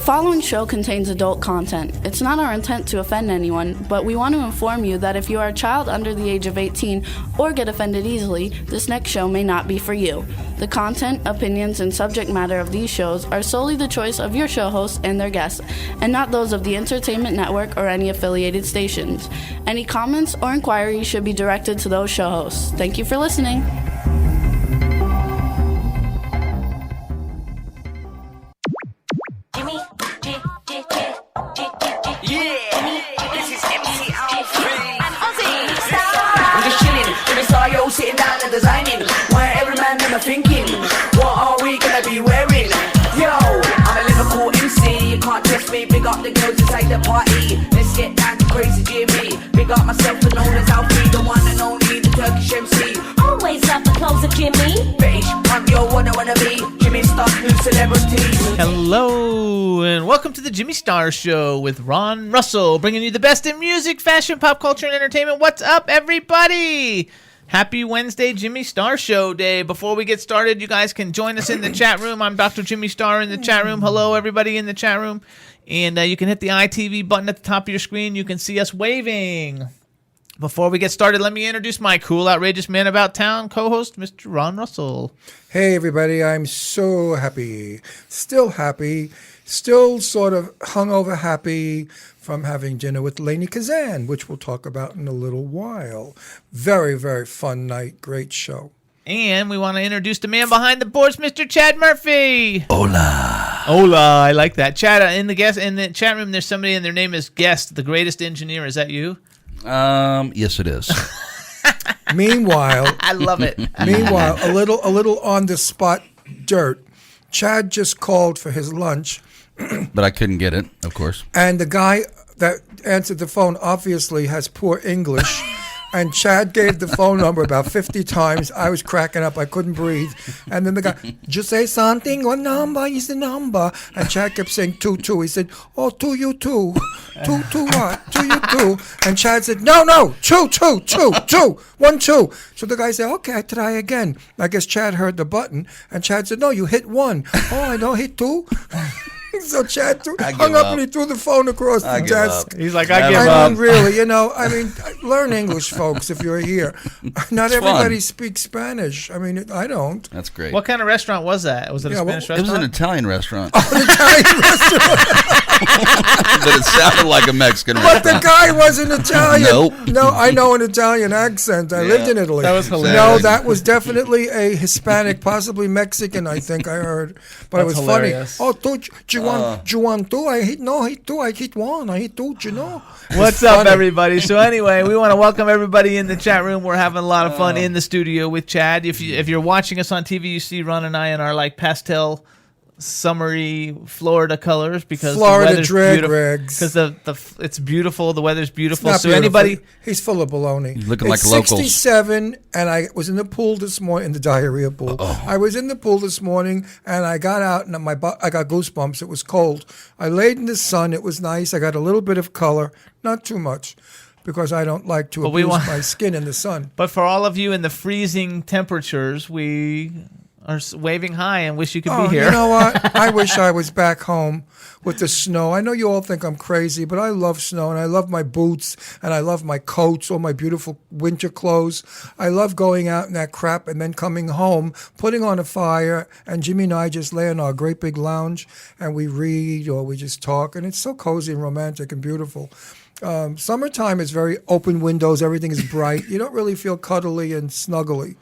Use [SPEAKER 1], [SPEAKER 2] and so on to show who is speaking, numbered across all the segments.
[SPEAKER 1] following show contains adult content. It's not our intent to offend anyone, but we want to inform you that if you are a child under the age of 18 or get offended easily, this next show may not be for you. The content, opinions, and subject matter of these shows are solely the choice of your show hosts and their guests, and not those of the Entertainment Network or any affiliated stations. Any comments or inquiries should be directed to those show hosts. Thank you for listening.
[SPEAKER 2] Sitting down and designing, why every man never thinking, what are we gonna be wearing? Yo, I'm a Liverpool MC, you can't test me, big up the girls inside the party, let's get down to crazy Jimmy, big up myself and known as Alfie, the one and only, the Turkish MC.
[SPEAKER 3] Always love the clothes of Jimmy.
[SPEAKER 2] Bitch, I'm your one I wanna be, Jimmy Star, new celebrity.
[SPEAKER 4] Hello, and welcome to the Jimmy Star Show with Ron Russell, bringing you the best in music, fashion, pop culture, and entertainment. What's up, everybody? Happy Wednesday, Jimmy Star Show Day. Before we get started, you guys can join us in the chat room. I'm Dr. Jimmy Star in the chat room. Hello, everybody in the chat room. And you can hit the ITV button at the top of your screen. You can see us waving. Before we get started, let me introduce my cool, outrageous man about town co-host, Mr. Ron Russell.
[SPEAKER 5] Hey, everybody. I'm so happy. Still sort of hungover happy from having dinner with Lainey Kazan, which we'll talk about in a little while. Very, very fun night. Great show.
[SPEAKER 4] And we want to introduce the man behind the boards, Mr. Chad Murphy.
[SPEAKER 6] Hola.
[SPEAKER 4] Hola, I like that. Chad, in the chat room, there's somebody and their name is Guest, the greatest engineer. Is that you?
[SPEAKER 6] Yes, it is.
[SPEAKER 5] Meanwhile,
[SPEAKER 4] I love it.
[SPEAKER 5] Meanwhile, a little on the spot dirt. Chad just called for his lunch.
[SPEAKER 6] But I couldn't get it, of course.
[SPEAKER 5] And the guy that answered the phone obviously has poor English. And Chad gave the phone number about 50 times. I was cracking up. I couldn't breathe. And then the guy, just say something. What number is the number? And Chad kept saying 22. He said, oh, 2 you 2. 2 what? 2 you 2. And Chad said, no, 2. 1 2. So the guy said, okay, I try again. I guess Chad heard the button. And Chad said, no, you hit 1. Oh, I don't hit 2. So Chad hung up and he threw the phone across the desk.
[SPEAKER 4] He's like, I give up.
[SPEAKER 5] Mean, really, learn English, folks, if you're here. Not everybody speaks Spanish. I mean, I don't.
[SPEAKER 6] That's great.
[SPEAKER 4] What kind of restaurant was that? Was it a Spanish restaurant?
[SPEAKER 6] It was an Italian restaurant.
[SPEAKER 5] Oh, an Italian restaurant.
[SPEAKER 6] But it sounded like a Mexican
[SPEAKER 5] restaurant. But the guy wasn't Italian.
[SPEAKER 6] Nope.
[SPEAKER 5] No, I know an Italian accent. I lived in Italy.
[SPEAKER 4] That was hilarious.
[SPEAKER 5] No, that was definitely a Hispanic, possibly Mexican, I think I heard. But it was
[SPEAKER 4] hilarious.
[SPEAKER 5] Funny. Oh, do you want 2? I hit 2. I hit 1. I hit 2, you know.
[SPEAKER 4] What's up, everybody? So anyway, we want to welcome everybody in the chat room. We're having a lot of fun in the studio with Chad. If you're watching us on TV, you see Ron and I in our pastel, summery Florida colors because
[SPEAKER 5] Florida
[SPEAKER 4] the weather's
[SPEAKER 5] drag rags.
[SPEAKER 4] Because it's beautiful. The weather's beautiful.
[SPEAKER 5] It's not
[SPEAKER 4] so
[SPEAKER 5] beautiful.
[SPEAKER 4] anybody,
[SPEAKER 5] he's full of baloney.
[SPEAKER 6] He's looking like locals.
[SPEAKER 5] 67, and I was in the pool this morning, in the diarrhea pool.
[SPEAKER 6] Uh-oh.
[SPEAKER 5] I was in the pool this morning, and I got out, and I got goosebumps. It was cold. I laid in the sun. It was nice. I got a little bit of color, not too much, because I don't like to abuse my skin in the sun.
[SPEAKER 4] But for all of you in the freezing temperatures, we are waving hi and wish you could be here.
[SPEAKER 5] You know what? I wish I was back home with the snow. I know you all think I'm crazy, but I love snow, and I love my boots, and I love my coats, all my beautiful winter clothes. I love going out in that crap and then coming home, putting on a fire, and Jimmy and I just lay in our great big lounge, and we read or we just talk, and it's so cozy and romantic and beautiful. Summertime is very open windows. Everything is bright. You don't really feel cuddly and snuggly.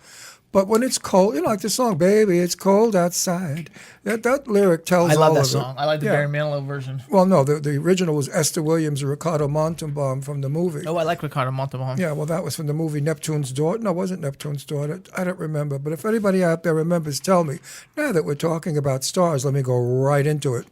[SPEAKER 5] But when it's cold, like the song, "Baby, It's Cold Outside." That lyric tells all of it.
[SPEAKER 4] I love that song. I like the Barry Manilow version.
[SPEAKER 5] Well, no, the original was Esther Williams and Ricardo Montalban from the movie.
[SPEAKER 4] Oh, I like Ricardo Montalban.
[SPEAKER 5] Yeah, well, that was from the movie Neptune's Daughter. No, it wasn't Neptune's Daughter. I don't remember. But if anybody out there remembers, tell me. Now that we're talking about stars, let me go right into it.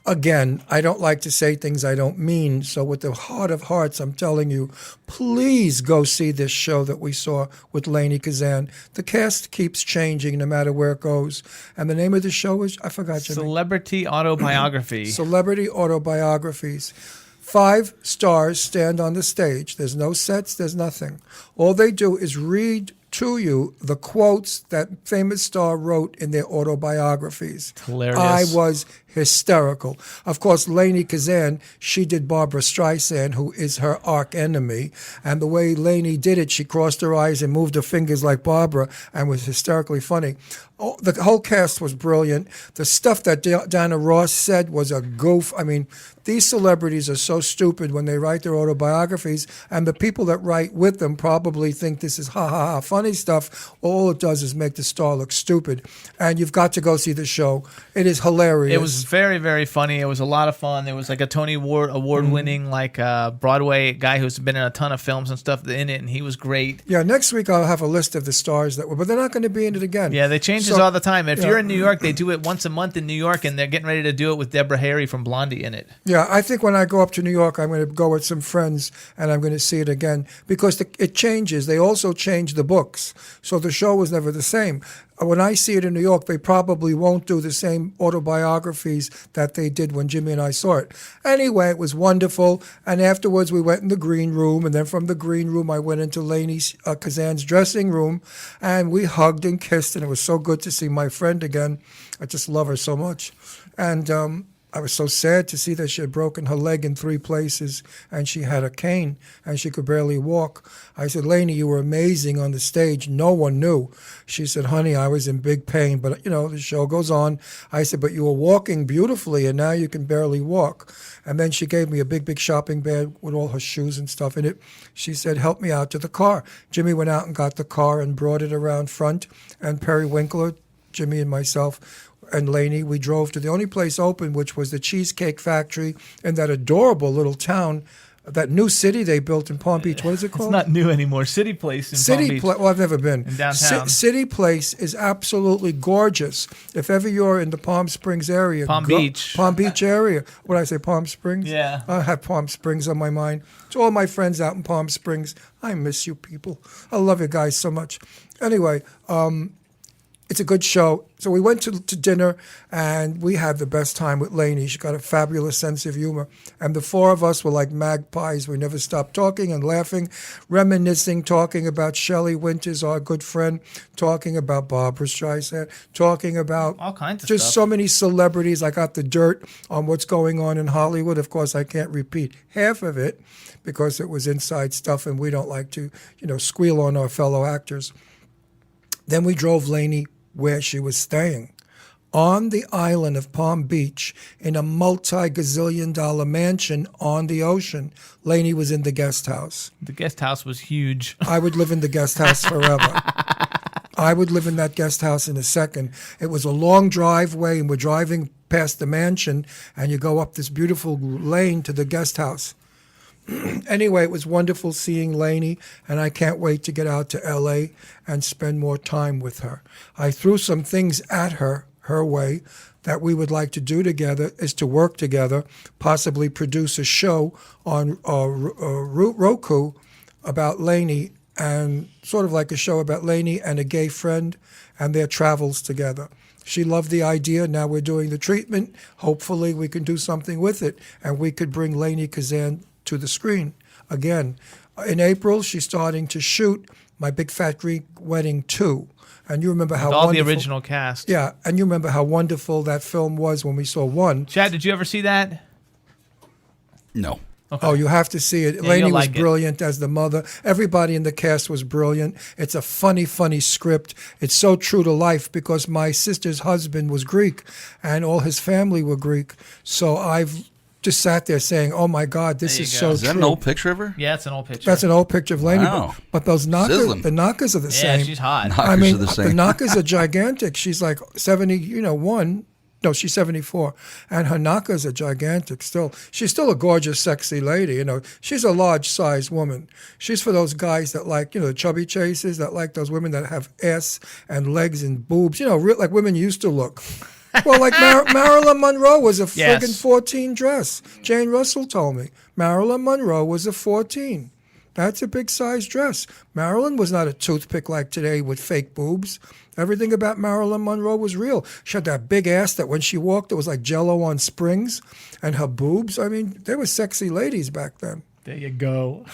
[SPEAKER 5] Again, I don't like to say things I don't mean, so with the heart of hearts, I'm telling you, please go see this show that we saw with Lainey Kazan. The cast keeps changing no matter where it goes. And the name of the show is, I forgot, Jimmy.
[SPEAKER 4] Celebrity Autobiography.
[SPEAKER 5] Celebrity Autobiographies. 5 stars stand on the stage. There's no sets, there's nothing. All they do is read to you the quotes that famous star wrote in their autobiographies.
[SPEAKER 4] Hilarious.
[SPEAKER 5] I was hysterical. Of course, Lainey Kazan, she did Barbara Streisand, who is her arch enemy. And the way Lainey did it, she crossed her eyes and moved her fingers like Barbara and was hysterically funny. Oh, the whole cast was brilliant. The stuff that Diana Ross said was a goof. I mean, these celebrities are so stupid when they write their autobiographies, and the people that write with them probably think this is ha funny stuff. All it does is make the star look stupid. And you've got to go see the show. It is hilarious.
[SPEAKER 4] It was very, very funny. It was a lot of fun. There was like a Tony Award winning like Broadway guy who's been in a ton of films and stuff in it, and he was great.
[SPEAKER 5] Yeah, next week I'll have a list of the stars that were, but they're not going to be in it again.
[SPEAKER 4] Yeah, they change this all the time. If you're in New York, they do it once a month in New York, and they're getting ready to do it with Deborah Harry from Blondie in it.
[SPEAKER 5] Yeah, I think when I go up to New York, I'm going to go with some friends, and I'm going to see it again because it changes. They also change the books, so the show was never the same. When I see it in New York, they probably won't do the same autobiographies that they did when Jimmy and I saw it. Anyway, it was wonderful, and afterwards we went in the green room, and then from the green room I went into Lainey Kazan's dressing room, and we hugged and kissed, and it was so good to see my friend again. I just love her so much. And I was so sad to see that she had broken her leg in 3 places and she had a cane and she could barely walk. I said, Lainey, you were amazing on the stage. No one knew. She said, honey, I was in big pain, but the show goes on. I said, but you were walking beautifully and now you can barely walk. And then she gave me a big, big shopping bag with all her shoes and stuff in it. She said, help me out to the car. Jimmy went out and got the car and brought it around front, and Perry Winkler, Jimmy and myself, and Lainey, we drove to the only place open, which was the Cheesecake Factory in that adorable little town, that new city they built in Palm Beach. What is it called?
[SPEAKER 4] It's not new anymore. City Place in Palm Beach.
[SPEAKER 5] Well, I've never been.
[SPEAKER 4] In downtown.
[SPEAKER 5] City Place is absolutely gorgeous. If ever you're in the Palm Springs area.
[SPEAKER 4] Palm Beach
[SPEAKER 5] area. What did I say, Palm Springs?
[SPEAKER 4] Yeah.
[SPEAKER 5] I have Palm Springs on my mind. To all my friends out in Palm Springs, I miss you people. I love you guys so much. Anyway, it's a good show. So we went to dinner, and we had the best time with Lainey. She got a fabulous sense of humor. And the 4 of us were like magpies. We never stopped talking and laughing, reminiscing, talking about Shelley Winters, our good friend, talking about Barbara Streisand, talking about
[SPEAKER 4] all kinds of
[SPEAKER 5] just
[SPEAKER 4] stuff.
[SPEAKER 5] So many celebrities. I got the dirt on what's going on in Hollywood. Of course, I can't repeat half of it because it was inside stuff, and we don't like to, squeal on our fellow actors. Then we drove Lainey where she was staying, on the island of Palm Beach in a multi-gazillion-dollar mansion on the ocean. Lainey was in the guest house.
[SPEAKER 4] The guest house was huge.
[SPEAKER 5] I would live in the guest house forever. I would live in that guest house in a second. It was a long driveway, and we're driving past the mansion, and you go up this beautiful lane to the guest house. Anyway, it was wonderful seeing Lainey, and I can't wait to get out to L.A. and spend more time with her. I threw some things at her way, that we would like to do together is to work together, possibly produce a show on Roku about Lainey, and sort of like a show about Lainey and a gay friend and their travels together. She loved the idea. Now we're doing the treatment. Hopefully we can do something with it, and we could bring Lainey Kazan to the screen again. In April, she's starting to shoot My Big Fat Greek Wedding 2. And you remember how
[SPEAKER 4] all
[SPEAKER 5] wonderful,
[SPEAKER 4] the original cast.
[SPEAKER 5] Yeah, and you remember how wonderful that film was when we saw 1.
[SPEAKER 4] Chad, did you ever see that?
[SPEAKER 6] No.
[SPEAKER 5] Okay. Oh, you have to see it.
[SPEAKER 4] Yeah,
[SPEAKER 5] Lainey was
[SPEAKER 4] like
[SPEAKER 5] brilliant as the mother. Everybody in the cast was brilliant. It's a funny, funny script. It's so true to life because my sister's husband was Greek and all his family were Greek. So I've just sat there saying, oh, my God, this is so true.
[SPEAKER 6] Is that an old picture of her?
[SPEAKER 4] Yeah, it's an old picture.
[SPEAKER 5] That's an old picture of Lainey.
[SPEAKER 6] Wow.
[SPEAKER 5] But those knockers,
[SPEAKER 6] Sizzling.
[SPEAKER 5] the knockers are the same.
[SPEAKER 4] Yeah, she's hot.
[SPEAKER 6] Knockers are the same.
[SPEAKER 5] The knockers are gigantic. She's like 71. No, she's 74. And her knockers are gigantic still. She's still a gorgeous, sexy lady. She's a large-sized woman. She's for those guys that like, the chubby chasers, that like those women that have ass and legs and boobs, like women used to look. Well, like Marilyn Monroe was a friggin' 14 dress. Jane Russell told me. Marilyn Monroe was a 14. That's a big size dress. Marilyn was not a toothpick like today with fake boobs. Everything about Marilyn Monroe was real. She had that big ass that when she walked, it was like Jell-O on springs. And her boobs, they were sexy ladies back then.
[SPEAKER 4] There you go.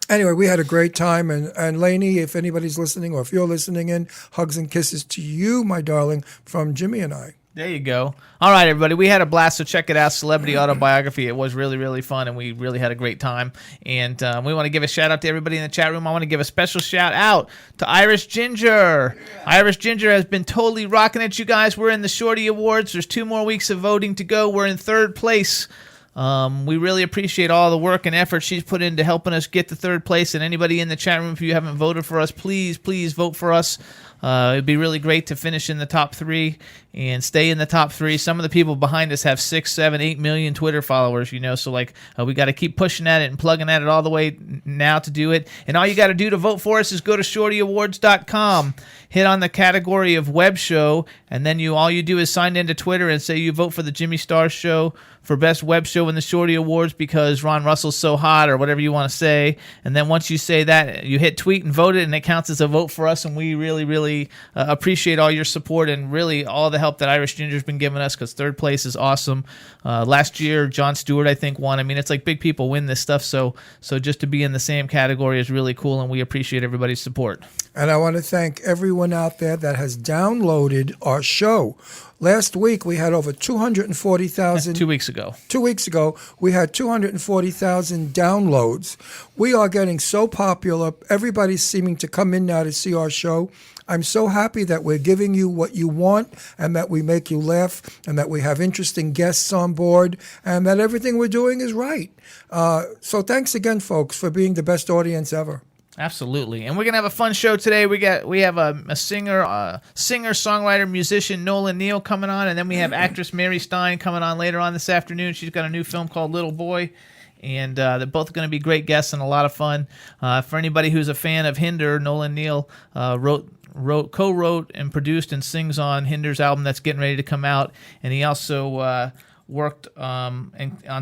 [SPEAKER 5] Anyway, we had a great time. And Lainey, if anybody's listening or if you're listening in, hugs and kisses to you, my darling, from Jimmy and I.
[SPEAKER 4] There you go. All right, everybody. We had a blast, so check it out. Celebrity Autobiography. It was really, really fun, and we really had a great time. And we want to give a shout-out to everybody in the chat room. I want to give a special shout-out to Irish Ginger. Yeah. Irish Ginger has been totally rocking it, you guys. We're in the Shorty Awards. There's 2 more weeks of voting to go. We're in 3rd place. We really appreciate all the work and effort she's put into helping us get to 3rd place. And anybody in the chat room, if you haven't voted for us, please vote for us. It'd be really great to finish in the top 3 and stay in the top 3. Some of the people behind us have 6, 7, 8 million Twitter followers, so we got to keep pushing at it and plugging at it all the way now to do it. And all you got to do to vote for us is go to shortyawards.com, hit on the category of web show, and then all you do is sign into Twitter and say you vote for the Jimmy Star Show for best web show in the Shorty Awards because Ron Russell's so hot, or whatever you want to say. And then once you say that, you hit tweet and vote it, and it counts as a vote for us. And we really, really appreciate all your support and really all the help that Irish Ginger's been giving us, because 3rd place is awesome. Last year, Jon Stewart, I think, won. I mean, it's like big people win this stuff, so just to be in the same category is really cool, and we appreciate everybody's support.
[SPEAKER 5] And I want to thank everyone out there that has downloaded our show. Last week, we had over 240,000.
[SPEAKER 4] 2 weeks ago.
[SPEAKER 5] 2 weeks ago, we had 240,000 downloads. We are getting so popular. Everybody's seeming to come in now to see our show. I'm so happy that we're giving you what you want and that we make you laugh and that we have interesting guests on board and that everything we're doing is right. So thanks again, folks, for being the best audience ever.
[SPEAKER 4] Absolutely. And we're going to have a fun show today. We have a singer, songwriter, musician, Nolan Neal coming on, and then we have actress Mary Stein coming on later on this afternoon. She's got a new film called Little Boy, and they're both going to be great guests and a lot of fun. For anybody who's a fan of Hinder, Nolan Neal co-wrote and produced and sings on Hinder's album that's getting ready to come out, and he also worked on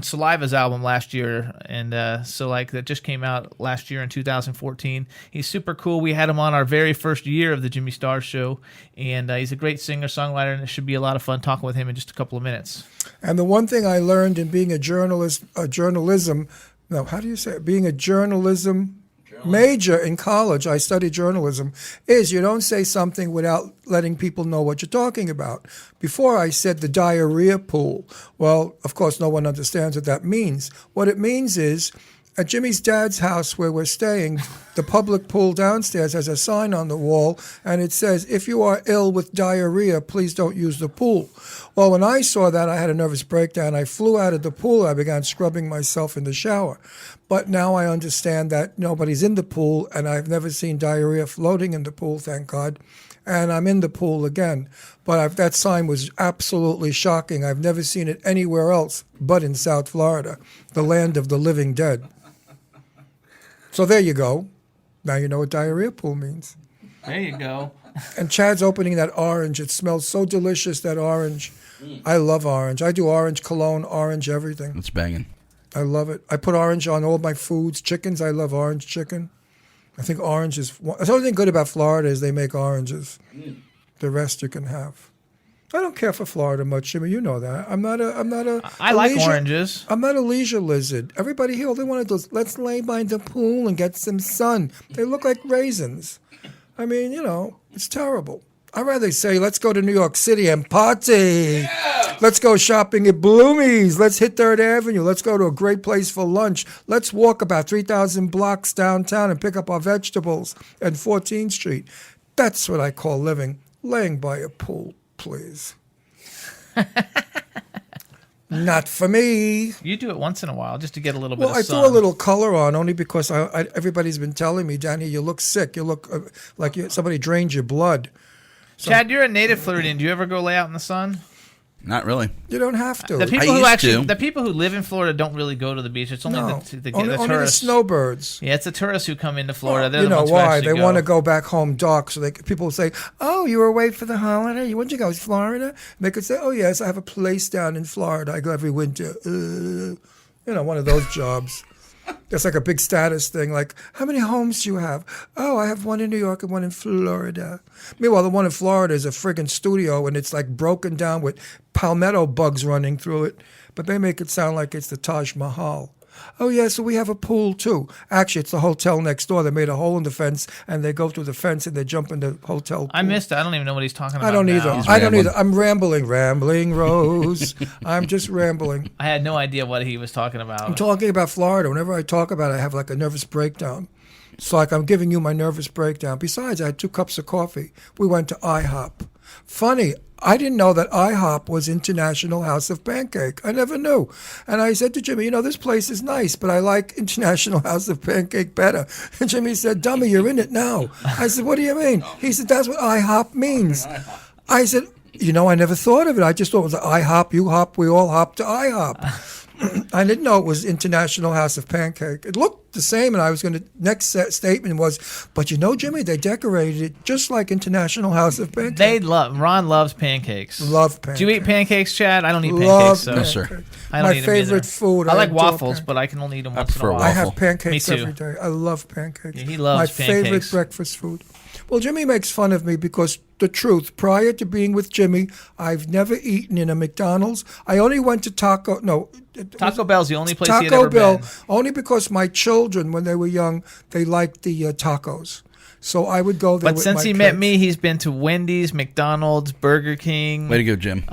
[SPEAKER 4] Saliva's album last year, and that just came out last year in 2014. He's super cool. We had him on our very first year of the Jimmy Star Show, and he's a great singer-songwriter, and it should be a lot of fun talking with him in just a couple of minutes.
[SPEAKER 5] And the one thing I learned in being being a journalism major in college, I studied journalism, is you don't say something without letting people know what you're talking about. Before I said the diarrhea pool. Well, of course, no one understands what that means. What it means is, at Jimmy's dad's house where we're staying, the public pool downstairs has a sign on the wall, and it says, if you are ill with diarrhea, please don't use the pool. Well, when I saw that, I had a nervous breakdown. I flew out of the pool. I began scrubbing myself in the shower. But now I understand that nobody's in the pool, and I've never seen diarrhea floating in the pool, thank God. And I'm in the pool again. But that sign was absolutely shocking. I've never seen it anywhere else but in South Florida, the land of the living dead. So there you go. Now you know what diarrhea pool means.
[SPEAKER 4] There you go.
[SPEAKER 5] And Chad's opening that orange. It smells so delicious, that orange. I love orange. I do orange cologne, orange everything.
[SPEAKER 6] It's banging.
[SPEAKER 5] I love it. I put orange on all my foods. Chickens, I love orange chicken. I think orange is... The only thing good about Florida is they make oranges. The rest you can have. I don't care for Florida much, Jimmy. You know that.
[SPEAKER 4] I like oranges.
[SPEAKER 5] I'm not a leisure lizard. Everybody here, all they want to do is, let's lay by the pool and get some sun. They look like raisins. I mean, it's terrible. I'd rather say, let's go to New York City and party. Yeah. Let's go shopping at Bloomie's. Let's hit 3rd Avenue. Let's go to a great place for lunch. Let's walk about 3,000 blocks downtown and pick up our vegetables at 14th Street. That's what I call living. Laying by a pool, please. Not for me.
[SPEAKER 4] You do it once in a while just to get a little bit of sun.
[SPEAKER 5] Well, I threw a little color on only because everybody's been telling me, Danny, you look sick. You look like somebody drained your blood. So,
[SPEAKER 4] Chad, you're a native Floridian. Do you ever go lay out in the sun?
[SPEAKER 6] Not really.
[SPEAKER 5] You don't have to.
[SPEAKER 4] The people who live in Florida don't really go to the beach. It's only the tourists.
[SPEAKER 5] Only the snowbirds.
[SPEAKER 4] Yeah, it's the tourists who come into Florida.
[SPEAKER 5] Well, you know why? They want to go back home dark. So people say, "Oh, you were away for the holiday. Where'd you go? Florida?" And they could say, "Oh, yes, I have a place down in Florida. I go every winter." One of those jobs. It's like a big status thing. Like, how many homes do you have? Oh, I have one in New York and one in Florida. Meanwhile, the one in Florida is a friggin' studio, and it's like broken down with palmetto bugs running through it. But they make it sound like it's the Taj Mahal. Oh, yeah, so we have a pool, too. Actually, it's the hotel next door. They made a hole in the fence, and they go through the fence, and they jump in the hotel pool.
[SPEAKER 4] I missed it. I don't even know what he's talking about.
[SPEAKER 5] I don't either.
[SPEAKER 4] now.
[SPEAKER 5] I don't either. I'm rambling. Rambling Rose. I'm just rambling.
[SPEAKER 4] I had no idea what he was talking about.
[SPEAKER 5] I'm talking about Florida. Whenever I talk about it, I have like a nervous breakdown. It's like I'm giving you my nervous breakdown. Besides, I had 2 cups of coffee. We went to IHOP. Funny, I didn't know that IHOP was International House of Pancake. I never knew. And I said to Jimmy, this place is nice, but I like International House of Pancake better. And Jimmy said, dummy, you're in it now. I said, what do you mean? He said, that's what IHOP means. I said, I never thought of it. I just thought it was IHOP, you hop, we all hop to IHOP. I didn't know it was International House of Pancake. It looked the same, and I was going to. Next statement was, but Jimmy, they decorated it just like International House of Pancake.
[SPEAKER 4] Ron loves pancakes.
[SPEAKER 5] Love pancakes.
[SPEAKER 4] Do you eat pancakes, Chad? I don't eat
[SPEAKER 5] Love
[SPEAKER 4] pancakes. So.
[SPEAKER 6] No, sir.
[SPEAKER 4] I don't
[SPEAKER 5] My
[SPEAKER 4] eat them
[SPEAKER 5] favorite
[SPEAKER 4] either.
[SPEAKER 5] food.
[SPEAKER 4] I like
[SPEAKER 5] adore
[SPEAKER 4] waffles,
[SPEAKER 5] pancakes.
[SPEAKER 4] but I can only eat them once in
[SPEAKER 6] prefer
[SPEAKER 4] a while.
[SPEAKER 5] I
[SPEAKER 6] waffle.
[SPEAKER 5] have pancakes
[SPEAKER 4] Me too.
[SPEAKER 5] every day. I love pancakes.
[SPEAKER 4] Yeah, he loves
[SPEAKER 5] My
[SPEAKER 4] pancakes.
[SPEAKER 5] favorite breakfast food. Well, Jimmy makes fun of me because the truth, prior to being with Jimmy, I've never eaten in a McDonald's. I only went to Taco
[SPEAKER 4] Bell's the only place he had
[SPEAKER 5] Taco
[SPEAKER 4] ever
[SPEAKER 5] Bell,
[SPEAKER 4] been.
[SPEAKER 5] only because my children, when they were young, they liked the tacos. So I would go there
[SPEAKER 4] But
[SPEAKER 5] with
[SPEAKER 4] since
[SPEAKER 5] my
[SPEAKER 4] he
[SPEAKER 5] kids.
[SPEAKER 4] met me, he's been to Wendy's, McDonald's, Burger King.
[SPEAKER 6] Way to go, Jim.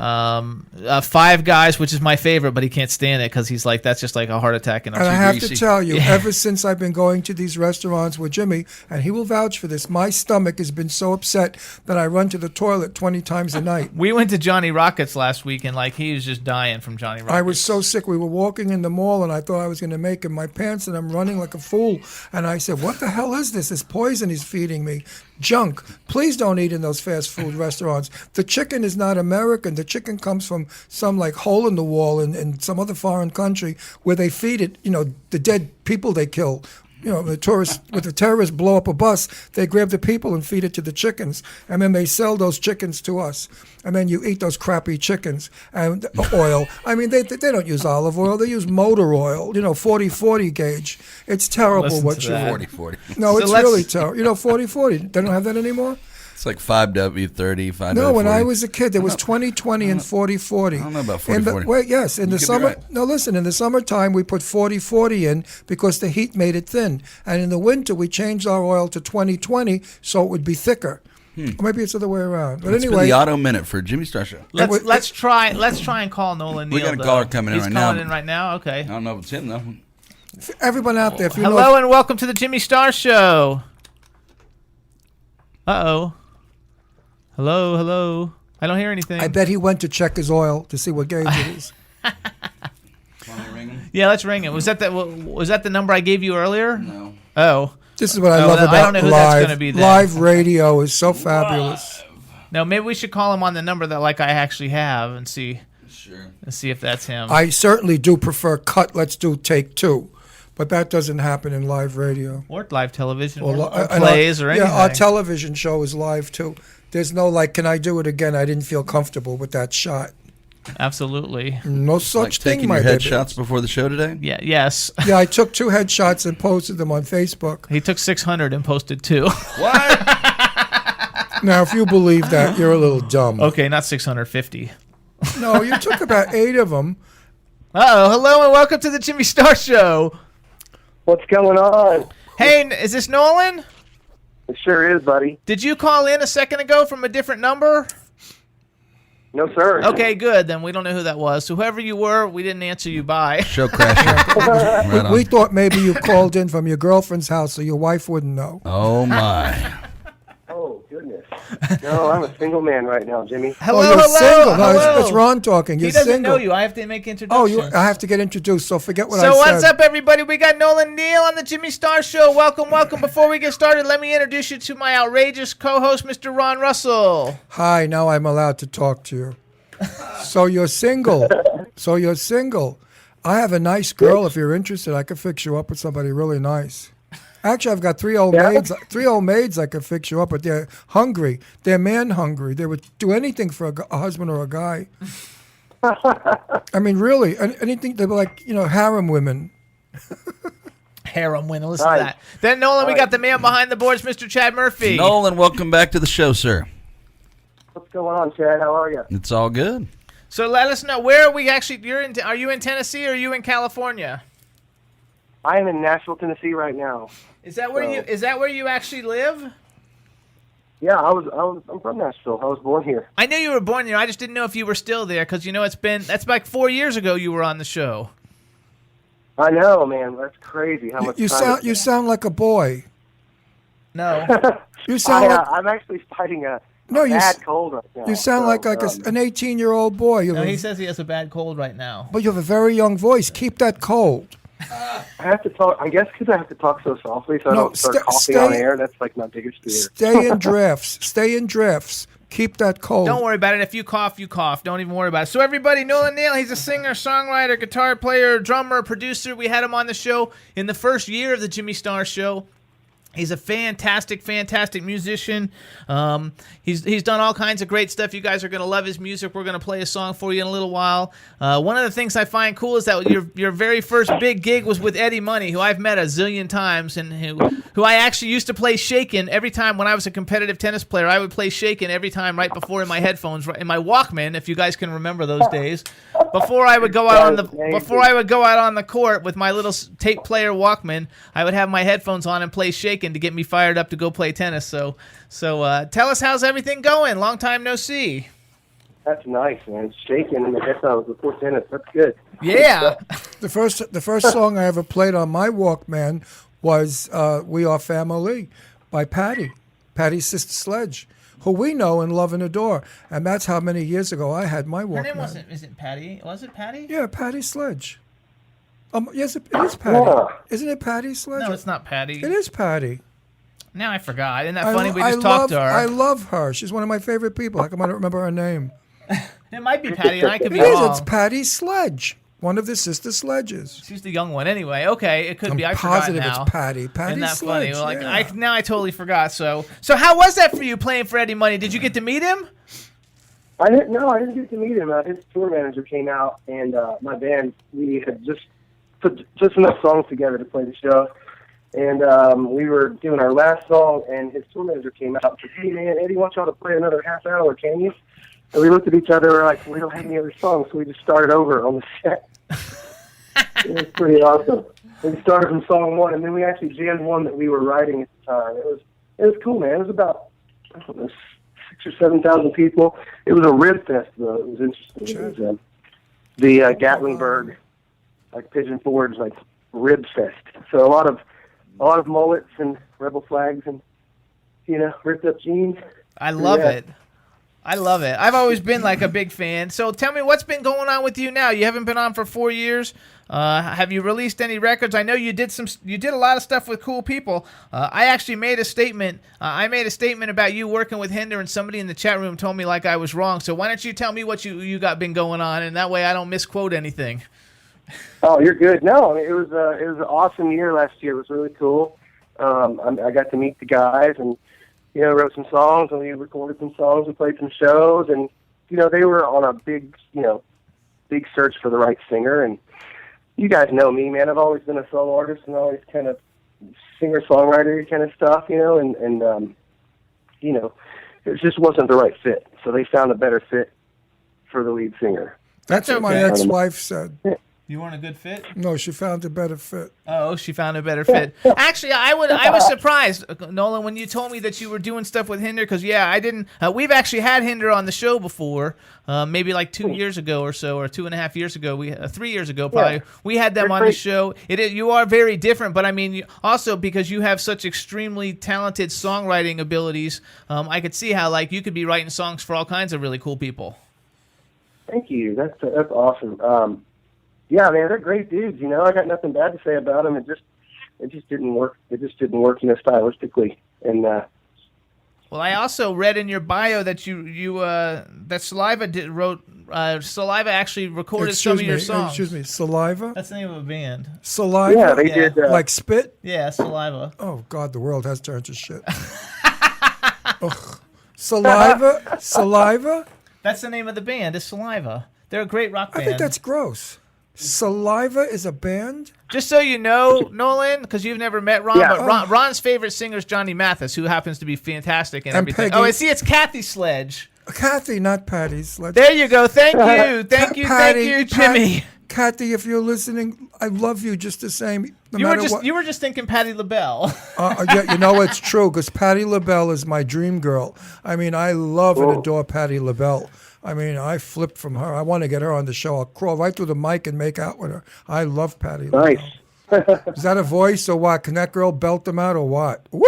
[SPEAKER 4] Five Guys, which is my favorite, but he can't stand it because he's like, that's just like a heart attack. And
[SPEAKER 5] And I have to
[SPEAKER 6] greasy.
[SPEAKER 5] tell you,
[SPEAKER 4] Yeah.
[SPEAKER 5] ever since I've been going to these restaurants with Jimmy, and he will vouch for this, my stomach has been so upset that I run to the toilet 20 times a night.
[SPEAKER 4] we went to Johnny Rockets last week, and like he was just dying from Johnny Rockets.
[SPEAKER 5] I was so sick. We were walking in the mall, and I thought I was going to make in my pants, and I'm running like a fool. And I said, what the hell is this? This poison he's feeding me. Junk. Please don't eat in those fast food restaurants. The chicken is not American. The chicken comes from some like hole in the wall in some other foreign country where they feed it, the dead people they kill. The tourists, with the terrorists blow up a bus, they grab the people and feed it to the chickens. And then they sell those chickens to us. And then you eat those crappy chickens and oil. I mean, they don't use olive oil. They use motor oil, 40-40 gauge. It's terrible
[SPEAKER 4] Listen
[SPEAKER 5] what
[SPEAKER 4] to
[SPEAKER 5] you
[SPEAKER 4] that.
[SPEAKER 5] eat.
[SPEAKER 6] 40-40.
[SPEAKER 5] No,
[SPEAKER 4] So
[SPEAKER 5] it's
[SPEAKER 4] let's-
[SPEAKER 5] really terrible. 40-40. They don't have that anymore?
[SPEAKER 6] It's like 5W30, 5W40.
[SPEAKER 5] No, when I was a kid, there was 20-20 and 40-40.
[SPEAKER 6] I don't know about
[SPEAKER 5] In the-
[SPEAKER 6] 40-40.
[SPEAKER 5] Wait, yes, in
[SPEAKER 6] You
[SPEAKER 5] the
[SPEAKER 6] could be
[SPEAKER 5] summer.
[SPEAKER 6] right.
[SPEAKER 5] No, listen. In the summertime, we put 40-40 in because the heat made it thin, and in the winter, we changed our oil to 20-20 so it would be thicker. Or maybe it's the other way around. But
[SPEAKER 6] It's been
[SPEAKER 5] anyway,
[SPEAKER 6] the Auto Minute for Jimmy Star Show.
[SPEAKER 4] Let's try and call Nolan Neal.
[SPEAKER 6] We got a
[SPEAKER 4] though.
[SPEAKER 6] caller coming in
[SPEAKER 4] He's
[SPEAKER 6] right
[SPEAKER 4] calling
[SPEAKER 6] now.
[SPEAKER 4] in right now. Okay.
[SPEAKER 6] I don't know if it's him, though.
[SPEAKER 5] everyone out there, if you
[SPEAKER 4] Hello
[SPEAKER 5] know,
[SPEAKER 4] and welcome to the Jimmy Star Show. Uh-oh. Hello. I don't hear anything.
[SPEAKER 5] I bet he went to check his oil to see what gauge it is.
[SPEAKER 4] Yeah, let's ring it. Was that the number I gave you earlier?
[SPEAKER 6] No.
[SPEAKER 4] Oh.
[SPEAKER 5] This is what I
[SPEAKER 4] Oh,
[SPEAKER 5] love
[SPEAKER 4] I
[SPEAKER 5] about
[SPEAKER 4] don't know who that's
[SPEAKER 5] live.
[SPEAKER 4] gonna be then.
[SPEAKER 5] Live radio is so fabulous.
[SPEAKER 4] No, maybe we should call him on the number that like I actually have and see
[SPEAKER 6] Sure.
[SPEAKER 4] if that's him.
[SPEAKER 5] I certainly do prefer cut. Let's do take two, but that doesn't happen in live radio.
[SPEAKER 4] or live television
[SPEAKER 5] Or
[SPEAKER 4] or
[SPEAKER 5] and
[SPEAKER 4] plays or anything.
[SPEAKER 5] Yeah, our television show is live too. There's no like, can I do it again? I didn't feel comfortable with that shot.
[SPEAKER 4] Absolutely.
[SPEAKER 5] No
[SPEAKER 6] Like
[SPEAKER 5] such thing,
[SPEAKER 6] taking
[SPEAKER 5] my
[SPEAKER 6] your
[SPEAKER 5] baby.
[SPEAKER 6] headshots before the show today?
[SPEAKER 4] Yeah, yes.
[SPEAKER 5] Yeah, I took 2 headshots and posted them on Facebook.
[SPEAKER 4] He took 600 and posted 2.
[SPEAKER 6] What?
[SPEAKER 5] Now, if you believe that, you're a little dumb.
[SPEAKER 4] Okay, not 650.
[SPEAKER 5] No, you took about 8 of them.
[SPEAKER 4] Uh-oh. Hello and welcome to the Jimmy Star Show.
[SPEAKER 7] What's going on?
[SPEAKER 4] Hey, is this Nolan?
[SPEAKER 7] It sure is, buddy.
[SPEAKER 4] Did you call in a second ago from a different number?
[SPEAKER 7] No, sir.
[SPEAKER 4] Okay, good. Then we don't know who that was. So whoever you were, we didn't answer you. Bye.
[SPEAKER 6] Show crasher. Right on.
[SPEAKER 5] We thought maybe you called in from your girlfriend's house so your wife wouldn't know.
[SPEAKER 6] Oh, my.
[SPEAKER 7] Oh, goodness. No, I'm a single man right now, Jimmy.
[SPEAKER 4] Hello,
[SPEAKER 5] oh, you're
[SPEAKER 4] hello,
[SPEAKER 5] single. No,
[SPEAKER 4] hello.
[SPEAKER 5] it's Ron talking. You're
[SPEAKER 4] He doesn't
[SPEAKER 5] single.
[SPEAKER 4] know you. I have to make
[SPEAKER 5] Oh,
[SPEAKER 4] introductions.
[SPEAKER 5] I have to get introduced, so forget what I
[SPEAKER 4] So
[SPEAKER 5] said.
[SPEAKER 4] what's up, everybody? We got Nolan Neal on the Jimmy Star Show. Welcome. Before we get started, let me introduce you to my outrageous co-host, Mr. Ron Russell.
[SPEAKER 5] Hi, now I'm allowed to talk to you. So you're single. I have a nice girl. If you're interested, I could fix you up with somebody really nice. Actually, I've got 3 old maids. 3 old maids I could fix you up, but they're hungry. They're man hungry. They would do anything for a husband or a guy. I mean, really, anything. They were like, harem women.
[SPEAKER 4] Harem winner. Listen
[SPEAKER 7] Hi.
[SPEAKER 4] to that. Then Nolan, we
[SPEAKER 7] Hi.
[SPEAKER 4] got the man behind the boards, Mr. Chad Murphy.
[SPEAKER 6] Nolan, welcome back to the show, sir.
[SPEAKER 7] What's going on, Chad? How are you?
[SPEAKER 6] It's all good.
[SPEAKER 4] So let us know, where are we actually? Are you in Tennessee or are you in California?
[SPEAKER 7] I am in Nashville, Tennessee right now.
[SPEAKER 4] Is that where you actually live?
[SPEAKER 7] Yeah, I'm from Nashville. I was born here.
[SPEAKER 4] I knew you were born there. I just didn't know if you were still there because that's like 4 years ago you were on the show.
[SPEAKER 7] I know, man. That's crazy how much time
[SPEAKER 5] you sound like a boy.
[SPEAKER 4] No.
[SPEAKER 5] You sound like
[SPEAKER 7] I'm actually fighting a
[SPEAKER 5] No,
[SPEAKER 7] bad cold right now.
[SPEAKER 5] you sound like an 18-year-old boy.
[SPEAKER 4] No, he says he has a bad cold right now.
[SPEAKER 5] But you have a very young voice. Keep that cold.
[SPEAKER 7] I have to talk. I guess because I have to talk so softly, so I don't start coughing on air. That's like my biggest fear.
[SPEAKER 5] Stay in drifts. Stay in drifts. Keep that cold.
[SPEAKER 4] Don't worry about it. If you cough, you cough. Don't even worry about it. So everybody, Nolan Neal, he's a singer, songwriter, guitar player, drummer, producer. We had him on the show in the first year of the Jimmy Star Show. He's a fantastic, fantastic musician. He's done all kinds of great stuff. You guys are going to love his music. We're going to play a song for you in a little while. One of the things I find cool is that your very first big gig was with Eddie Money, who I've met a zillion times, and who I actually used to play Shakin' every time when I was a competitive tennis player. I would play Shakin' every time right before in my headphones, in my Walkman, if you guys can remember those days. Before I would go out on the court with my little tape player Walkman, I would have my headphones on and play Shakin' to get me fired up to go play tennis. So tell us, how's everything going? Long time no see.
[SPEAKER 7] That's nice, man. Shaking in the headphones before tennis. That's good.
[SPEAKER 4] Yeah.
[SPEAKER 5] The first song I ever played on my Walkman was "We Are Family" by Patty's sister Sledge, who we know and love and adore. And that's how many years ago I had my Walkman.
[SPEAKER 4] Her name isn't Patty? Was it Patty?
[SPEAKER 5] Yeah, Patty Sledge. Yes, it is Patty.
[SPEAKER 7] Yeah.
[SPEAKER 5] Isn't it Patty Sledge?
[SPEAKER 4] No, it's not Patty.
[SPEAKER 5] It is Patty.
[SPEAKER 4] Now I forgot. Isn't that funny? We just talked to her.
[SPEAKER 5] I love her. She's one of my favorite people. How come I don't remember her name?
[SPEAKER 4] It might be Patty, and I could be
[SPEAKER 5] It is.
[SPEAKER 4] wrong.
[SPEAKER 5] It's Patty Sledge. One of the sister Sledges.
[SPEAKER 4] She's the young one. Anyway, okay, it could be. I forgot
[SPEAKER 5] positive
[SPEAKER 4] now.
[SPEAKER 5] it's Patty. Patty
[SPEAKER 4] Isn't that
[SPEAKER 5] Sledge.
[SPEAKER 4] funny? Well,
[SPEAKER 5] Yeah.
[SPEAKER 4] now I totally forgot. So how was that for you playing for Eddie Money? Did you get to meet him?
[SPEAKER 7] I didn't get to meet him. His tour manager came out, and my band, we had just put just enough songs together to play the show. And we were doing our last song, and his tour manager came out and said, "Hey, man, Eddie wants y'all to play another half hour, can you?" And we looked at each other, and we're like, "We don't have any other songs," so we just started over on the set. It was pretty awesome. We started from song one, and then we actually jammed one that we were writing at the time. It was cool, man. It was about, I don't know, 6,000 or 7,000 people. It was a rib fest, though. It was interesting. It was the Gatlinburg, like Pigeon Forge, like rib fest. So a lot of mullets and rebel flags and ripped up jeans.
[SPEAKER 4] I love it. I love it. I've always been like a big fan. So tell me, what's been going on with you now? You haven't been on for 4 years. Have you released any records? I know you did a lot of stuff with cool people. I actually made a statement. I made a statement about you working with Hinder, and somebody in the chat room told me like I was wrong. So why don't you tell me what you been going on, and that way I don't misquote anything.
[SPEAKER 7] Oh, you're good. No, it was an awesome year last year. It was really cool. I got to meet the guys and wrote some songs, and we recorded some songs and played some shows, and they were on a big search for the right singer. And you guys know me, man. I've always been a solo artist and always kind of singer-songwriter kind of stuff, and it just wasn't the right fit. So they found a better fit for the lead singer.
[SPEAKER 5] That's what my ex-wife said.
[SPEAKER 4] You weren't a good fit?
[SPEAKER 5] No, she found a better fit.
[SPEAKER 4] Oh, she found a better fit. Actually, I was surprised, Nolan, when you told me that you were doing stuff with Hinder, because, I didn't. We've actually had Hinder on the show before, maybe like 2 years ago or so, or 2.5 years ago. 3 years ago, probably. Yeah. We had them on the show. You are very different, but I mean, also because you have such extremely talented songwriting abilities, I could see how you could be writing songs for all kinds of really cool people.
[SPEAKER 7] Thank you. That's awesome. Yeah, man, they're great dudes. I got nothing bad to say about them. It just didn't work. It just didn't work, stylistically. And
[SPEAKER 4] well, I also read in your bio that that Saliva wrote. Saliva actually recorded some of your songs.
[SPEAKER 5] Excuse me, Saliva.
[SPEAKER 4] That's the name of a band.
[SPEAKER 5] Saliva.
[SPEAKER 7] Yeah, they did.
[SPEAKER 5] Like spit.
[SPEAKER 4] Yeah, Saliva.
[SPEAKER 5] Oh God, the world has turned to shit. Ugh. Saliva.
[SPEAKER 4] That's the name of the band. Is Saliva. They're a great rock band.
[SPEAKER 5] I think that's gross. Saliva is a band?
[SPEAKER 4] Just so you know, Nolan, because you've never met Ron, but Ron's favorite singer is Johnny Mathis, who happens to be fantastic and everything.
[SPEAKER 5] Peggy.
[SPEAKER 4] Oh, I see, it's Kathy Sledge.
[SPEAKER 5] Kathy, not Patty Sledge.
[SPEAKER 4] There you go. Thank you. Thank you, Jimmy.
[SPEAKER 5] Kathy, if you're listening, I love you just the same. No
[SPEAKER 4] You were
[SPEAKER 5] matter
[SPEAKER 4] just
[SPEAKER 5] what.
[SPEAKER 4] you were just thinking Patti LaBelle.
[SPEAKER 5] Yeah, you know it's true because Patti LaBelle is my dream girl. I mean, I love and adore Patti LaBelle. I mean, I flipped from her. I want to get her on the show. I'll crawl right through the mic and make out with her. I love Patti LaBelle.
[SPEAKER 7] Nice.
[SPEAKER 5] Is that a voice or what? Can that girl belt them out or what? Woo!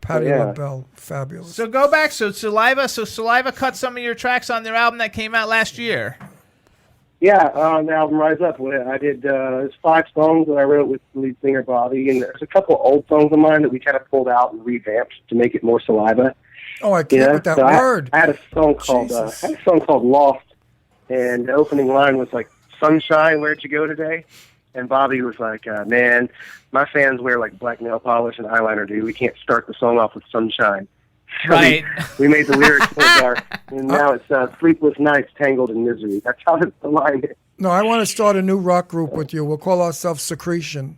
[SPEAKER 5] Patti
[SPEAKER 7] Yeah.
[SPEAKER 5] LaBelle, fabulous.
[SPEAKER 4] So go back. So Saliva cut some of your tracks on their album that came out last year.
[SPEAKER 7] Yeah, on the album Rise Up, I did there's 5 songs that I wrote with the lead singer Bobby, and there's a couple old songs of mine that we kind of pulled out and revamped to make it more Saliva.
[SPEAKER 5] Oh, I can't with that
[SPEAKER 7] so
[SPEAKER 5] word.
[SPEAKER 7] I had a song called Lost, and the opening line was like, "Sunshine, where'd you go today?" And Bobby was like, "Man, my fans wear like black nail polish and eyeliner, dude. We can't start the song off with sunshine." So
[SPEAKER 4] Right.
[SPEAKER 7] we made the lyrics more dark, and now it's sleepless nights tangled in misery. That's how the line is.
[SPEAKER 5] No, I want to start a new rock group with you. We'll call ourselves Secretion.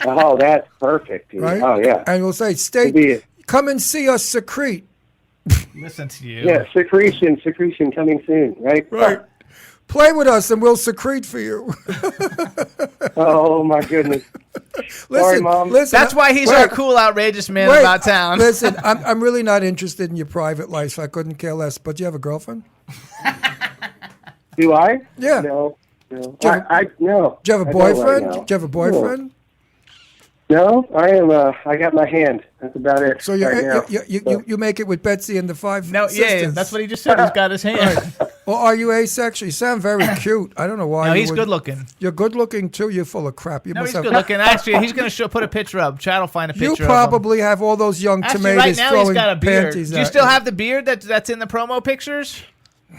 [SPEAKER 7] Oh, that's perfect, dude.
[SPEAKER 5] Right?
[SPEAKER 7] Oh, yeah.
[SPEAKER 5] And we'll say,
[SPEAKER 7] Could be it.
[SPEAKER 5] come and see us secrete.
[SPEAKER 4] Listen to you.
[SPEAKER 7] Yeah, secretion coming soon, right?
[SPEAKER 5] Right. Play with us and we'll secrete for you.
[SPEAKER 7] Oh, my goodness. Sorry, Mom.
[SPEAKER 5] Listen.
[SPEAKER 4] That's why he's our cool, outrageous man
[SPEAKER 5] wait,
[SPEAKER 4] about town.
[SPEAKER 5] Listen, I'm really not interested in your private life, so I couldn't care less. But do you have a girlfriend?
[SPEAKER 7] Do I?
[SPEAKER 5] Yeah.
[SPEAKER 7] No.
[SPEAKER 5] Do you have,
[SPEAKER 7] No.
[SPEAKER 5] do you have a
[SPEAKER 7] I don't right
[SPEAKER 5] boyfriend?
[SPEAKER 7] now.
[SPEAKER 5] Do you have a boyfriend?
[SPEAKER 7] No, I am. I got my hand. That's about it.
[SPEAKER 5] So
[SPEAKER 7] right now.
[SPEAKER 5] you make it with Betsy and the 5
[SPEAKER 4] No,
[SPEAKER 5] sisters.
[SPEAKER 4] yeah, that's what he just said. He's got his hand.
[SPEAKER 5] Or are you asexual? You sound very cute. I don't know why.
[SPEAKER 4] No,
[SPEAKER 5] you
[SPEAKER 4] he's
[SPEAKER 5] would-
[SPEAKER 4] good looking.
[SPEAKER 5] You're good looking too. You're full of crap. You
[SPEAKER 4] No,
[SPEAKER 5] must
[SPEAKER 4] he's
[SPEAKER 5] have.
[SPEAKER 4] good looking. Actually, he's going to put a picture up. Chad will find a picture
[SPEAKER 5] You
[SPEAKER 4] of him.
[SPEAKER 5] probably have all those young
[SPEAKER 4] Actually,
[SPEAKER 5] tomatoes
[SPEAKER 4] right now
[SPEAKER 5] throwing
[SPEAKER 4] he's got a beard.
[SPEAKER 5] panties
[SPEAKER 4] Do you
[SPEAKER 5] at
[SPEAKER 4] still have the beard that's in the promo pictures?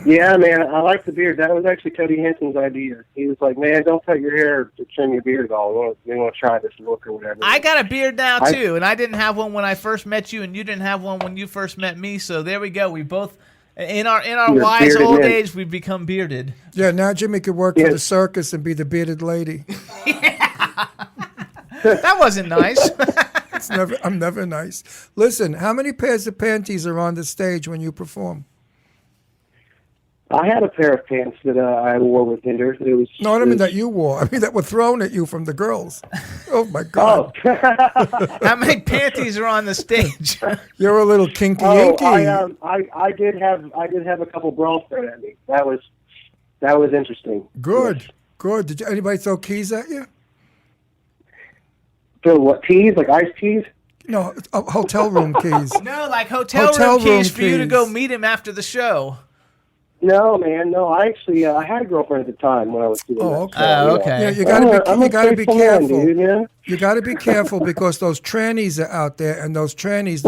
[SPEAKER 7] Yeah, man, I like the beard. That was actually Cody Hanson's idea. He was like, "Man, don't cut your hair to trim your beard at all. We want to try this look or whatever."
[SPEAKER 4] I got a beard now too, and I didn't have one when I first met you, and you didn't have one when you first met me. So there we go. We both, in our
[SPEAKER 7] You're
[SPEAKER 4] wise
[SPEAKER 7] bearded
[SPEAKER 4] old
[SPEAKER 7] man.
[SPEAKER 4] age, we've become bearded.
[SPEAKER 5] Yeah, now Jimmy could work for the circus and be the bearded lady.
[SPEAKER 4] That wasn't nice.
[SPEAKER 5] I'm never nice. Listen, how many pairs of panties are on the stage when you perform?
[SPEAKER 7] I had a pair of pants that I wore with Hinder. It was
[SPEAKER 5] No, I don't mean that you wore. I mean that were thrown at you from the girls. Oh my God!
[SPEAKER 4] How many panties are on the stage?
[SPEAKER 5] You're a little kinky
[SPEAKER 7] Oh,
[SPEAKER 5] inky.
[SPEAKER 7] I did have a couple brawls thrown at me. That was interesting.
[SPEAKER 5] Good. Did anybody throw keys at you?
[SPEAKER 7] So what, teas? Like iced teas?
[SPEAKER 5] No, hotel room keys.
[SPEAKER 4] No, like hotel
[SPEAKER 5] Hotel
[SPEAKER 4] room keys
[SPEAKER 5] room
[SPEAKER 4] for you to
[SPEAKER 5] keys.
[SPEAKER 4] go meet him after the show.
[SPEAKER 7] No, man. No, I actually I had a girlfriend at the time when I was doing that.
[SPEAKER 5] Okay.
[SPEAKER 4] Oh, okay.
[SPEAKER 5] Yeah, you gotta be careful.
[SPEAKER 7] Man, dude, yeah?
[SPEAKER 5] You got to be careful because those trannies are out there, and those trannies,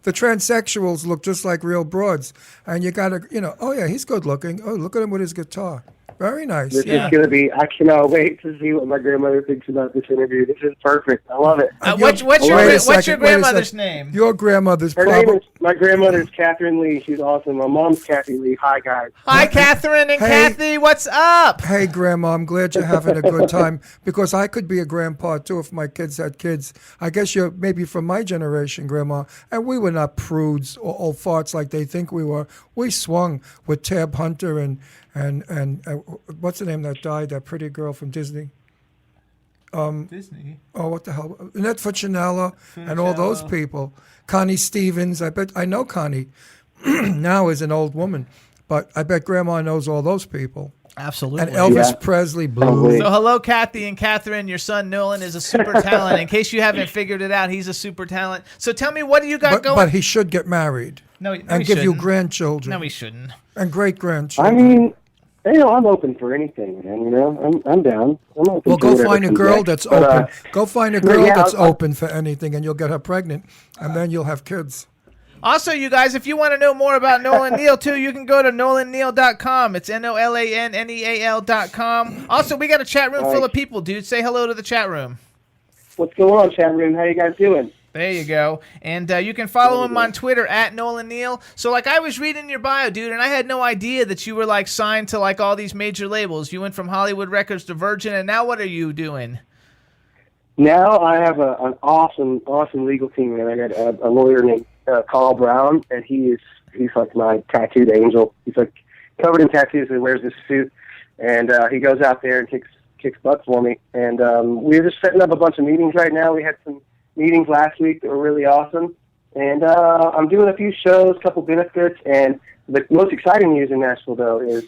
[SPEAKER 5] the transsexuals look just like real broads, and you got to, oh yeah, he's good looking. Oh, look at him with his guitar. Very nice.
[SPEAKER 7] This
[SPEAKER 5] Yeah.
[SPEAKER 7] is going to be, I cannot wait to see what my grandmother thinks about this interview. This is perfect. I love it.
[SPEAKER 4] What's
[SPEAKER 5] Wait a
[SPEAKER 4] your
[SPEAKER 5] second,
[SPEAKER 4] grandmother's name?
[SPEAKER 5] Your grandmother's
[SPEAKER 7] Her name
[SPEAKER 5] probably.
[SPEAKER 7] is, my grandmother's Catherine Lee. She's awesome. My mom's Kathy Lee. Hi, guys.
[SPEAKER 4] Hi, Catherine and
[SPEAKER 5] Hey.
[SPEAKER 4] Kathy. What's up?
[SPEAKER 5] Hey, Grandma, I'm glad you're having a good time because I could be a grandpa too if my kids had kids. I guess you're maybe from my generation, Grandma, and we were not prudes or old farts like they think we were. We swung with Tab Hunter and what's the name that died? That pretty girl from Disney.
[SPEAKER 4] Disney.
[SPEAKER 5] Oh, what the hell? Annette Fuccinella and all those people. Connie Stevens. I bet I know Connie now is an old woman, but I bet Grandma knows all those people.
[SPEAKER 4] Absolutely.
[SPEAKER 5] And Elvis
[SPEAKER 7] Yeah.
[SPEAKER 5] Presley,
[SPEAKER 7] Probably.
[SPEAKER 5] Blue.
[SPEAKER 4] So hello, Kathy and Catherine. Your son Nolan is a super talent. In case you haven't figured it out, he's a super talent. So tell me, what do you got going?
[SPEAKER 5] But he should get married
[SPEAKER 4] no,
[SPEAKER 5] and
[SPEAKER 4] he
[SPEAKER 5] give you
[SPEAKER 4] shouldn't.
[SPEAKER 5] grandchildren
[SPEAKER 4] No, he shouldn't.
[SPEAKER 5] and great
[SPEAKER 7] I
[SPEAKER 5] grandchildren.
[SPEAKER 7] mean, I'm open for anything, man. I'm down. I'm open
[SPEAKER 5] Well,
[SPEAKER 7] for
[SPEAKER 5] go
[SPEAKER 7] whatever
[SPEAKER 5] find a
[SPEAKER 7] comes
[SPEAKER 5] girl
[SPEAKER 7] next.
[SPEAKER 5] that's
[SPEAKER 7] But,
[SPEAKER 5] open. Go find a girl
[SPEAKER 7] yeah,
[SPEAKER 5] that's
[SPEAKER 7] I'll-
[SPEAKER 5] open for anything, and you'll get her pregnant, and then you'll have kids.
[SPEAKER 4] Also, you guys, if you want to know more about Nolan Neal, too, you can go to nolanneal.com. It's NOLANNEAL.com. Also, we got a chat room full of people, dude. Say hello to the chat room.
[SPEAKER 7] What's going on, chat room? How you guys doing?
[SPEAKER 4] There you go. And you can follow him on Twitter at Nolan Neal. So, I was reading your bio, dude, and I had no idea that you were, signed to, all these major labels. You went from Hollywood Records to Virgin, and now what are you doing?
[SPEAKER 7] Now I have an awesome legal team, and I got a lawyer named Carl Brown, and he's like my tattooed angel. He's like covered in tattoos and wears this suit, and he goes out there and kicks butt for me. And we're just setting up a bunch of meetings right now. We had some meetings last week that were really awesome. And I'm doing a few shows, a couple benefits, and the most exciting news in Nashville, though, is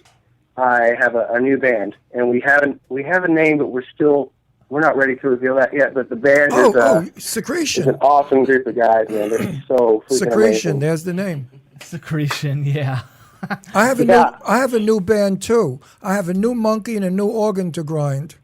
[SPEAKER 7] I have a new band, and we have a name, but we're not ready to reveal that yet. But the band is
[SPEAKER 5] Secretion.
[SPEAKER 7] an awesome group of guys, man. They're so freaking
[SPEAKER 5] Secretion.
[SPEAKER 7] amazing.
[SPEAKER 5] There's the name.
[SPEAKER 4] Secretion, yeah.
[SPEAKER 5] I have a new band too. I have a new monkey and a new organ to grind.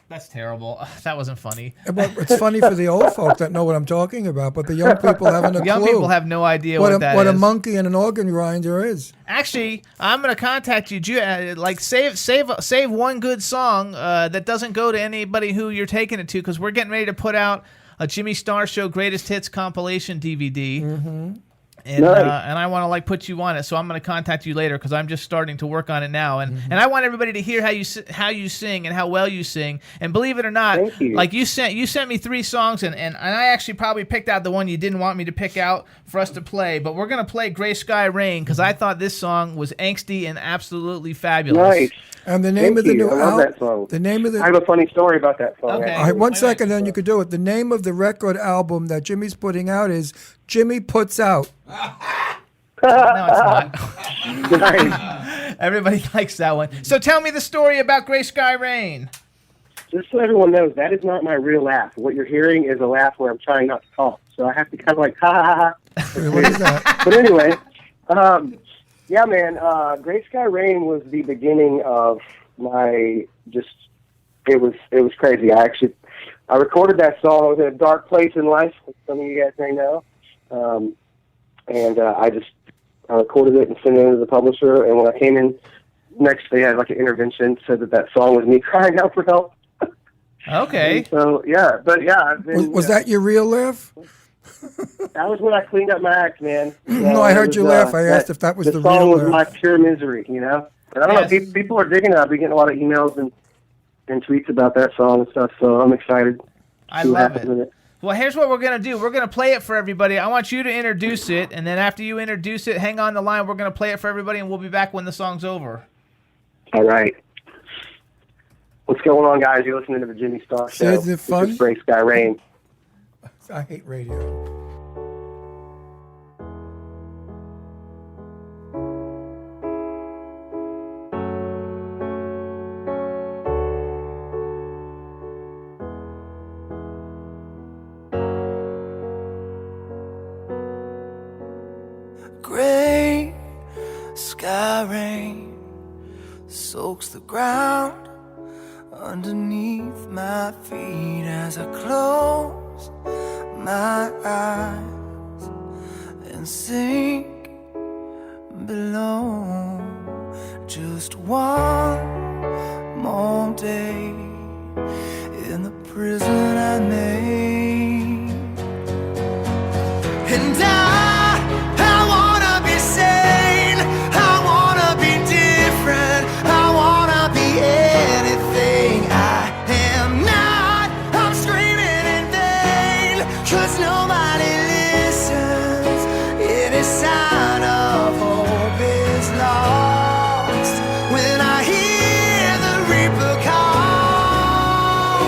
[SPEAKER 4] That's terrible. That wasn't funny.
[SPEAKER 5] Well, it's funny for the old folk that know what I'm talking about, but the young people haven't a clue.
[SPEAKER 4] Young people have no idea what that is.
[SPEAKER 5] What a monkey and an organ grinder is.
[SPEAKER 4] Actually, I'm going to contact you. Save one good song that doesn't go to anybody who you're taking it to, because we're getting ready to put out a Jimmy Star Show Greatest Hits compilation DVD. Mm-hmm. And I want to put you on it, so I'm going to contact you later because I'm just starting to work on it now, and I want everybody to hear how you sing and how well you sing. And believe it or not, you sent me 3 songs, and I actually probably picked out the one you didn't want me to pick out for us to play, but we're going to play Gray Sky Rain because I thought this song was angsty and absolutely fabulous.
[SPEAKER 7] Nice.
[SPEAKER 5] And the name of the new
[SPEAKER 7] album. That song.
[SPEAKER 5] The name of the.
[SPEAKER 7] I have a funny story about that song.
[SPEAKER 4] Okay.
[SPEAKER 5] All right, 1 second, then you could do it. The name of the record album that Jimmy's putting out is Jimmy Puts Out.
[SPEAKER 4] No, it's not.
[SPEAKER 7] Nice.
[SPEAKER 4] Everybody likes that one. So tell me the story about Gray Sky Rain.
[SPEAKER 7] Just so everyone knows, that is not my real laugh. What you're hearing is a laugh where I'm trying not to talk. So I have to kind of ha ha ha.
[SPEAKER 5] What is that?
[SPEAKER 7] But anyway, yeah, man, Gray Sky Rain was the beginning of my it was crazy. I recorded that song. I was in a dark place in life, as some of you guys may know. And I recorded it and sent it to the publisher. And when I came in next, they had an intervention, said that song was me crying out for help.
[SPEAKER 4] Okay.
[SPEAKER 7] And so, yeah. But, yeah. I've been,
[SPEAKER 5] Was that your real laugh?
[SPEAKER 7] That was when I cleaned up my act, man.
[SPEAKER 5] No, I heard you laugh. I asked if that was the real
[SPEAKER 7] song was
[SPEAKER 5] laugh.
[SPEAKER 7] my pure misery, And I don't know, people are digging it. I've been getting a lot of emails and tweets about that song and stuff, so I'm excited.
[SPEAKER 4] I love it. Well, here's what we're going to do. We're going to play it for everybody. I want you to introduce it, and then after you introduce it, hang on the line. We're going to play it for everybody, and we'll be back when the song's over.
[SPEAKER 7] All right. What's going on, guys? You're listening to the Jimmy Star Show.
[SPEAKER 5] Is it fun?
[SPEAKER 7] This is Gray Sky Rain.
[SPEAKER 5] I hate radio.
[SPEAKER 8] Gray sky rain soaks the ground underneath my feet as I close my eyes and sink below. Just one more day in the prison I made, and I wanna be sane, I wanna be different, I wanna be anything I am not. I'm screaming in vain, 'cause nobody listens. Any sign of hope is lost when I hear the reaper call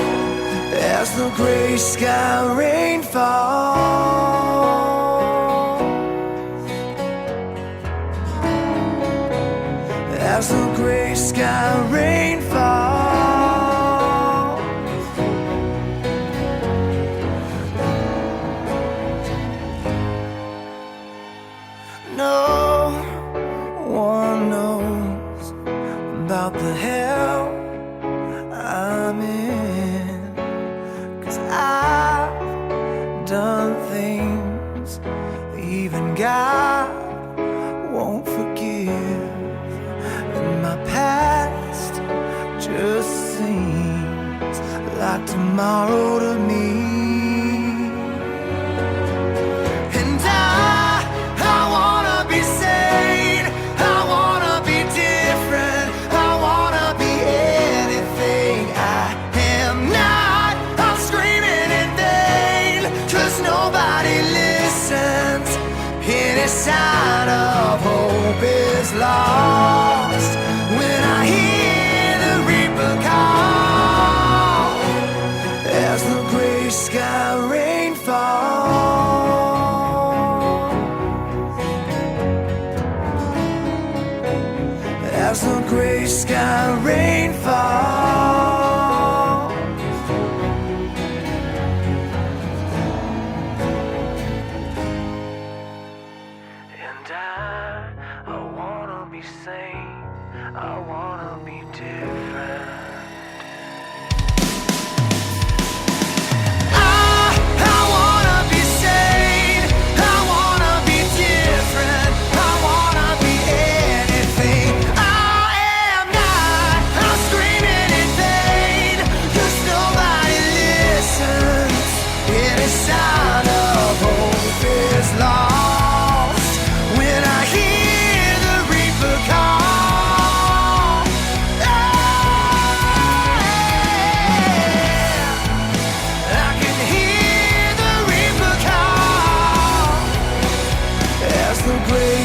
[SPEAKER 8] as the gray sky rain falls. As the gray sky rain falls, no one knows about the hell I'm in, 'cause I've done things even God won't forgive. My past just seems like tomorrow to me, and I wanna be sane, I wanna be different, I wanna be anything I am not. I'm screaming in vain, 'cause nobody listens. Any sign of hope is lost when I hear sky rainfall. As the gray sky rainfall. And I wanna be sane, I wanna be different.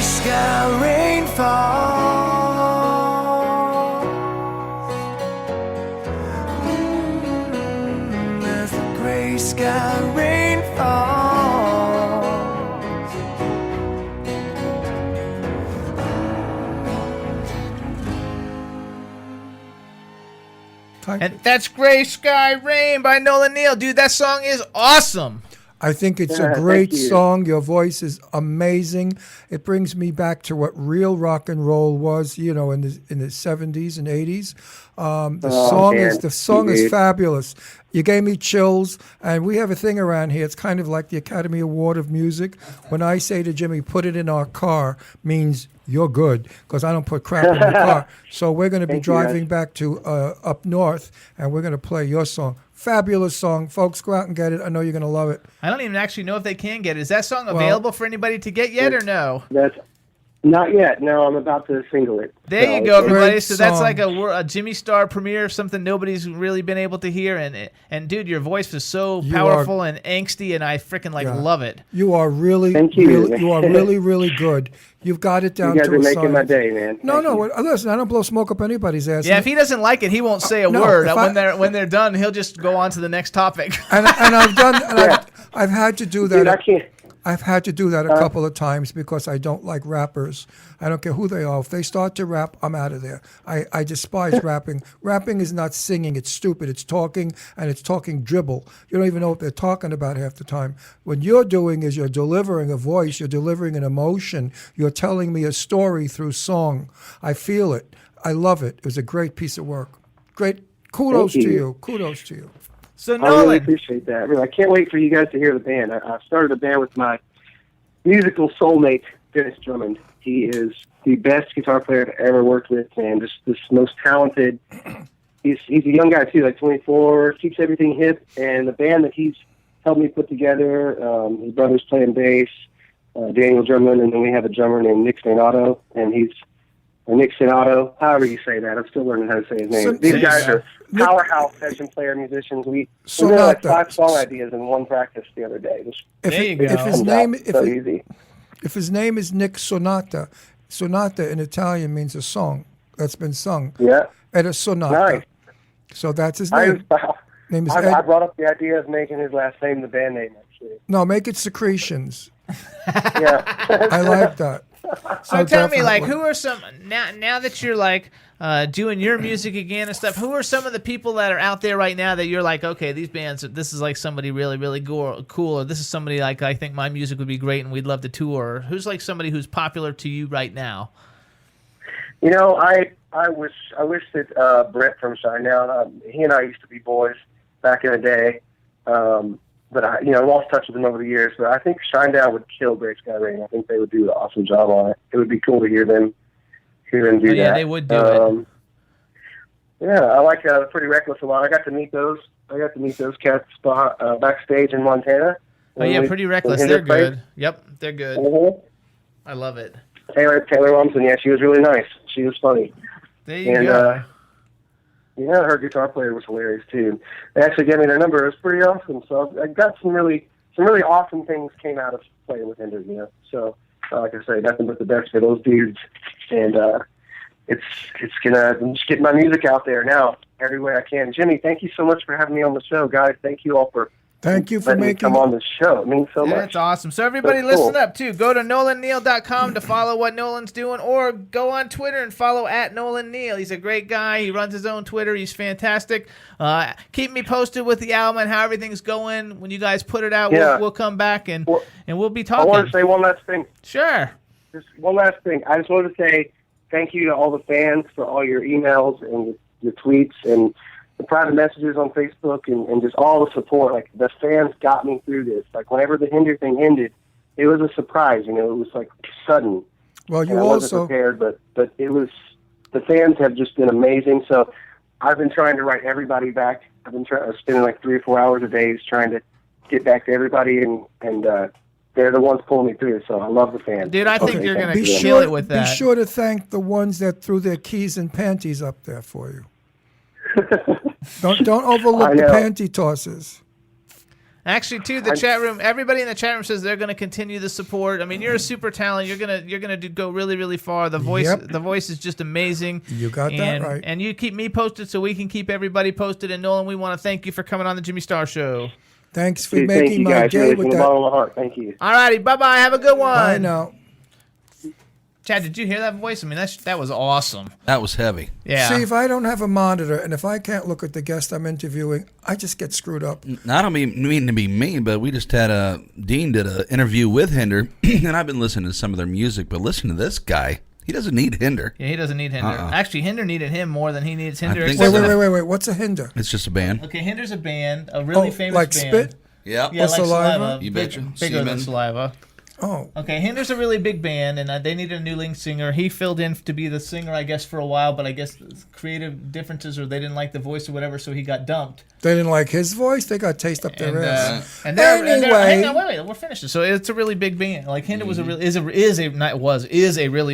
[SPEAKER 8] Sky rainfall. As the gray sky rainfalls.
[SPEAKER 4] And that's Gray Sky Rain by Nolan Neal. Dude, that song is awesome.
[SPEAKER 5] I think it's
[SPEAKER 7] Yeah,
[SPEAKER 5] a great
[SPEAKER 7] thank you.
[SPEAKER 5] song. Your voice is amazing. It brings me back to what real rock and roll was, in the 70s and 80s. The song is fabulous. You gave me chills, and we have a thing around here. It's kind of like the Academy Award of Music. When I say to Jimmy, "Put it in our car," means you're good, because I don't put crap in the car. So we're going to be
[SPEAKER 7] Thank you,
[SPEAKER 5] driving
[SPEAKER 7] guys.
[SPEAKER 5] back to up north, and we're going to play your song. Fabulous song, folks. Go out and get it. I know you're going to love it.
[SPEAKER 4] I don't even actually know if they can get it. Is that song available for anybody to get yet or no?
[SPEAKER 7] That's not yet. No, I'm about to single it.
[SPEAKER 4] There
[SPEAKER 7] So
[SPEAKER 4] you go, everybody.
[SPEAKER 5] Great
[SPEAKER 4] So that's
[SPEAKER 5] song.
[SPEAKER 4] like a Jimmy Star premiere of something nobody's really been able to hear. And dude, your voice is so
[SPEAKER 5] You
[SPEAKER 4] powerful and angsty, and I freaking
[SPEAKER 5] Yeah.
[SPEAKER 4] love it.
[SPEAKER 5] You are really,
[SPEAKER 7] Thank you.
[SPEAKER 5] really, you are really, really good. You've got it down
[SPEAKER 7] You guys
[SPEAKER 5] to
[SPEAKER 7] are
[SPEAKER 5] a
[SPEAKER 7] making my
[SPEAKER 5] science.
[SPEAKER 7] day, man.
[SPEAKER 5] No,
[SPEAKER 7] Thank
[SPEAKER 5] no.
[SPEAKER 7] you.
[SPEAKER 5] Listen, I don't blow smoke up anybody's ass.
[SPEAKER 4] Yeah, if he doesn't like it, he won't say a
[SPEAKER 5] No,
[SPEAKER 4] word.
[SPEAKER 5] if
[SPEAKER 4] When they're done, he'll just go on to the next topic.
[SPEAKER 5] and I've done, and
[SPEAKER 7] Yeah.
[SPEAKER 5] I've had to do that.
[SPEAKER 7] Dude, I can't.
[SPEAKER 5] I've had to do that a couple of times because I don't like rappers. I don't care who they are. If they start to rap, I'm out of there. I despise rapping. Rapping is not singing. It's stupid. It's talking, and it's talking dribble. You don't even know what they're talking about half the time. What you're doing is you're delivering a voice. You're delivering an emotion. You're telling me a story through song. I feel it. I love it. It was a great piece of work. Great. Kudos
[SPEAKER 7] Thank
[SPEAKER 5] to
[SPEAKER 7] you.
[SPEAKER 5] you. Kudos to you.
[SPEAKER 4] So
[SPEAKER 7] I really
[SPEAKER 4] Nolan,
[SPEAKER 7] appreciate that. Really, I can't wait for you guys to hear the band. I started a band with my musical soulmate, Dennis Drummond. He is the best guitar player I've ever worked with, man. Just this most talented. He's a young guy too, like 24. Keeps everything hip, and the band that he's helped me put together. His brother's playing bass, Daniel Drummond, and then we have a drummer named Nick Sonato, and he's Nick Sonato, however you say that. I'm still learning how to say his name. These guys are powerhouse session player musicians. We did like 5 song ideas in one practice the other day. Just
[SPEAKER 4] there you go.
[SPEAKER 5] If his
[SPEAKER 7] comes
[SPEAKER 5] name,
[SPEAKER 7] out so easy.
[SPEAKER 5] if his name is Nick Sonata, sonata in Italian means a song that's been sung.
[SPEAKER 7] Yeah,
[SPEAKER 5] Ed a sonata.
[SPEAKER 7] nice.
[SPEAKER 5] So that's his
[SPEAKER 7] I,
[SPEAKER 5] name. Name is
[SPEAKER 7] I
[SPEAKER 5] Ed.
[SPEAKER 7] brought up the idea of making his last name the band name, actually.
[SPEAKER 5] No, make it Secretions.
[SPEAKER 7] Yeah.
[SPEAKER 5] I like that.
[SPEAKER 4] So tell me, like,
[SPEAKER 5] definitely.
[SPEAKER 4] who are some now that you're like doing your music again and stuff? Who are some of the people that are out there right now that you're like, okay, these bands, this is like somebody really, really cool, or this is somebody like I think my music would be great and we'd love to tour. Or who's like somebody who's popular to you right now?
[SPEAKER 7] You know, I wish that Brett from Shinedown, he and I used to be boys back in the day, but I lost touch with them over the years. But I think Shinedown would kill Great Sky Rain. I think they would do an awesome job on it. It would be cool to hear them do that.
[SPEAKER 4] Yeah, they would do it.
[SPEAKER 7] Yeah, I like Pretty Reckless a lot. I got to meet those cats backstage in Montana.
[SPEAKER 4] Oh yeah, Pretty Reckless.
[SPEAKER 7] when
[SPEAKER 4] They're
[SPEAKER 7] Hendrix played.
[SPEAKER 4] good. Yep, they're good.
[SPEAKER 7] Mhm.
[SPEAKER 4] I love it.
[SPEAKER 7] Taylor Lumsden, yeah, she was really nice. She was funny.
[SPEAKER 4] There you
[SPEAKER 7] And
[SPEAKER 4] go.
[SPEAKER 7] yeah, her guitar player was hilarious too. They actually gave me their number. It was pretty awesome. So I got some really awesome things came out of playing with Ender, So like I say, nothing but the best for those dudes. And I'm just getting my music out there now every way I can. Jimmy, thank you so much for having me on the show, guys. Thank you all for
[SPEAKER 5] Thank you for
[SPEAKER 7] letting me
[SPEAKER 5] making
[SPEAKER 7] come on the show. It means so much.
[SPEAKER 4] That's awesome. So everybody
[SPEAKER 7] That's cool.
[SPEAKER 4] listen up, too. Go to NolanNeal.com to follow what Nolan's doing, or go on Twitter and follow at Nolan Neal. He's a great guy. He runs his own Twitter. He's fantastic. Keep me posted with the album and how everything's going. When you guys put it out,
[SPEAKER 7] Yeah.
[SPEAKER 4] we'll come back and we'll be
[SPEAKER 7] I
[SPEAKER 4] talking.
[SPEAKER 7] want to say one last thing.
[SPEAKER 4] Sure.
[SPEAKER 7] Just one last thing. I just wanted to say thank you to all the fans for all your emails and your tweets and the private messages on Facebook and just all the support. Like, the fans got me through this. Like, whenever the Hinder thing ended, it was a surprise. You know, it was like sudden.
[SPEAKER 5] Well, you
[SPEAKER 7] and I wasn't
[SPEAKER 5] also
[SPEAKER 7] prepared, but it was. The fans have just been amazing. So I've been trying to write everybody back. I've been spending like 3 or 4 hours a day just trying to get back to everybody, and they're the ones pulling me through. So I love the fans.
[SPEAKER 4] Dude, I think you're going to
[SPEAKER 5] be
[SPEAKER 4] kill
[SPEAKER 5] sure
[SPEAKER 4] it with that.
[SPEAKER 5] Be sure to thank the ones that threw their keys and panties up there for you. Don't
[SPEAKER 7] I
[SPEAKER 5] overlook the
[SPEAKER 7] know.
[SPEAKER 5] panty tosses.
[SPEAKER 4] Actually, too, the chat room. Everybody in the chat room says they're going to continue the support. I mean, you're a super talent. You're gonna go really, really far. The voice is just amazing.
[SPEAKER 5] You got that right.
[SPEAKER 4] And you keep me posted so we can keep everybody posted. And Nolan, we want to thank you for coming on the Jimmy Star Show.
[SPEAKER 5] Thanks for
[SPEAKER 7] Thank
[SPEAKER 5] making
[SPEAKER 7] you
[SPEAKER 5] my
[SPEAKER 7] guys.
[SPEAKER 5] day
[SPEAKER 7] Really,
[SPEAKER 5] with
[SPEAKER 7] from the
[SPEAKER 5] that.
[SPEAKER 7] bottom of my heart. Thank you.
[SPEAKER 4] All righty, bye-bye. Have a good one.
[SPEAKER 5] I know.
[SPEAKER 4] Chad, did you hear that voice? I mean, that was awesome.
[SPEAKER 6] That was heavy.
[SPEAKER 4] Yeah.
[SPEAKER 5] See, if I don't have a monitor and if I can't look at the guest I'm interviewing, I just get screwed up.
[SPEAKER 6] I don't mean to be mean, but we just had Dean did an interview with Hinder, and I've been listening to some of their music, but listen to this guy. He doesn't need Hinder.
[SPEAKER 4] Yeah, he doesn't need Hinder. Actually, Hinder needed him more than he needs Hinder.
[SPEAKER 6] think
[SPEAKER 4] except
[SPEAKER 6] so.
[SPEAKER 4] for-
[SPEAKER 5] Wait. What's a hinder?
[SPEAKER 6] It's just a band.
[SPEAKER 4] Okay, Hinder's a band, a really famous
[SPEAKER 5] like
[SPEAKER 4] band.
[SPEAKER 5] Spit?
[SPEAKER 6] Yeah.
[SPEAKER 4] Yeah, like
[SPEAKER 5] Saliva?
[SPEAKER 4] Saliva.
[SPEAKER 6] You
[SPEAKER 4] Big-
[SPEAKER 6] betcha.
[SPEAKER 4] Bigger than
[SPEAKER 6] Semen.
[SPEAKER 4] Saliva.
[SPEAKER 5] Oh.
[SPEAKER 4] Okay, Hinder's a really big band, and they needed a new lead singer. He filled in to be the singer, I guess, for a while, but I guess creative differences or they didn't like the voice or whatever, so he got dumped.
[SPEAKER 5] They didn't like his voice? They got taste up their
[SPEAKER 4] And,
[SPEAKER 5] ass.
[SPEAKER 4] anyway, hang on,
[SPEAKER 5] Anyway.
[SPEAKER 4] wait, we're finished. So it's a really big band. Like Hinder was a really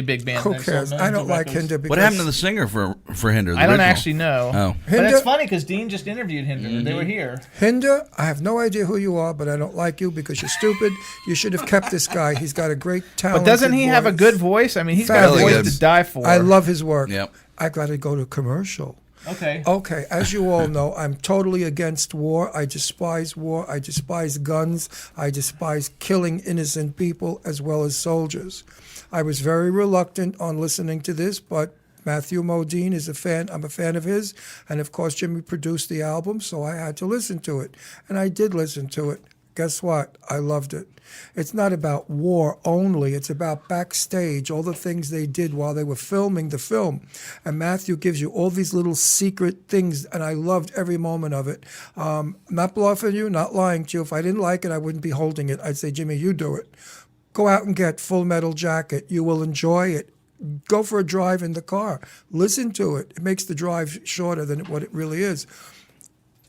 [SPEAKER 4] big band.
[SPEAKER 5] Who
[SPEAKER 4] They sold
[SPEAKER 5] cares? I
[SPEAKER 4] millions
[SPEAKER 5] don't
[SPEAKER 4] of
[SPEAKER 5] like
[SPEAKER 4] records.
[SPEAKER 5] Hinder because
[SPEAKER 6] What happened to the singer for Hinder? the
[SPEAKER 4] I don't
[SPEAKER 6] original?
[SPEAKER 4] actually know.
[SPEAKER 6] Oh.
[SPEAKER 4] But it's
[SPEAKER 5] Hinder-
[SPEAKER 4] funny because Dean just interviewed Hinder. They were here.
[SPEAKER 5] Hinder, I have no idea who you are, but I don't like you because you're stupid. You should have kept this guy. He's got a great talent.
[SPEAKER 4] But doesn't he have a good voice? I mean, he's got a
[SPEAKER 5] Really
[SPEAKER 4] voice
[SPEAKER 6] good.
[SPEAKER 4] to die for.
[SPEAKER 5] I love his work.
[SPEAKER 6] Yep.
[SPEAKER 5] I got to go to commercial.
[SPEAKER 4] Okay.
[SPEAKER 5] Okay, as you all know, I'm totally against war. I despise war. I despise guns. I despise killing innocent people as well as soldiers. I was very reluctant on listening to this, but Matthew Modine is a fan. I'm a fan of his. And of course, Jimmy produced the album, so I had to listen to it. And I did listen to it. Guess what? I loved it. It's not about war only. It's about backstage, all the things they did while they were filming the film. And Matthew gives you all these little secret things, and I loved every moment of it. Not bluffing you, not lying to you. If I didn't like it, I wouldn't be holding it. I'd say, Jimmy, you do it. Go out and get Full Metal Jacket. You will enjoy it. Go for a drive in the car. Listen to it. It makes the drive shorter than what it really is.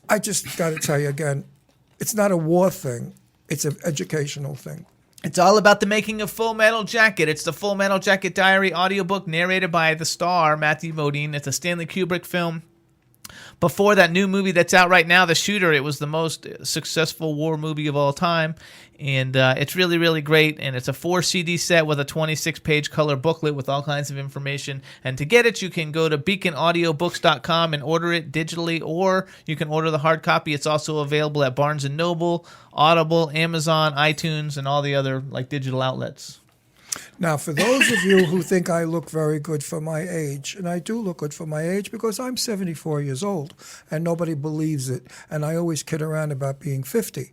[SPEAKER 5] I just got to tell you again, it's not a war thing. It's an educational thing.
[SPEAKER 4] It's all about the making of Full Metal Jacket. It's the Full Metal Jacket Diary audiobook narrated by the star, Matthew Modine. It's a Stanley Kubrick film. Before that new movie that's out right now, The Shooter, it was the most successful war movie of all time. And it's really, really great. And it's a 4 CD set with a 26-page color booklet with all kinds of information. And to get it, you can go to beaconaudiobooks.com and order it digitally, or you can order the hard copy. It's also available at Barnes & Noble, Audible, Amazon, iTunes, and all the other digital outlets.
[SPEAKER 5] Now, for those of you who think I look very good for my age, and I do look good for my age because I'm 74 years old, and nobody believes it, and I always kid around about being 50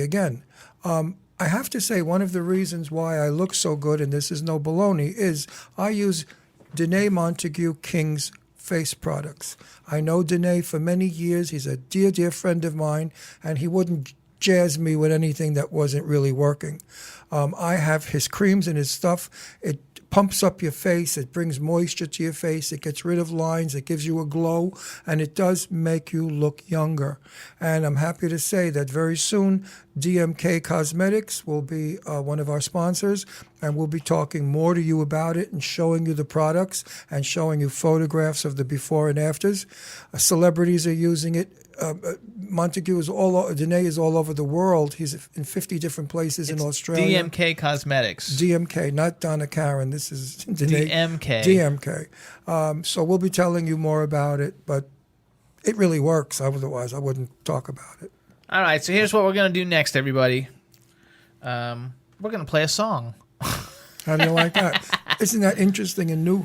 [SPEAKER 5] again. I have to say one of the reasons why I look so good, and this is no baloney, is I use Danae Montague King's face products. I know Danae for many years. He's a dear, dear friend of mine, and he wouldn't jazz me with anything that wasn't really working. I have his creams and his stuff. It pumps up your face. It brings moisture to your face. It gets rid of lines. It gives you a glow, and it does make you look younger. And I'm happy to say that very soon, DMK Cosmetics will be one of our sponsors, and we'll be talking more to you about it and showing you the products and showing you photographs of the before and afters. Celebrities are using it. Montague is Danae is all over the world. He's in 50 different places in Australia.
[SPEAKER 4] DMK Cosmetics.
[SPEAKER 5] DMK, not Donna Karen. This is Danae.
[SPEAKER 4] DMK.
[SPEAKER 5] DMK. So we'll be telling you more about it, but it really works. Otherwise, I wouldn't talk about it.
[SPEAKER 4] All right, so here's what we're going to do next, everybody. We're going to play a song.
[SPEAKER 5] How do you like that? Isn't that interesting and new?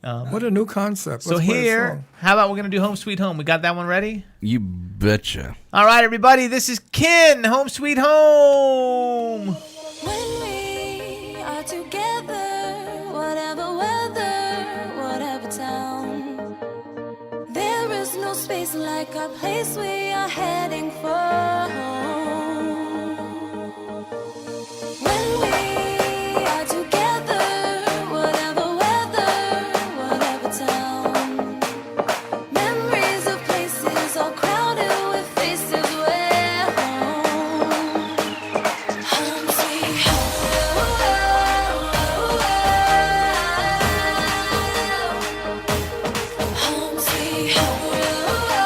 [SPEAKER 5] What a new concept.
[SPEAKER 4] So
[SPEAKER 5] Let's play a
[SPEAKER 4] here,
[SPEAKER 5] song.
[SPEAKER 4] how about we're going to do Home Sweet Home? We got that one ready?
[SPEAKER 6] You betcha.
[SPEAKER 4] All right, everybody, this is Ken, Home Sweet Home.
[SPEAKER 9] When we are together, whatever weather, whatever town, there is no space like our place we are heading for. When we are together, whatever weather, whatever town, memories of places all crowded with faces where home sweet home sweet home sweet home sweet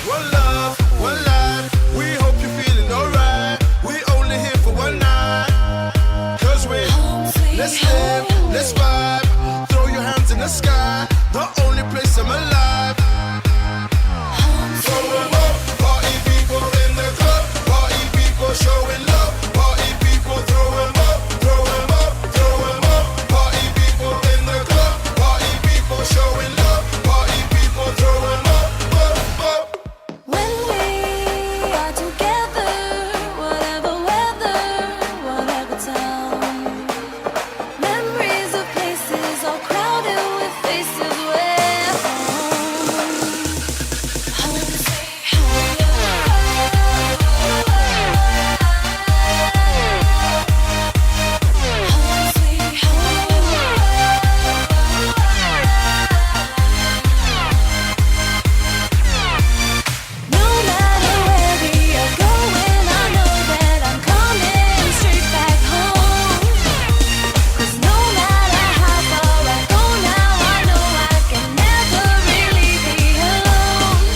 [SPEAKER 8] One love, one life. We hope you're feeling alright. We only here for one night. Cause we let's live, let's vibe. Throw your hands in the sky. The only place I'm alive. Throw 'em up, party people in the club. Party people showing love. Party people throw 'em up, throw 'em up, throw 'em up. Party people in the club. Party people showing love. Party people throw 'em up, up, up.
[SPEAKER 9] When we are together, whatever weather, whatever town, memories of places all crowded with faces where home sweet home sweet No matter where we are going, I know that I'm coming straight back home. 'Cause no matter how far I go now, I know I can never really be alone.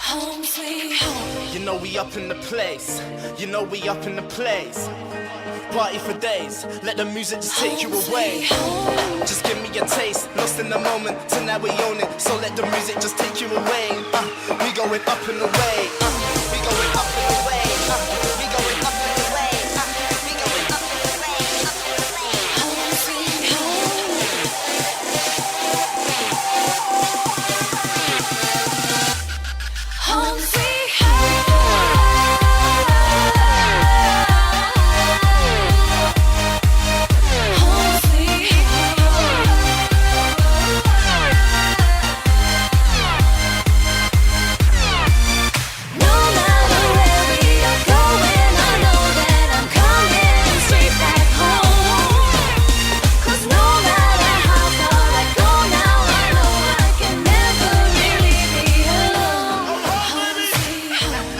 [SPEAKER 9] Home sweet home.
[SPEAKER 10] You know we up in the place. You know we up in the place. Party for days. Let the music just take you away. Just give me a taste. Lost in the moment. Tonight we own it. So let the music just take you away. We going up and away. We going up and away. We going up and away. We going up and away.
[SPEAKER 9] Home sweet home. Home sweet home. Home sweet No matter where we are going, I know that I'm coming straight back home. 'Cause no matter how far I go now, I know I can never really be alone. Home sweet home.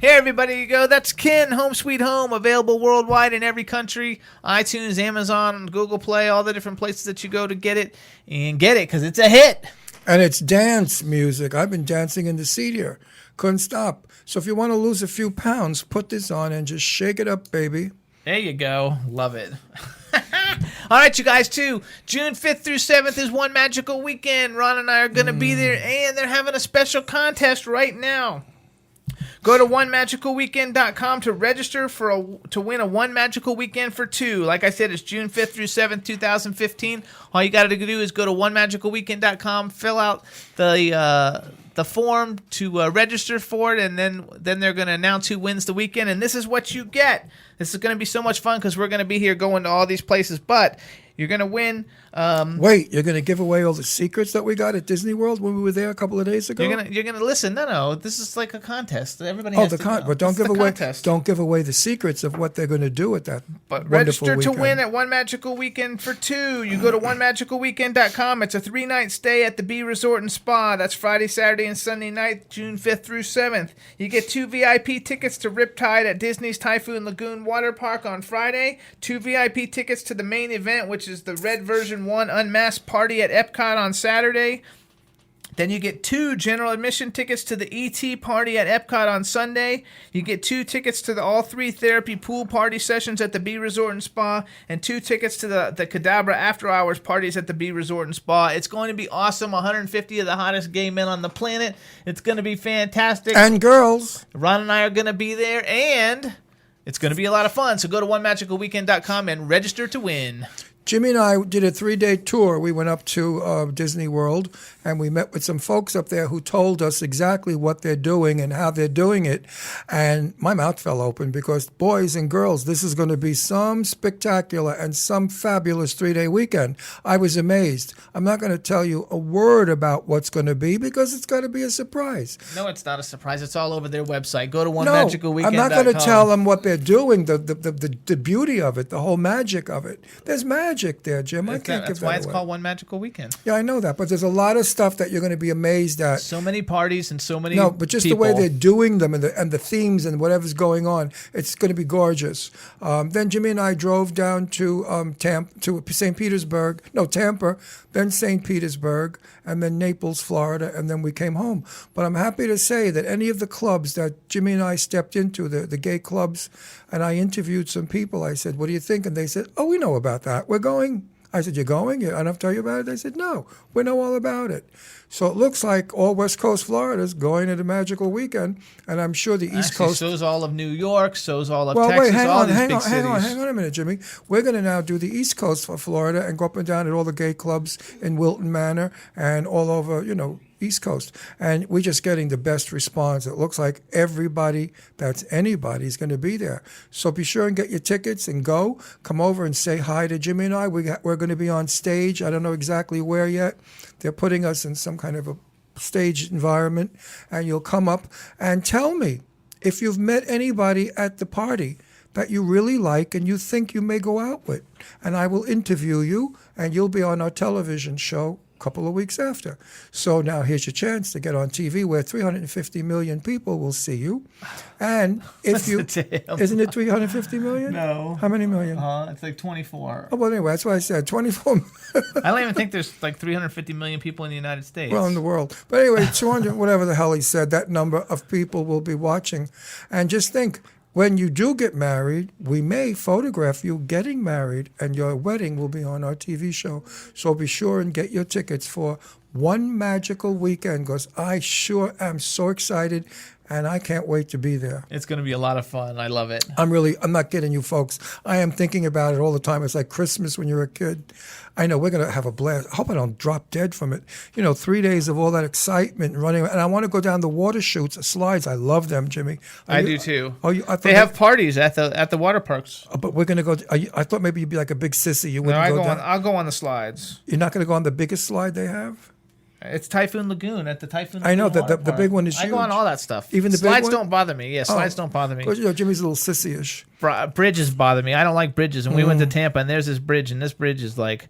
[SPEAKER 4] Here, everybody, you go. That's Ken, Home Sweet Home, available worldwide in every country. iTunes, Amazon, Google Play, all the different places that you go to get it. And get it, because it's a hit.
[SPEAKER 5] And it's dance music. I've been dancing in the seat here. Couldn't stop. So if you want to lose a few pounds, put this on and just shake it up, baby.
[SPEAKER 4] There you go. Love it. All right, you guys, too. June 5th through 7th is One Magical Weekend. Ron and I are going to be there, and they're having a special contest right now. Go to onemagicalweekend.com to register to win a One Magical Weekend for two. Like I said, it's June 5th through 7th, 2015. All you got to do is go to onemagicalweekend.com, fill out the form to register for it, and then they're going to announce who wins the weekend. And this is what you get. This is going to be so much fun because we're going to be here going to all these places. But You're going to win.
[SPEAKER 5] Wait, you're going to give away all the secrets that we got at Disney World when we were there a couple of days ago?
[SPEAKER 4] You're gonna listen. No. This is like a contest. Everybody.
[SPEAKER 5] Oh,
[SPEAKER 4] has to know.
[SPEAKER 5] but don't
[SPEAKER 4] This is
[SPEAKER 5] give
[SPEAKER 4] the
[SPEAKER 5] away.
[SPEAKER 4] contest.
[SPEAKER 5] Don't give away the secrets of what they're going to do at that
[SPEAKER 4] But
[SPEAKER 5] wonderful
[SPEAKER 4] register
[SPEAKER 5] weekend.
[SPEAKER 4] to win at One Magical Weekend for 2. You go to onemagicalweekend.com. It's a 3-night stay at the Bee Resort and Spa. That's Friday, Saturday, and Sunday night, June 5th through 7th. You get 2 VIP tickets to Riptide at Disney's Typhoon Lagoon Water Park on Friday. 2 VIP tickets to the main event, which is the Red Version 1 Unmasked Party at Epcot on Saturday. Then you get 2 general admission tickets to the E.T. party at Epcot on Sunday. You get 2 tickets to the all 3 therapy pool party sessions at the Bee Resort and Spa, and 2 tickets to the Cadabra after hours parties at the Bee Resort and Spa. It's going to be awesome. 150 of the hottest gay men on the planet. It's going to be fantastic.
[SPEAKER 5] And girls.
[SPEAKER 4] Ron and I are going to be there, and it's going to be a lot of fun. So go to onemagicalweekend.com and register to win.
[SPEAKER 5] Jimmy and I did a 3-day tour. We went up to Disney World, and we met with some folks up there who told us exactly what they're doing and how they're doing it. And my mouth fell open because, boys and girls, this is going to be some spectacular and some fabulous 3-day weekend. I was amazed. I'm not going to tell you a word about what's going to be because it's going to be a surprise.
[SPEAKER 4] No, it's not a surprise. It's all over their website. Go to
[SPEAKER 5] No,
[SPEAKER 4] onemagicalweekend.com.
[SPEAKER 5] I'm not going to tell them what they're doing, the beauty of it, the whole magic of it. There's magic there, Jim. I can't give
[SPEAKER 4] That's
[SPEAKER 5] that
[SPEAKER 4] why it's
[SPEAKER 5] away.
[SPEAKER 4] called One Magical Weekend.
[SPEAKER 5] Yeah, I know that, but there's a lot of stuff that you're going to be amazed at.
[SPEAKER 4] So many parties and so many
[SPEAKER 5] No, but just
[SPEAKER 4] people.
[SPEAKER 5] the way they're doing them and the themes and whatever's going on, it's going to be gorgeous. Then Jimmy and I drove down to St. Petersburg, Tampa, then St. Petersburg, and then Naples, Florida, and then we came home. But I'm happy to say that any of the clubs that Jimmy and I stepped into, the gay clubs, and I interviewed some people, I said, what do you think? And they said, oh, we know about that. We're going. I said, you're going? I don't have to tell you about it? They said, no, we know all about it. So it looks like all West Coast Florida is going to the magical weekend, and I'm sure the East
[SPEAKER 4] Actually,
[SPEAKER 5] Coast.
[SPEAKER 4] so's all of New York, so's all of
[SPEAKER 5] Well,
[SPEAKER 4] Texas,
[SPEAKER 5] wait, hang
[SPEAKER 4] all
[SPEAKER 5] on,
[SPEAKER 4] these
[SPEAKER 5] hang
[SPEAKER 4] big
[SPEAKER 5] on,
[SPEAKER 4] cities.
[SPEAKER 5] hang on a minute, Jimmy. We're going to now do the East Coast for Florida and go up and down at all the gay clubs in Wilton Manor and all over, East Coast. And we're just getting the best response. It looks like everybody that's anybody is going to be there. So be sure and get your tickets and go. Come over and say hi to Jimmy and I. We're going to be on stage. I don't know exactly where yet. They're putting us in some kind of a stage environment. And you'll come up and tell me if you've met anybody at the party that you really like and you think you may go out with. And I will interview you, and you'll be on our television show couple of weeks after. So now here's your chance to get on TV where 350 million people will see you. And if you... Isn't it 350 million?
[SPEAKER 4] No.
[SPEAKER 5] How many million?
[SPEAKER 4] It's like 24.
[SPEAKER 5] Oh, well, anyway, that's what I said. 24
[SPEAKER 4] I don't even think there's like 350 million people in the United States.
[SPEAKER 5] well, in the world. But anyway, 200, whatever the hell he said, that number of people will be watching. And just think, when you do get married, we may photograph you getting married, and your wedding will be on our TV show. So be sure and get your tickets for One Magical Weekend, because I sure am so excited, and I can't wait to be there.
[SPEAKER 4] It's going to be a lot of fun. I love it.
[SPEAKER 5] I'm not kidding you folks. I am thinking about it all the time. It's like Christmas when you're a kid. I know we're going to have a blast. I hope I don't drop dead from it. 3 days of all that excitement and running. And I want to go down the water chutes, slides. I love them, Jimmy.
[SPEAKER 4] I do too.
[SPEAKER 5] Oh, I thought
[SPEAKER 4] they have parties at the water parks.
[SPEAKER 5] But we're going to go. I thought maybe you'd be like a big sissy. You
[SPEAKER 4] No,
[SPEAKER 5] wouldn't go down.
[SPEAKER 4] I'll go on the slides.
[SPEAKER 5] You're not going to go on the biggest slide they have?
[SPEAKER 4] It's Typhoon Lagoon at the Typhoon
[SPEAKER 5] I know,
[SPEAKER 4] Lagoon
[SPEAKER 5] the
[SPEAKER 4] water
[SPEAKER 5] big
[SPEAKER 4] park.
[SPEAKER 5] one is
[SPEAKER 4] I go on
[SPEAKER 5] huge.
[SPEAKER 4] all that stuff.
[SPEAKER 5] Even the big
[SPEAKER 4] slides
[SPEAKER 5] one?
[SPEAKER 4] don't bother me. Yeah, slides don't bother me.
[SPEAKER 5] Because, Jimmy's a little sissy-ish.
[SPEAKER 4] Bridges bother me. I don't like bridges. And we went to Tampa, and there's this bridge, and this bridge is like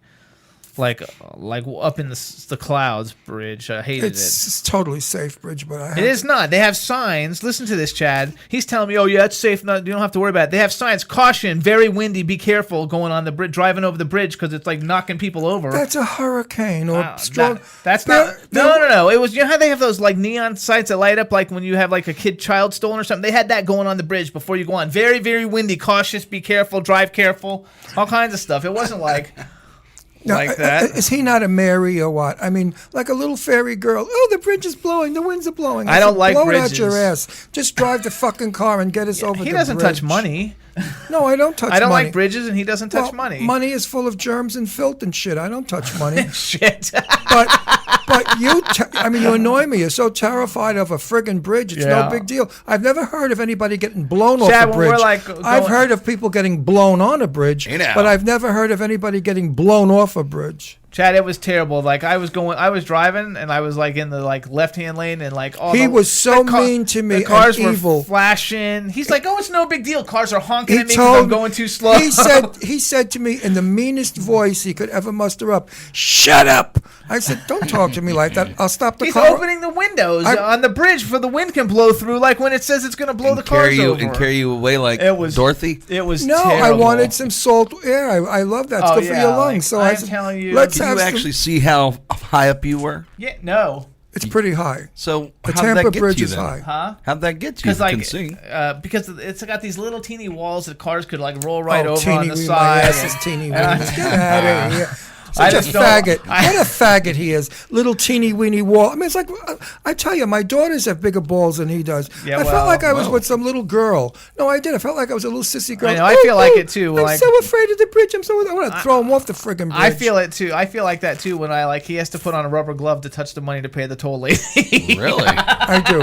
[SPEAKER 4] up in the clouds bridge. I hated it.
[SPEAKER 5] It's totally safe, bridge, but
[SPEAKER 4] It is not. They have signs. Listen to this, Chad. He's telling me, oh, yeah, it's safe. No, you don't have to worry about it. They have signs. Caution, very windy. Be careful going on the bridge, driving over the bridge because it's like knocking people over.
[SPEAKER 5] That's a hurricane or strong.
[SPEAKER 4] That's not. No. It was, how they have those like neon sights that light up like when you have like a child stolen or something? They had that going on the bridge before you go on. Very, very windy. Cautious. Be careful. Drive careful. All kinds of stuff. It wasn't like...
[SPEAKER 5] Now,
[SPEAKER 4] like that.
[SPEAKER 5] Is he not a Mary or what? I mean, like a little fairy girl. Oh, the bridge is blowing. The winds are blowing.
[SPEAKER 4] I don't
[SPEAKER 5] said,
[SPEAKER 4] like
[SPEAKER 5] blow
[SPEAKER 4] bridges.
[SPEAKER 5] It out your ass. Just drive the fucking car and get us over the bridge.
[SPEAKER 4] He doesn't touch money.
[SPEAKER 5] No, I don't touch money.
[SPEAKER 4] I don't like bridges, and he doesn't touch
[SPEAKER 5] Well,
[SPEAKER 4] money.
[SPEAKER 5] Money is full of germs and filth and shit. I don't touch money.
[SPEAKER 4] Shit.
[SPEAKER 5] But But you annoy me. You're so terrified of a friggin' bridge. It's no big deal. I've never heard of anybody getting blown off
[SPEAKER 4] Chad,
[SPEAKER 5] a
[SPEAKER 4] when we're,
[SPEAKER 5] bridge.
[SPEAKER 4] like,
[SPEAKER 5] I've heard of people getting blown on a bridge, but I've never heard of anybody getting blown off a bridge.
[SPEAKER 4] Chad, it was terrible. Like I was driving, and I was like in the like left-hand lane, and like all
[SPEAKER 5] he was so mean to me.
[SPEAKER 4] The cars
[SPEAKER 5] and
[SPEAKER 4] were
[SPEAKER 5] evil.
[SPEAKER 4] flashing. He's like, "Oh, it's no big deal. Cars are honking at me because I'm going too slow."
[SPEAKER 5] He said to me in the meanest voice he could ever muster up, "Shut up!" I said, "Don't talk to me like that. I'll stop the car."
[SPEAKER 4] He's opening the windows on the bridge for the wind can blow through, like when it says it's going to blow the cars over.
[SPEAKER 6] And carry you away like Dorothy.
[SPEAKER 4] It was
[SPEAKER 5] no.
[SPEAKER 4] terrible.
[SPEAKER 5] I wanted some salt air. I love that. It's good for your lungs. So
[SPEAKER 4] I'm telling you,
[SPEAKER 5] let's
[SPEAKER 6] Can you actually see how high up you were?
[SPEAKER 4] Yeah, no.
[SPEAKER 5] It's pretty high.
[SPEAKER 6] So
[SPEAKER 5] the
[SPEAKER 6] how
[SPEAKER 5] Tampa
[SPEAKER 6] did that get
[SPEAKER 5] Bridge
[SPEAKER 6] you
[SPEAKER 5] is
[SPEAKER 6] then?
[SPEAKER 5] high.
[SPEAKER 4] Huh?
[SPEAKER 6] How'd that get you?
[SPEAKER 4] Because it's got these little teeny walls that cars could like roll right over
[SPEAKER 5] teeny
[SPEAKER 4] on the
[SPEAKER 5] wee,
[SPEAKER 4] side.
[SPEAKER 5] My ass is teeny weeny. Get out of here. Such a
[SPEAKER 4] just don't-
[SPEAKER 5] faggot. What a faggot he is. Little teeny weeny wall. I mean, it's like, I tell you, my daughters have bigger balls than he does.
[SPEAKER 4] Yeah,
[SPEAKER 5] I felt like I was with some little girl. No, I did. I felt like I was a little sissy girl.
[SPEAKER 4] I know. I feel like it too.
[SPEAKER 5] I'm
[SPEAKER 4] Like,
[SPEAKER 5] so afraid of the bridge. I want to throw him off the friggin' bridge.
[SPEAKER 4] I feel it too. I feel like that too when he has to put on a rubber glove to touch the money to pay the toll lady.
[SPEAKER 6] Really?
[SPEAKER 5] I do.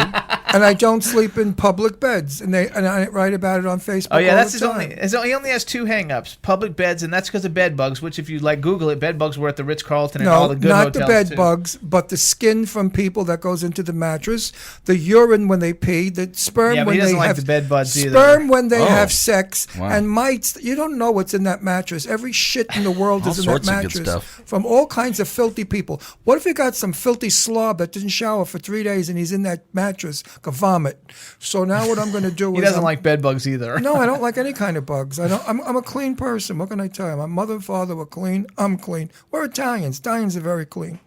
[SPEAKER 5] And I don't sleep in public beds. And I write about it on Facebook.
[SPEAKER 4] Oh yeah,
[SPEAKER 5] all
[SPEAKER 4] that's
[SPEAKER 5] the
[SPEAKER 4] his
[SPEAKER 5] time.
[SPEAKER 4] only. He only has two hang-ups: public beds, and that's because of bed bugs. Which, if you like Google it, bed bugs were at the Ritz-Carlton and all
[SPEAKER 5] No,
[SPEAKER 4] the good
[SPEAKER 5] not the
[SPEAKER 4] hotels
[SPEAKER 5] bed
[SPEAKER 4] too.
[SPEAKER 5] bugs, but the skin from people that goes into the mattress, the urine when they pee, the sperm
[SPEAKER 4] Yeah, but
[SPEAKER 5] when
[SPEAKER 4] he doesn't
[SPEAKER 5] they
[SPEAKER 4] like
[SPEAKER 5] have
[SPEAKER 4] the bed bugs either.
[SPEAKER 5] sperm when they
[SPEAKER 6] Oh.
[SPEAKER 5] have sex,
[SPEAKER 6] Wow.
[SPEAKER 5] and mites. You don't know what's in that mattress. Every shit in the world
[SPEAKER 6] All
[SPEAKER 5] is in that
[SPEAKER 6] sorts of good
[SPEAKER 5] mattress
[SPEAKER 6] stuff.
[SPEAKER 5] from all kinds of filthy people. What if you got some filthy slob that didn't shower for 3 days and he's in that mattress, could vomit? So now what I'm going to do
[SPEAKER 4] He
[SPEAKER 5] is
[SPEAKER 4] doesn't like bed bugs either.
[SPEAKER 5] No, I don't like any kind of bugs. I'm a clean person. What can I tell you? My mother and father were clean. I'm clean. We're Italians. Italians are very clean.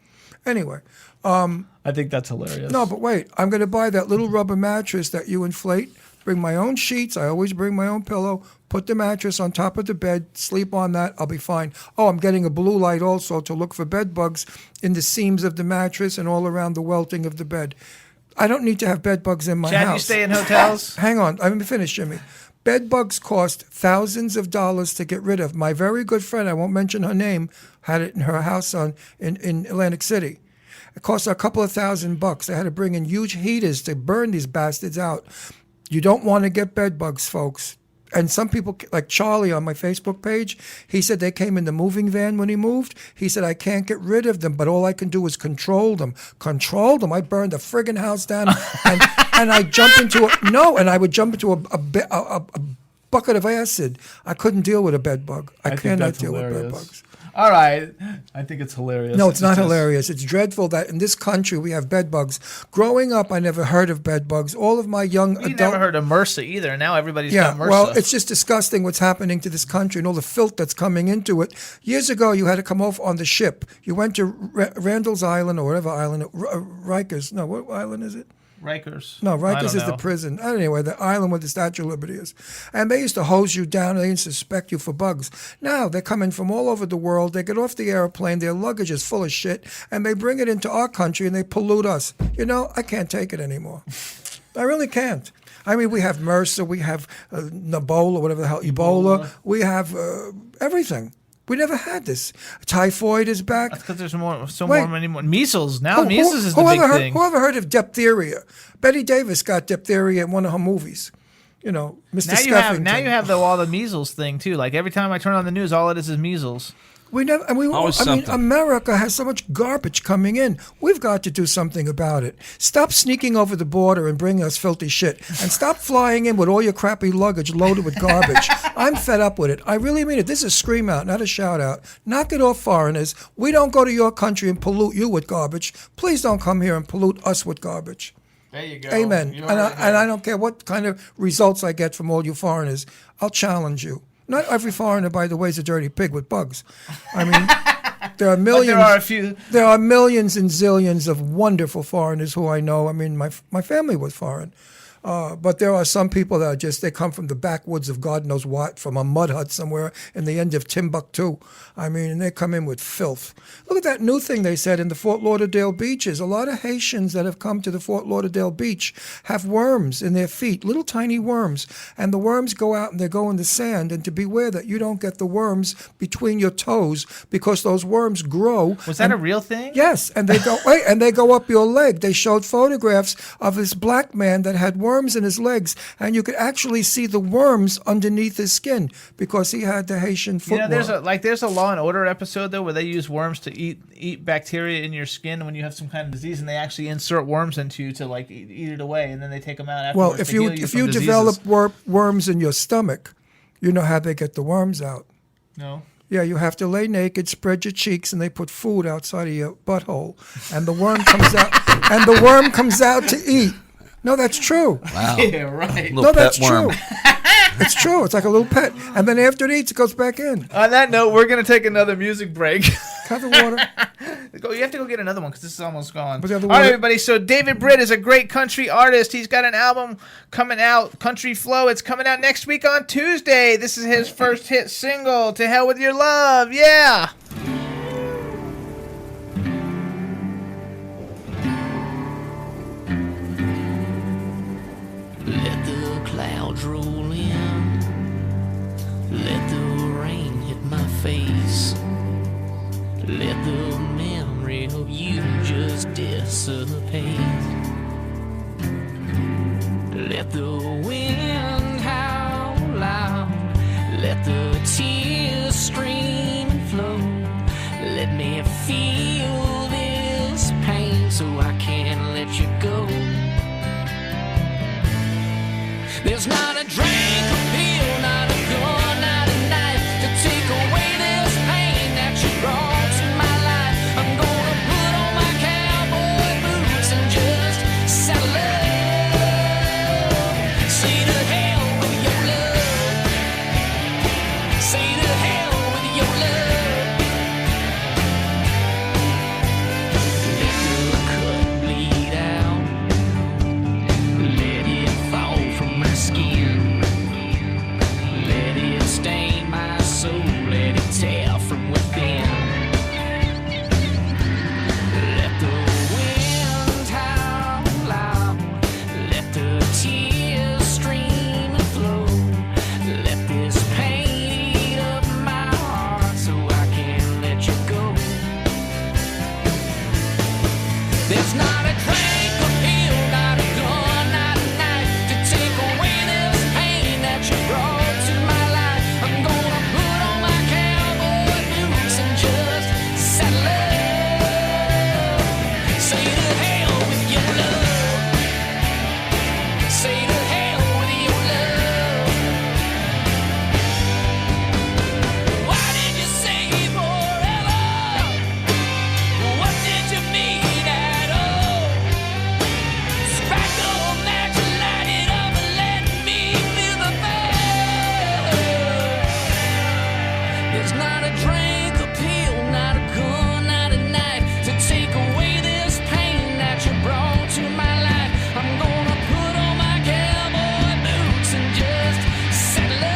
[SPEAKER 5] Anyway,
[SPEAKER 4] I think that's hilarious.
[SPEAKER 5] no, but wait. I'm going to buy that little rubber mattress that you inflate. Bring my own sheets. I always bring my own pillow. Put the mattress on top of the bed. Sleep on that. I'll be fine. Oh, I'm getting a blue light also to look for bed bugs in the seams of the mattress and all around the welting of the bed. I don't need to have bed bugs in my
[SPEAKER 4] Chad,
[SPEAKER 5] house.
[SPEAKER 4] you stay in hotels?
[SPEAKER 5] Hang on. I'm going to finish, Jimmy. Bed bugs cost thousands of dollars to get rid of. My very good friend, I won't mention her name, had it in her house in Atlantic City. It cost her a couple of $1,000. They had to bring in huge heaters to burn these bastards out. You don't want to get bed bugs, folks. And some people, like Charlie on my Facebook page, he said they came in the moving van when he moved. He said, I can't get rid of them, but all I can do is control them. Control them? I burned the friggin' house down and I jump into I would jump into a bucket of acid. I couldn't deal with a bed bug. I
[SPEAKER 4] think
[SPEAKER 5] cannot
[SPEAKER 4] that's
[SPEAKER 5] deal with
[SPEAKER 4] hilarious.
[SPEAKER 5] bed bugs.
[SPEAKER 4] All right. I think it's hilarious.
[SPEAKER 5] No, it's not
[SPEAKER 4] just-
[SPEAKER 5] hilarious. It's dreadful that in this country we have bed bugs. Growing up, I never heard of bed bugs. All of my young
[SPEAKER 4] We
[SPEAKER 5] adult...
[SPEAKER 4] never heard of MRSA either. Now everybody's
[SPEAKER 5] Yeah,
[SPEAKER 4] got MRSA.
[SPEAKER 5] well, it's just disgusting what's happening to this country and all the filth that's coming into it. Years ago, you had to come off on the ship. You went to Randall's Island or whatever island, Rikers. No, what island is it?
[SPEAKER 4] Rikers.
[SPEAKER 5] No,
[SPEAKER 4] I
[SPEAKER 5] Rikers
[SPEAKER 4] don't
[SPEAKER 5] is the
[SPEAKER 4] know.
[SPEAKER 5] prison. Anyway, the island where the Statue of Liberty is. And they used to hose you down. They used to suspect you for bugs. Now, they're coming from all over the world. They get off the airplane. Their luggage is full of shit. And they bring it into our country and they pollute us. You know, I can't take it anymore. I really can't. I mean, we have MRSA. We have Ebola, whatever the hell, Ebola. We have everything. We never had this. Typhoid is back.
[SPEAKER 4] That's because there's
[SPEAKER 5] Wait.
[SPEAKER 4] many more. Measles. Now measles is the big thing.
[SPEAKER 5] Whoever heard of diphtheria? Betty Davis got diphtheria in one of her movies. You know, Mr.
[SPEAKER 4] Now you have all the measles thing too. Like every time I turn on the news, all it is measles.
[SPEAKER 5] We never. And
[SPEAKER 6] Always
[SPEAKER 5] I mean,
[SPEAKER 6] something.
[SPEAKER 5] America has so much garbage coming in. We've got to do something about it. Stop sneaking over the border and bringing us filthy shit, and stop flying in with all your crappy luggage loaded with garbage. I'm fed up with it. I really mean it. This is a scream out, not a shout out. Knock it off, foreigners. We don't go to your country and pollute you with garbage. Please don't come here and pollute us with garbage.
[SPEAKER 4] There you go.
[SPEAKER 5] Amen. And I don't care what kind of results I get from all you foreigners. I'll challenge you. Not every foreigner, by the way, is a dirty pig with bugs. I mean, there are millions.
[SPEAKER 4] But there are a few.
[SPEAKER 5] There are millions and zillions of wonderful foreigners who I know. I mean, my family was foreign. But there are some people that are just, they come from the backwoods of God knows what, from a mud hut somewhere in the end of Timbuktu. I mean, and they come in with filth. Look at that new thing they said in the Fort Lauderdale beaches. A lot of Haitians that have come to the Fort Lauderdale beach have worms in their feet, little tiny worms. And the worms go out and they go in the sand. And to beware that you don't get the worms between your toes because those worms grow.
[SPEAKER 4] Was that a real thing?
[SPEAKER 5] Yes, and they go and they go up your leg. They showed photographs of this black man that had worms in his legs, and you could actually see the worms underneath his skin because he had the Haitian footworm.
[SPEAKER 4] There's a Law and Order episode though where they use worms to eat bacteria in your skin when you have some kind of disease, and they actually insert worms into you to like eat it away, and then they take them out afterwards.
[SPEAKER 5] Well, if you develop worms in your stomach, you know how they get the worms out.
[SPEAKER 4] No.
[SPEAKER 5] Yeah, you have to lay naked, spread your cheeks, and they put food outside of your butthole, and the worm comes out. And the worm comes out to eat. No, that's true.
[SPEAKER 6] Wow.
[SPEAKER 4] Yeah, right.
[SPEAKER 5] No, that's
[SPEAKER 6] worm.
[SPEAKER 5] true. It's true. It's like a little pet, and then after it eats, it goes back in.
[SPEAKER 4] On that note, we're gonna take another music break.
[SPEAKER 5] Cut the water.
[SPEAKER 4] You have to go get another one because this is almost gone.
[SPEAKER 5] Was the other
[SPEAKER 4] All
[SPEAKER 5] one?
[SPEAKER 4] right, everybody. So David Britt is a great country artist. He's got an album coming out, Country Flow. It's coming out next week on Tuesday. This is his first hit single, To Hell With Your Love. Yeah.
[SPEAKER 11] Let the clouds roll in. Let the rain hit my face. Let the memory of you just dissipate. Let the wind howl loud. Let the tears stream and flow. Let me feel this pain so I can let you go. There's not a drink, a pill, not a gun, not a knife to take away this pain that you brought to my life. I'm gonna put on my cowboy boots and just saddle up. Say to hell with your love. Say to hell with your love. Let the cut bleed out. Let it fall from my skin. Let it stain my soul. Let it tear from within. Let the wind howl loud. Let the tears stream and flow. Let this pain eat up my heart so I can let you go. There's not a drink, a pill, not a gun, not a knife to take away this pain that you brought to my life. I'm gonna put on my cowboy boots and just saddle up. Say to hell with your love. Say to hell with your love. Why did you say forever? What did you mean at all? Sparkle match, light it up and let me feel the fire. There's not a drink, a pill, not a gun, not a knife to take away this pain that you brought to my life. I'm gonna put on my cowboy boots and just saddle up.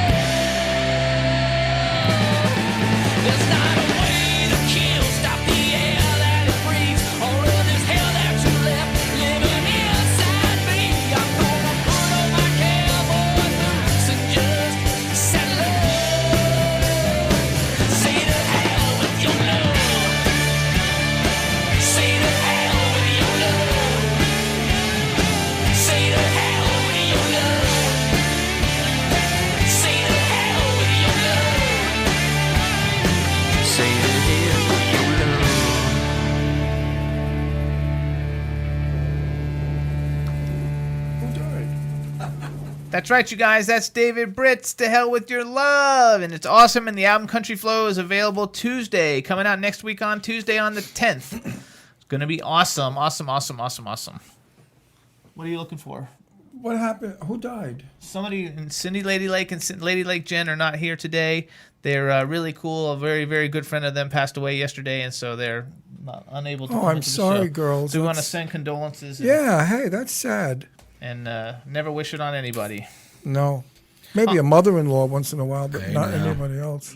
[SPEAKER 11] There's not a way to kill, stop the air that it breathes. All of this hell that you left living inside me. I'm gonna put on my cowboy boots and just saddle up. Say to hell with your love. Say to hell with your love. Say to hell with your love. Say to hell with your love. Say to hell with your love.
[SPEAKER 4] That's right, you guys. That's David Britt's To Hell With Your Love. And it's awesome. And the album Country Flow is available Tuesday. Coming out next week on Tuesday on the 10th. It's going to be awesome. Awesome, awesome, awesome, awesome. What are you looking for?
[SPEAKER 5] What happened? Who died?
[SPEAKER 4] Somebody, and Cindy Lady Lake and Lady Lake Jen are not here today. They're really cool. A very, very good friend of them passed away yesterday, and so they're unable to
[SPEAKER 5] Oh,
[SPEAKER 4] come
[SPEAKER 5] I'm
[SPEAKER 4] into the
[SPEAKER 5] sorry,
[SPEAKER 4] show.
[SPEAKER 5] girls.
[SPEAKER 4] So we want to
[SPEAKER 5] That's-
[SPEAKER 4] send condolences.
[SPEAKER 5] Yeah, hey, that's sad.
[SPEAKER 4] and never wish it on anybody.
[SPEAKER 5] No. Maybe a mother-in-law once in a while, but not anybody else.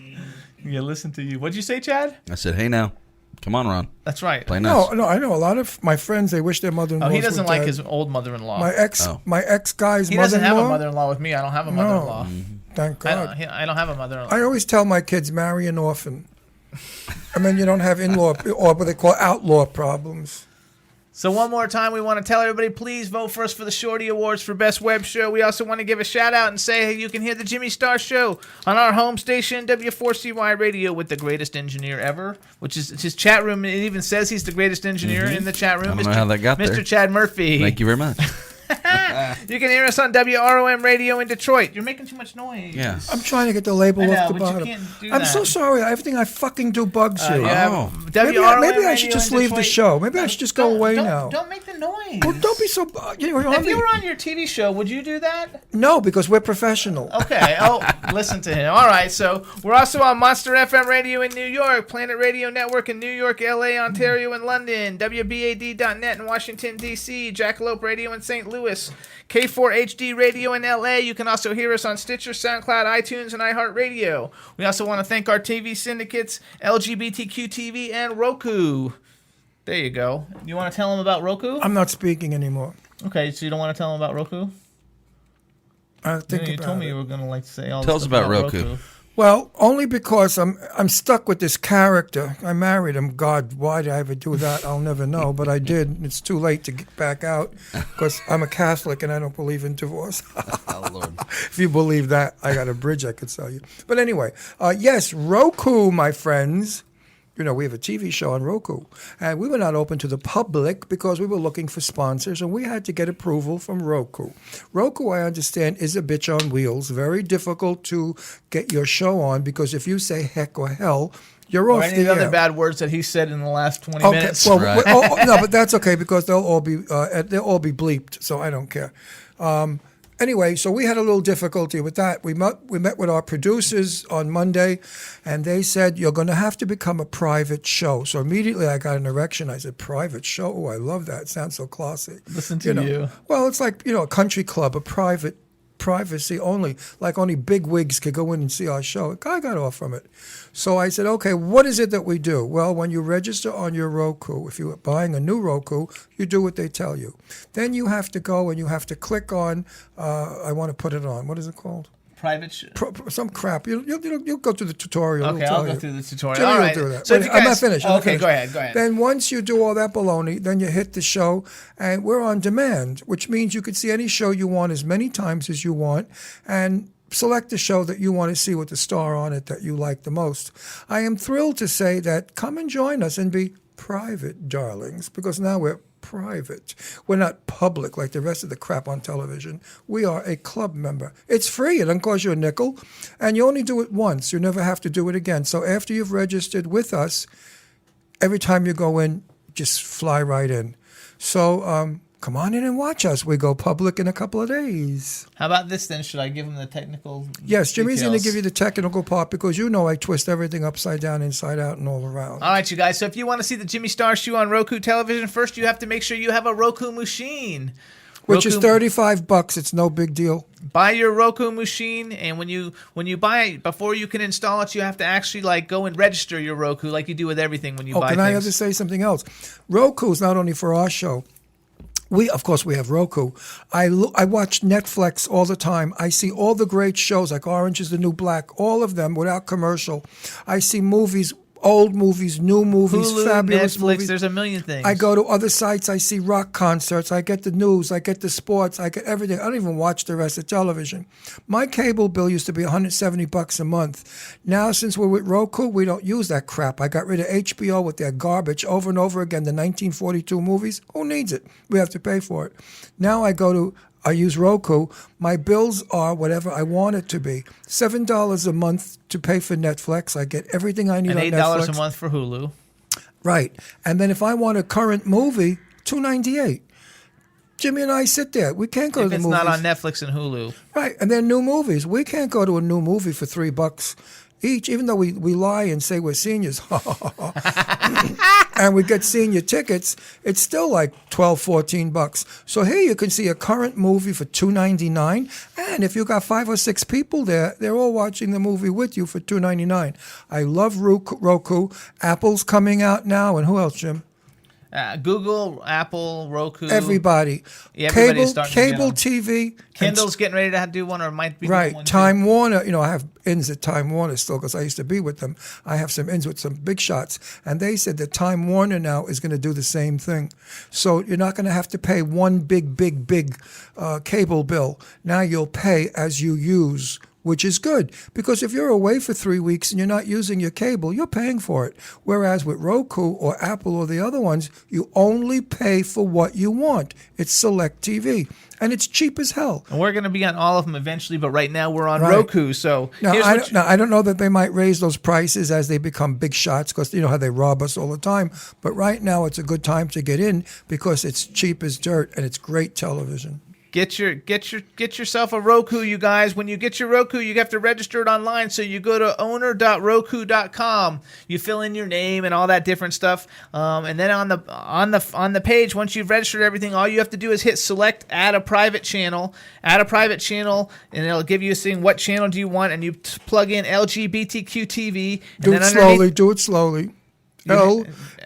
[SPEAKER 4] Yeah, listen to you. What'd you say, Chad?
[SPEAKER 6] I said, hey now. Come on, Ron.
[SPEAKER 4] That's right.
[SPEAKER 6] Play nice.
[SPEAKER 5] No, I know a lot of my friends, they wish their mother-in-law
[SPEAKER 4] Oh, he doesn't like his old mother-in-law.
[SPEAKER 5] My ex-guy's
[SPEAKER 4] He
[SPEAKER 5] mother-in-law.
[SPEAKER 4] doesn't have a mother-in-law with me. I don't have a mother-in-law.
[SPEAKER 5] Thank God.
[SPEAKER 4] I don't have a mother-in-law.
[SPEAKER 5] I always tell my kids, marry an orphan. And then you don't have in-law, or what they call outlaw problems.
[SPEAKER 4] So one more time, we want to tell everybody, please vote for us for the Shorty Awards for Best Web Show. We also want to give a shout out and say, hey, you can hear the Jimmy Star Show on our home station, W4CY Radio, with the greatest engineer ever, which is his chat room. It even says he's the greatest engineer in the chat room.
[SPEAKER 6] I don't know how that got there.
[SPEAKER 4] Mr. Chad Murphy.
[SPEAKER 6] Thank you very much.
[SPEAKER 4] You can hear us on WROM Radio in Detroit. You're making too much noise.
[SPEAKER 6] Yeah.
[SPEAKER 5] I'm trying to get the label
[SPEAKER 4] I know,
[SPEAKER 5] off the
[SPEAKER 4] but you
[SPEAKER 5] bottom.
[SPEAKER 4] can't do
[SPEAKER 5] I'm
[SPEAKER 4] that.
[SPEAKER 5] so sorry. Everything I fucking do bugs you.
[SPEAKER 6] Oh.
[SPEAKER 5] Maybe I should just leave the show. Maybe I should just go away now.
[SPEAKER 4] Don't make the noise.
[SPEAKER 5] Well, don't be so.
[SPEAKER 4] If you were on your TV show, would you do that?
[SPEAKER 5] No, because we're professional.
[SPEAKER 4] Okay. Oh, listen to him. All right. So we're also on Monster FM Radio in New York, Planet Radio Network in New York, LA, Ontario, and London, WBAD.net in Washington, D.C., Jackalope Radio in St. Louis, K4HD Radio in LA. You can also hear us on Stitcher, SoundCloud, iTunes, and iHeartRadio. We also want to thank our TV syndicates, LGBTQ TV and Roku. There you go. You want to tell them about Roku?
[SPEAKER 5] I'm not speaking anymore.
[SPEAKER 4] Okay, so you don't want to tell them about Roku?
[SPEAKER 5] I think
[SPEAKER 4] You
[SPEAKER 5] about
[SPEAKER 4] told me
[SPEAKER 5] it.
[SPEAKER 4] you were going to like to say all
[SPEAKER 6] Tell
[SPEAKER 4] this
[SPEAKER 6] us
[SPEAKER 4] stuff
[SPEAKER 6] about Roku.
[SPEAKER 5] Well, only because I'm stuck with this character. I married him. God, why did I ever do that? I'll never know, but I did. It's too late to get back out because I'm a Catholic and I don't believe in divorce.
[SPEAKER 6] Oh, Lord.
[SPEAKER 5] If you believe that, I got a bridge I could sell you. But anyway, yes, Roku, my friends. You know, we have a TV show on Roku, and we were not open to the public because we were looking for sponsors, and we had to get approval from Roku. Roku, I understand, is a bitch on wheels. Very difficult to get your show on because if you say heck or hell, you're
[SPEAKER 4] Or
[SPEAKER 5] off
[SPEAKER 4] any
[SPEAKER 5] the
[SPEAKER 4] other
[SPEAKER 5] air.
[SPEAKER 4] bad words that he said in the last 20
[SPEAKER 5] Okay,
[SPEAKER 4] minutes.
[SPEAKER 5] well,
[SPEAKER 6] Right.
[SPEAKER 5] no, but that's okay because they'll all be bleeped, so I don't care. Anyway, so we had a little difficulty with that. We met with our producers on Monday, and they said, you're going to have to become a private show. So immediately I got an erection. I said, private show? Oh, I love that. It sounds so classy.
[SPEAKER 4] Listen to you.
[SPEAKER 5] Well, it's like, a country club, a privacy only, like only big wigs could go in and see our show. I got off from it. So I said, okay, what is it that we do? Well, when you register on your Roku, if you're buying a new Roku, you do what they tell you. Then you have to go and you have to click on, I want to put it on. What is it called?
[SPEAKER 4] Private
[SPEAKER 5] Some crap. You'll go through the tutorial.
[SPEAKER 4] Okay,
[SPEAKER 5] it'll
[SPEAKER 4] I'll
[SPEAKER 5] tell
[SPEAKER 4] go
[SPEAKER 5] you.
[SPEAKER 4] through the tutorial.
[SPEAKER 5] Jimmy
[SPEAKER 4] All
[SPEAKER 5] will
[SPEAKER 4] right.
[SPEAKER 5] do that.
[SPEAKER 4] So if
[SPEAKER 5] Wait,
[SPEAKER 4] you
[SPEAKER 5] I'm not
[SPEAKER 4] guys-
[SPEAKER 5] finished.
[SPEAKER 4] Okay, go ahead.
[SPEAKER 5] Then once you do all that baloney, then you hit the show, and we're on demand, which means you could see any show you want as many times as you want, and select the show that you want to see with the star on it that you like the most. I am thrilled to say that come and join us and be private, darlings, because now we're private. We're not public like the rest of the crap on television. We are a club member. It's free. It doesn't cost you a nickel. And you only do it once. You never have to do it again. So after you've registered with us, every time you go in, just fly right in. So come on in and watch us. We go public in a couple of days.
[SPEAKER 4] How about this then? Should I give him the technical
[SPEAKER 5] Yes, Jimmy's going to
[SPEAKER 4] details?
[SPEAKER 5] give you the technical part because I twist everything upside down, inside out, and all around.
[SPEAKER 4] All right, you guys. So if you want to see the Jimmy Star Show on Roku television, first you have to make sure you have a Roku machine.
[SPEAKER 5] Which is
[SPEAKER 4] Roku-
[SPEAKER 5] $35. It's no big deal.
[SPEAKER 4] Buy your Roku machine, and when you buy it, before you can install it, you have to actually go and register your Roku like you do with everything when you buy
[SPEAKER 5] Can I
[SPEAKER 4] things.
[SPEAKER 5] just say something else? Roku is not only for our show. We have Roku. I watch Netflix all the time. I see all the great shows like Orange is the New Black, all of them without commercial. I see movies, old movies, new movies,
[SPEAKER 4] Hulu,
[SPEAKER 5] fabulous
[SPEAKER 4] Netflix,
[SPEAKER 5] movies.
[SPEAKER 4] there's a million things.
[SPEAKER 5] I go to other sites. I see rock concerts. I get the news. I get the sports. I get everything. I don't even watch the rest of television. My cable bill used to be $170 a month. Now, since we're with Roku, we don't use that crap. I got rid of HBO with their garbage over and over again, the 1942 movies. Who needs it? We have to pay for it. Now I use Roku. My bills are whatever I want it to be. $7 a month to pay for Netflix. I get everything I need
[SPEAKER 4] and
[SPEAKER 5] on
[SPEAKER 4] $8
[SPEAKER 5] Netflix.
[SPEAKER 4] a month for Hulu.
[SPEAKER 5] Right. And then if I want a current movie, $2.98. Jimmy and I sit there. We can't go
[SPEAKER 4] If
[SPEAKER 5] to the
[SPEAKER 4] it's
[SPEAKER 5] movies.
[SPEAKER 4] not on Netflix and Hulu.
[SPEAKER 5] Right. And they're new movies. We can't go to a new movie for $3 each, even though we lie and say we're seniors, and we get senior tickets, it's still like $12-14. So here you can see a current movie for $2.99, and if you got 5 or 6 people there, they're all watching the movie with you for $2.99. I love Roku. Apple's coming out now, and who else, Jim?
[SPEAKER 4] Google, Apple, Roku.
[SPEAKER 5] Everybody.
[SPEAKER 4] Yeah, everybody's
[SPEAKER 5] Cable,
[SPEAKER 4] starting to get
[SPEAKER 5] cable
[SPEAKER 4] them.
[SPEAKER 5] TV.
[SPEAKER 4] Kindle's getting ready to do one, or might be doing
[SPEAKER 5] Right.
[SPEAKER 4] one
[SPEAKER 5] Time
[SPEAKER 4] too.
[SPEAKER 5] Warner, I have ins at Time Warner still because I used to be with them. I have some ins with some big shots. And they said that Time Warner now is going to do the same thing. So you're not going to have to pay one big cable bill. Now you'll pay as you use, which is good. Because if you're away for 3 weeks and you're not using your cable, you're paying for it. Whereas with Roku or Apple or the other ones, you only pay for what you want. It's Select TV. And it's cheap as hell.
[SPEAKER 4] And we're going to be on all of them eventually, but right now we're on
[SPEAKER 5] Right.
[SPEAKER 4] Roku. So
[SPEAKER 5] Now
[SPEAKER 4] here's what
[SPEAKER 5] I don't know that they might raise those prices as they become big shots because you know how they rob us all the time. But right now it's a good time to get in because it's cheap as dirt and it's great television.
[SPEAKER 4] Get yourself a Roku, you guys. When you get your Roku, you have to register it online. So you go to owner.roku.com. You fill in your name and all that different stuff. And then on the page, once you've registered everything, all you have to do is hit select, add a private channel, and it'll give you a thing. What channel do you want? And you plug in LGBTQ TV.
[SPEAKER 5] Do it slowly.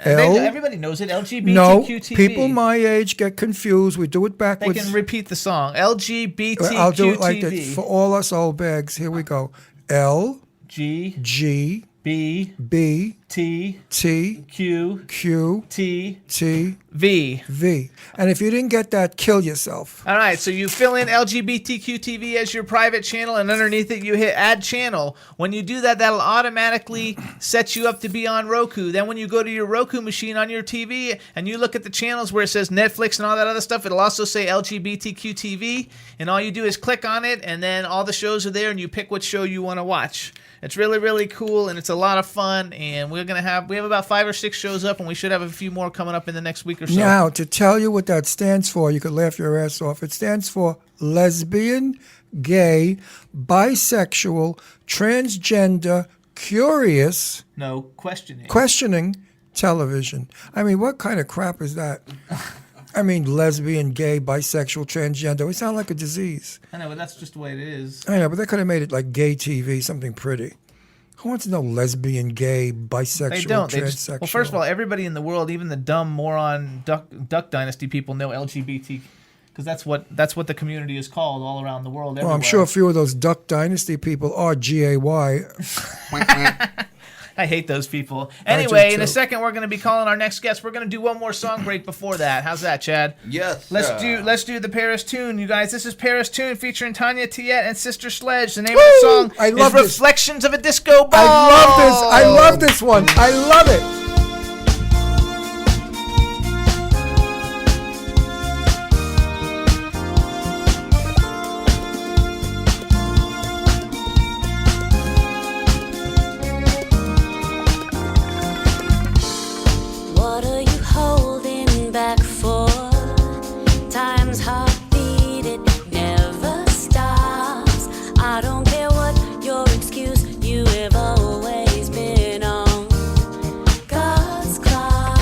[SPEAKER 4] Everybody knows it. LGBTQ
[SPEAKER 5] No,
[SPEAKER 4] TV.
[SPEAKER 5] people my age get confused. We do it
[SPEAKER 4] They
[SPEAKER 5] backwards.
[SPEAKER 4] can repeat the song. LGBTQ
[SPEAKER 5] I'll do it like
[SPEAKER 4] TV.
[SPEAKER 5] that for all us old bags. Here we go. L
[SPEAKER 4] G
[SPEAKER 5] G
[SPEAKER 4] B
[SPEAKER 5] B
[SPEAKER 4] T
[SPEAKER 5] T
[SPEAKER 4] Q
[SPEAKER 5] Q
[SPEAKER 4] T
[SPEAKER 5] T
[SPEAKER 4] V.
[SPEAKER 5] V. And if you didn't get that, kill yourself.
[SPEAKER 4] All right, so you fill in LGBTQ TV as your private channel, and underneath it you hit Add Channel. When you do that, that'll automatically set you up to be on Roku. Then when you go to your Roku machine on your TV and you look at the channels where it says Netflix and all that other stuff, it'll also say LGBTQ TV, and all you do is click on it, and then all the shows are there, and you pick what show you want to watch. It's really, really cool, and it's a lot of fun, and we have about 5 or 6 shows up, and we should have a few more coming up in the next week or so.
[SPEAKER 5] Now, to tell you what that stands for, you could laugh your ass off. It stands for lesbian, gay, bisexual, transgender, curious,
[SPEAKER 4] No, questioning.
[SPEAKER 5] questioning television. I mean, what kind of crap is that? I mean, lesbian, gay, bisexual, transgender. We sound like a disease.
[SPEAKER 4] I know, but that's just the way it is.
[SPEAKER 5] I know, but they could have made it like gay TV, something pretty. Who wants to know lesbian, gay, bisexual,
[SPEAKER 4] They don't.
[SPEAKER 5] transsexual?
[SPEAKER 4] Well, first of all, everybody in the world, even the dumb moron Duck Dynasty people, know LGBT because that's what the community is called all around the world.
[SPEAKER 5] Well, I'm sure a few of those Duck Dynasty people are GAY.
[SPEAKER 4] I hate those people.
[SPEAKER 5] I do
[SPEAKER 4] Anyway, in a
[SPEAKER 5] too.
[SPEAKER 4] second, we're going to be calling our next guest. We're going to do one more song break before that. How's that, Chad?
[SPEAKER 6] Yes.
[SPEAKER 4] Let's do the Paris Tune, you guys. This is Paris Tune featuring Tanya Tiet and Sister Sledge. The name of the song
[SPEAKER 5] I love
[SPEAKER 4] is
[SPEAKER 5] this.
[SPEAKER 4] Reflections of a Disco Ball.
[SPEAKER 5] I love this one. I love it.
[SPEAKER 9] What are you holding back for? Time's heartbeat, it never stops. I don't care what your excuse, you have always been on God's clock.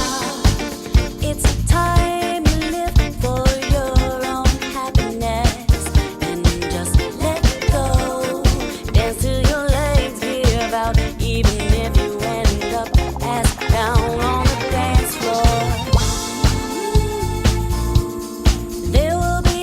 [SPEAKER 9] It's time to live for your own happiness and just let go. Dance till your legs give out, even if you end up ass down on the dance floor. There will be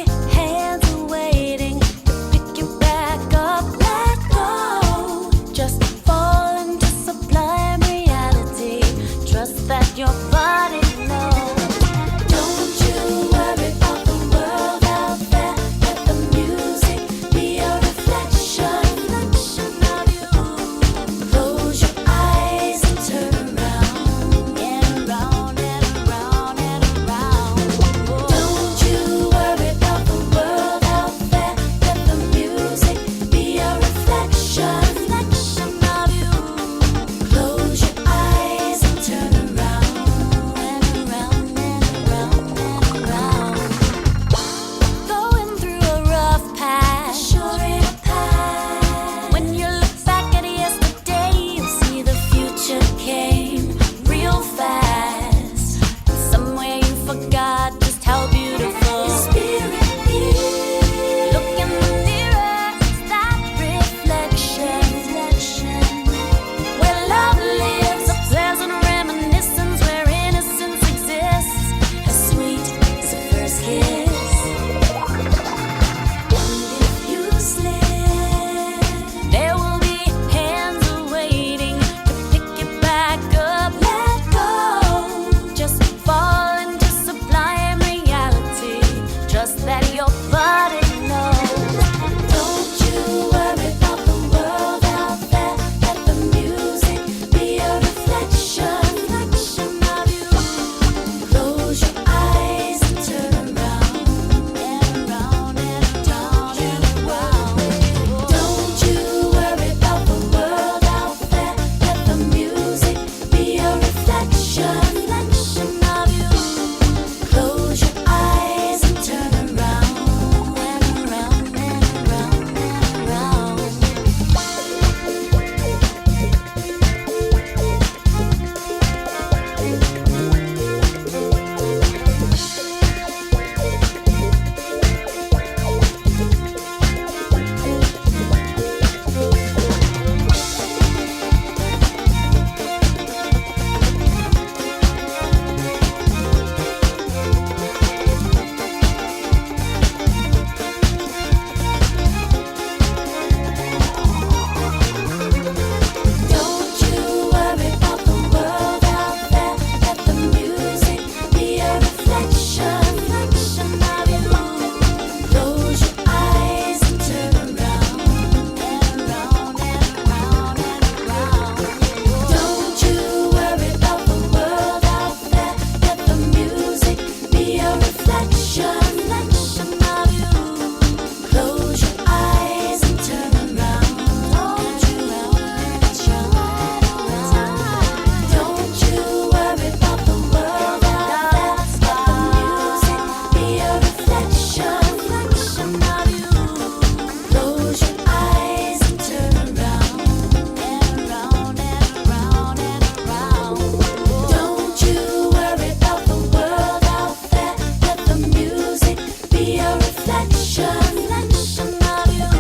[SPEAKER 9] reflection of you.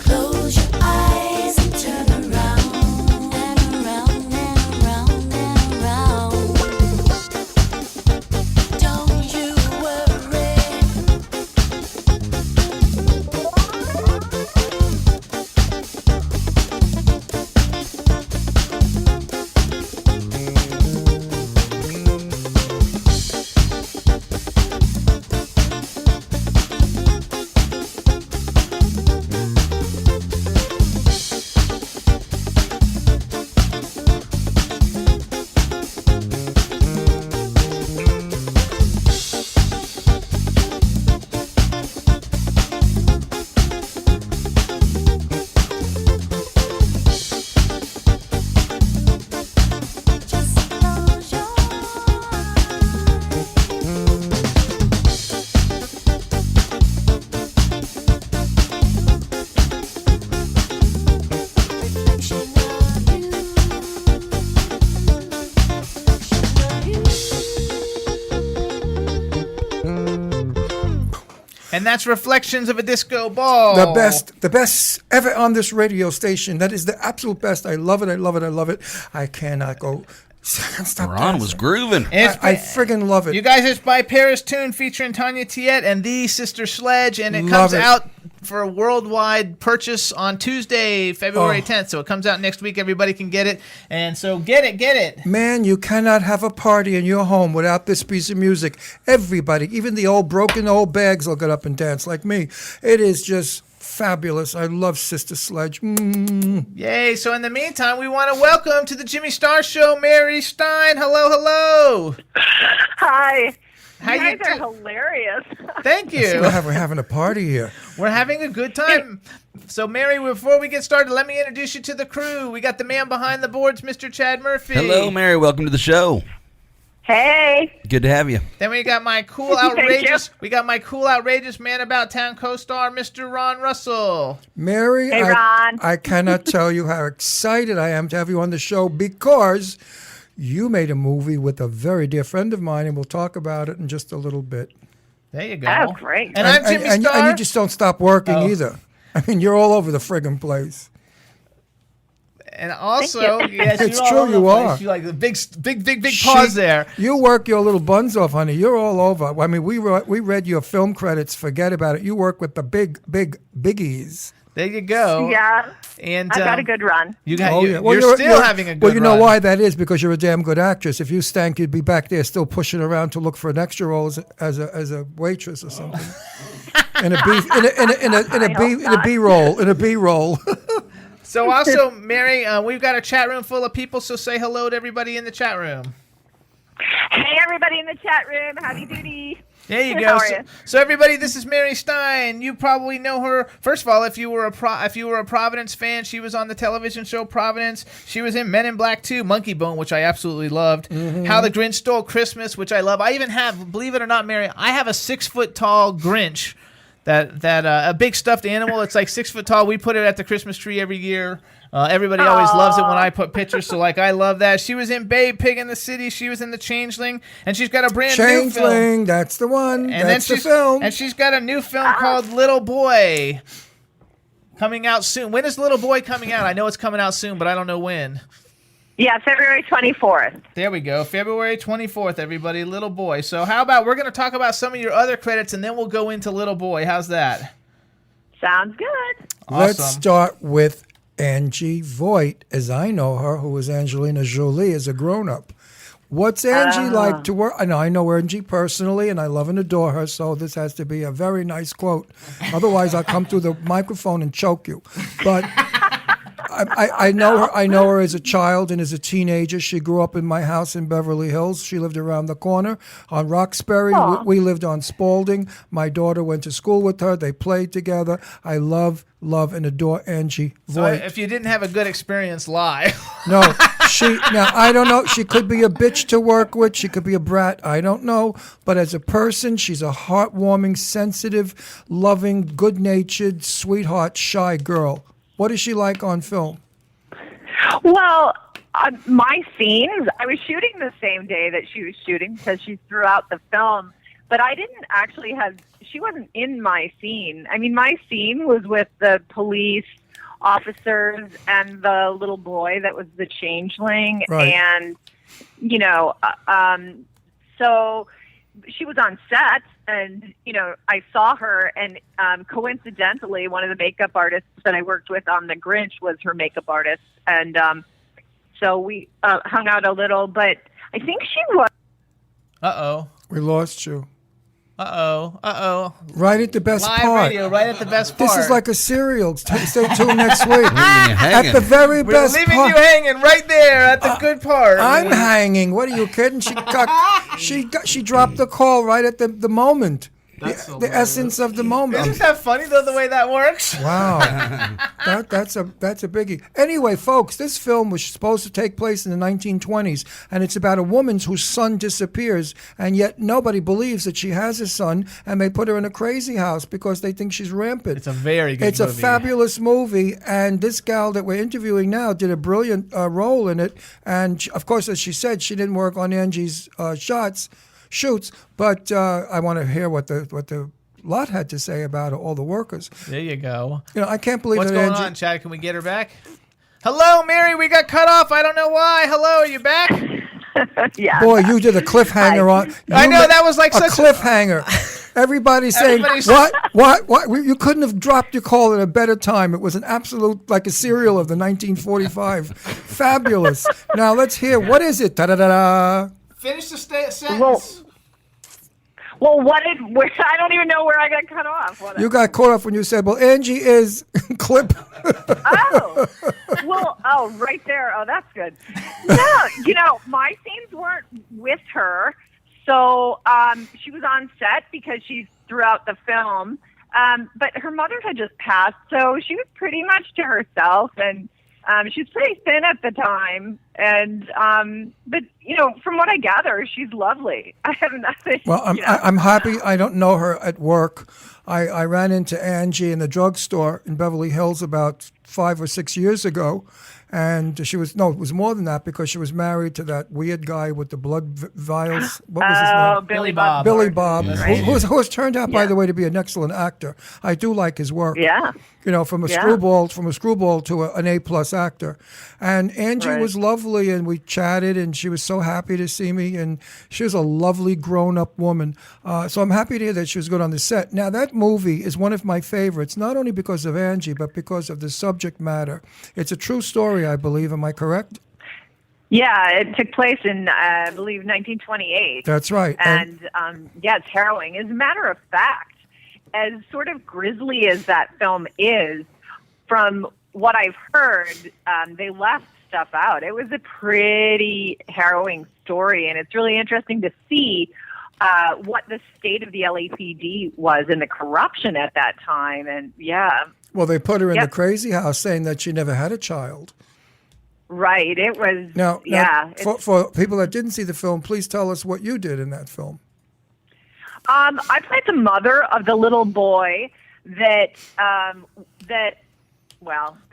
[SPEAKER 9] Close your eyes and turn around and around and around and around. Don't you worry. Just close your reflection of you.
[SPEAKER 4] And that's Reflections of a Disco Ball.
[SPEAKER 5] The best ever on this radio station. That is the absolute best. I love it. I love it. I love it. I cannot go. Stop
[SPEAKER 6] Ron was
[SPEAKER 5] dancing.
[SPEAKER 6] grooving.
[SPEAKER 5] I friggin' love it.
[SPEAKER 4] You guys, it's by Paris Tune featuring Tanya Tiet and the Sister Sledge, and it
[SPEAKER 5] Love
[SPEAKER 4] comes
[SPEAKER 5] it.
[SPEAKER 4] out for a worldwide purchase on Tuesday, February 10th. So it comes out next week. Everybody can get it. And so get it.
[SPEAKER 5] Man, you cannot have a party in your home without this piece of music. Everybody, even the old broken old bags will get up and dance like me. It is just fabulous. I love Sister Sledge.
[SPEAKER 4] Yay. So in the meantime, we want to welcome to the Jimmy Star Show, Mary Stein. Hello.
[SPEAKER 12] Hi.
[SPEAKER 4] How
[SPEAKER 12] you
[SPEAKER 4] you
[SPEAKER 12] guys are hilarious.
[SPEAKER 4] Thank you.
[SPEAKER 5] We're having a party here.
[SPEAKER 4] We're having a good time. So, Mary, before we get started, let me introduce you to the crew. We got the man behind the boards, Mr. Chad Murphy.
[SPEAKER 6] Hello, Mary. Welcome to the show.
[SPEAKER 12] Hey.
[SPEAKER 6] Good to have you.
[SPEAKER 4] Then we got my cool, outrageous man about town co-star, Mr. Ron Russell.
[SPEAKER 5] Mary,
[SPEAKER 12] Hey, Ron.
[SPEAKER 5] I cannot tell you how excited I am to have you on the show because you made a movie with a very dear friend of mine, and we'll talk about it in just a little bit.
[SPEAKER 4] There you go.
[SPEAKER 12] Oh, great.
[SPEAKER 4] And I'm Jimmy Star.
[SPEAKER 5] And you just don't stop working either. I mean, you're all over the friggin' place.
[SPEAKER 4] And also,
[SPEAKER 12] Thank you.
[SPEAKER 4] yes,
[SPEAKER 5] It's
[SPEAKER 4] you're
[SPEAKER 5] true,
[SPEAKER 4] all over
[SPEAKER 5] you
[SPEAKER 4] the place.
[SPEAKER 5] are.
[SPEAKER 4] You like the big pause there.
[SPEAKER 5] You work your little buns off, honey. You're all over. I mean, we read your film credits. Forget about it. You work with the biggies.
[SPEAKER 4] There you go.
[SPEAKER 12] Yeah.
[SPEAKER 4] And
[SPEAKER 12] I've got a good run.
[SPEAKER 4] You got.
[SPEAKER 5] Oh,
[SPEAKER 4] you,
[SPEAKER 5] yeah. Well,
[SPEAKER 4] you're still having a good.
[SPEAKER 5] Well, you know
[SPEAKER 4] run.
[SPEAKER 5] why that is? Because you're a damn good actress. If you stank, you'd be back there still pushing around to look for an extra role as a waitress or something. in a B roll.
[SPEAKER 4] So also, Mary, we've got a chat room full of people. So say hello to everybody in the chat room.
[SPEAKER 12] Hey, everybody in the chat room. Howdy doody.
[SPEAKER 4] There you
[SPEAKER 12] How
[SPEAKER 4] go.
[SPEAKER 12] are
[SPEAKER 4] So,
[SPEAKER 12] you?
[SPEAKER 4] so everybody, this is Mary Stein. You probably know her. First of all, if you were a Providence fan, she was on the television show Providence. She was in Men in Black 2, Monkey Bone, which I absolutely loved. How the Grinch Stole Christmas, which I love. I even have, believe it or not, Mary, I have a 6-foot tall Grinch. That a big stuffed animal. It's like 6 foot tall. We put it at the Christmas tree every year. Everybody always loves it when I put pictures. So like I love that. She was in Babe Pig in the City. She was in The Changeling, and she's got a brand new film.
[SPEAKER 5] Changeling, that's the one.
[SPEAKER 4] And
[SPEAKER 5] that's
[SPEAKER 4] then
[SPEAKER 5] the film.
[SPEAKER 4] And she's got a new film called Little Boy coming out soon. When is Little Boy coming out? I know it's coming out soon, but I don't know when.
[SPEAKER 12] Yeah, February 24th.
[SPEAKER 4] There we go. February 24th, everybody. Little Boy. So how about we're going to talk about some of your other credits, and then we'll go into Little Boy. How's that?
[SPEAKER 12] Sounds good.
[SPEAKER 5] Let's
[SPEAKER 4] Awesome.
[SPEAKER 5] start with Angie Voigt, as I know her, who was Angelina Jolie as a grown-up. What's Angie like to work? I know Angie personally, and I love and adore her, so this has to be a very nice quote. Otherwise, I'll come through the microphone and choke you. But I know her as a child and as a teenager. She grew up in my house in Beverly Hills. She lived around the corner on Roxbury. We lived on Spalding. My daughter went to school with her. They played together. I love and adore Angie
[SPEAKER 4] So
[SPEAKER 5] Voigt.
[SPEAKER 4] if you didn't have a good experience, lie.
[SPEAKER 5] No, now I don't know. She could be a bitch to work with. She could be a brat. I don't know. But as a person, she's a heartwarming, sensitive, loving, good-natured, sweetheart, shy girl. What is she like on film?
[SPEAKER 12] Well, my scenes, I was shooting the same day that she was shooting because she's throughout the film. but I didn't actually have. She wasn't in my scene. I mean, my scene was with the police officers and the little boy that was the changeling,
[SPEAKER 5] Right.
[SPEAKER 12] and so she was on set, and I saw her, and coincidentally, one of the makeup artists that I worked with on The Grinch was her makeup artist, and so we hung out a little. But I think she was.
[SPEAKER 5] We lost you.
[SPEAKER 4] Uh-oh.
[SPEAKER 5] Right at the best
[SPEAKER 4] Live
[SPEAKER 5] part.
[SPEAKER 4] radio, right at the best part.
[SPEAKER 5] This is like a serial. Stay tuned next week. At
[SPEAKER 6] hanging.
[SPEAKER 5] the very
[SPEAKER 4] We're
[SPEAKER 5] best
[SPEAKER 4] leaving
[SPEAKER 5] part.
[SPEAKER 4] you hanging right there at the good part.
[SPEAKER 5] I'm hanging. What are you kidding? She dropped the call right at the moment. The essence of the moment.
[SPEAKER 4] Isn't that funny, though, the way that works?
[SPEAKER 5] Wow, that's a biggie. Anyway, folks, this film was supposed to take place in the 1920s, and it's about a woman whose son disappears, and yet nobody believes that she has a son, and they put her in a crazy house because they think she's rampant.
[SPEAKER 4] It's a very good
[SPEAKER 5] It's
[SPEAKER 4] movie.
[SPEAKER 5] a fabulous movie, and this gal that we're interviewing now did a brilliant role in it. And of course, as she said, she didn't work on Angie's shoots, but I want to hear what the lot had to say about it, all the workers.
[SPEAKER 4] There you go.
[SPEAKER 5] I can't believe
[SPEAKER 4] What's
[SPEAKER 5] that
[SPEAKER 4] going
[SPEAKER 5] Angie.
[SPEAKER 4] on, Chad? Can we get her back? Hello, Mary. We got cut off. I don't know why. Hello, are you back?
[SPEAKER 12] Yeah.
[SPEAKER 5] Boy, you did a cliffhanger on.
[SPEAKER 4] I know, that was like
[SPEAKER 5] a
[SPEAKER 4] such a-
[SPEAKER 5] cliffhanger. Everybody's saying,
[SPEAKER 4] Everybody's-
[SPEAKER 5] what? You couldn't have dropped your call at a better time. It was an absolute, like a serial of the 1945. Fabulous. Now let's hear, what is it? Da-da-da-da.
[SPEAKER 4] Finish the sentence.
[SPEAKER 12] Well, I don't even know where I got cut off.
[SPEAKER 5] You got caught off when you said, well, Angie is clip.
[SPEAKER 12] Right there. Oh, that's good. No, my scenes weren't with her. So she was on set because she's throughout the film. But her mother had just passed, so she was pretty much to herself, and she was pretty thin at the time. And but from what I gather, she's lovely. I have nothing.
[SPEAKER 5] Well, I'm happy. I don't know her at work. I ran into Angie in the drugstore in Beverly Hills about 5 or 6 years ago. And it was more than that because she was married to that weird guy with the blood vials. What was his name?
[SPEAKER 12] Billy Bob.
[SPEAKER 5] Billy Bob,
[SPEAKER 12] Right.
[SPEAKER 5] who has turned out, by the way, to be an excellent actor. I do like his work.
[SPEAKER 12] Yeah.
[SPEAKER 5] From a screwball to an A+ actor. And Angie was lovely, and we chatted, and she was so happy to see me, and she was a lovely grown-up woman. So I'm happy to hear that she was good on the set. Now, that movie is one of my favorites, not only because of Angie, but because of the subject matter. It's a true story, I believe. Am I correct?
[SPEAKER 12] Yeah, it took place in, I believe, 1928.
[SPEAKER 5] That's right.
[SPEAKER 12] And it's harrowing. As a matter of fact, as sort of grisly as that film is, from what I've heard, they left stuff out. It was a pretty harrowing story, and it's really interesting to see what the state of the LAPD was and the corruption at that time. And
[SPEAKER 5] Well, they put her in the crazy house saying that she never had a child.
[SPEAKER 12] Right. It was.
[SPEAKER 5] Now for people that didn't see the film, please tell us what you did in that film.
[SPEAKER 12] I played the mother of the little boy that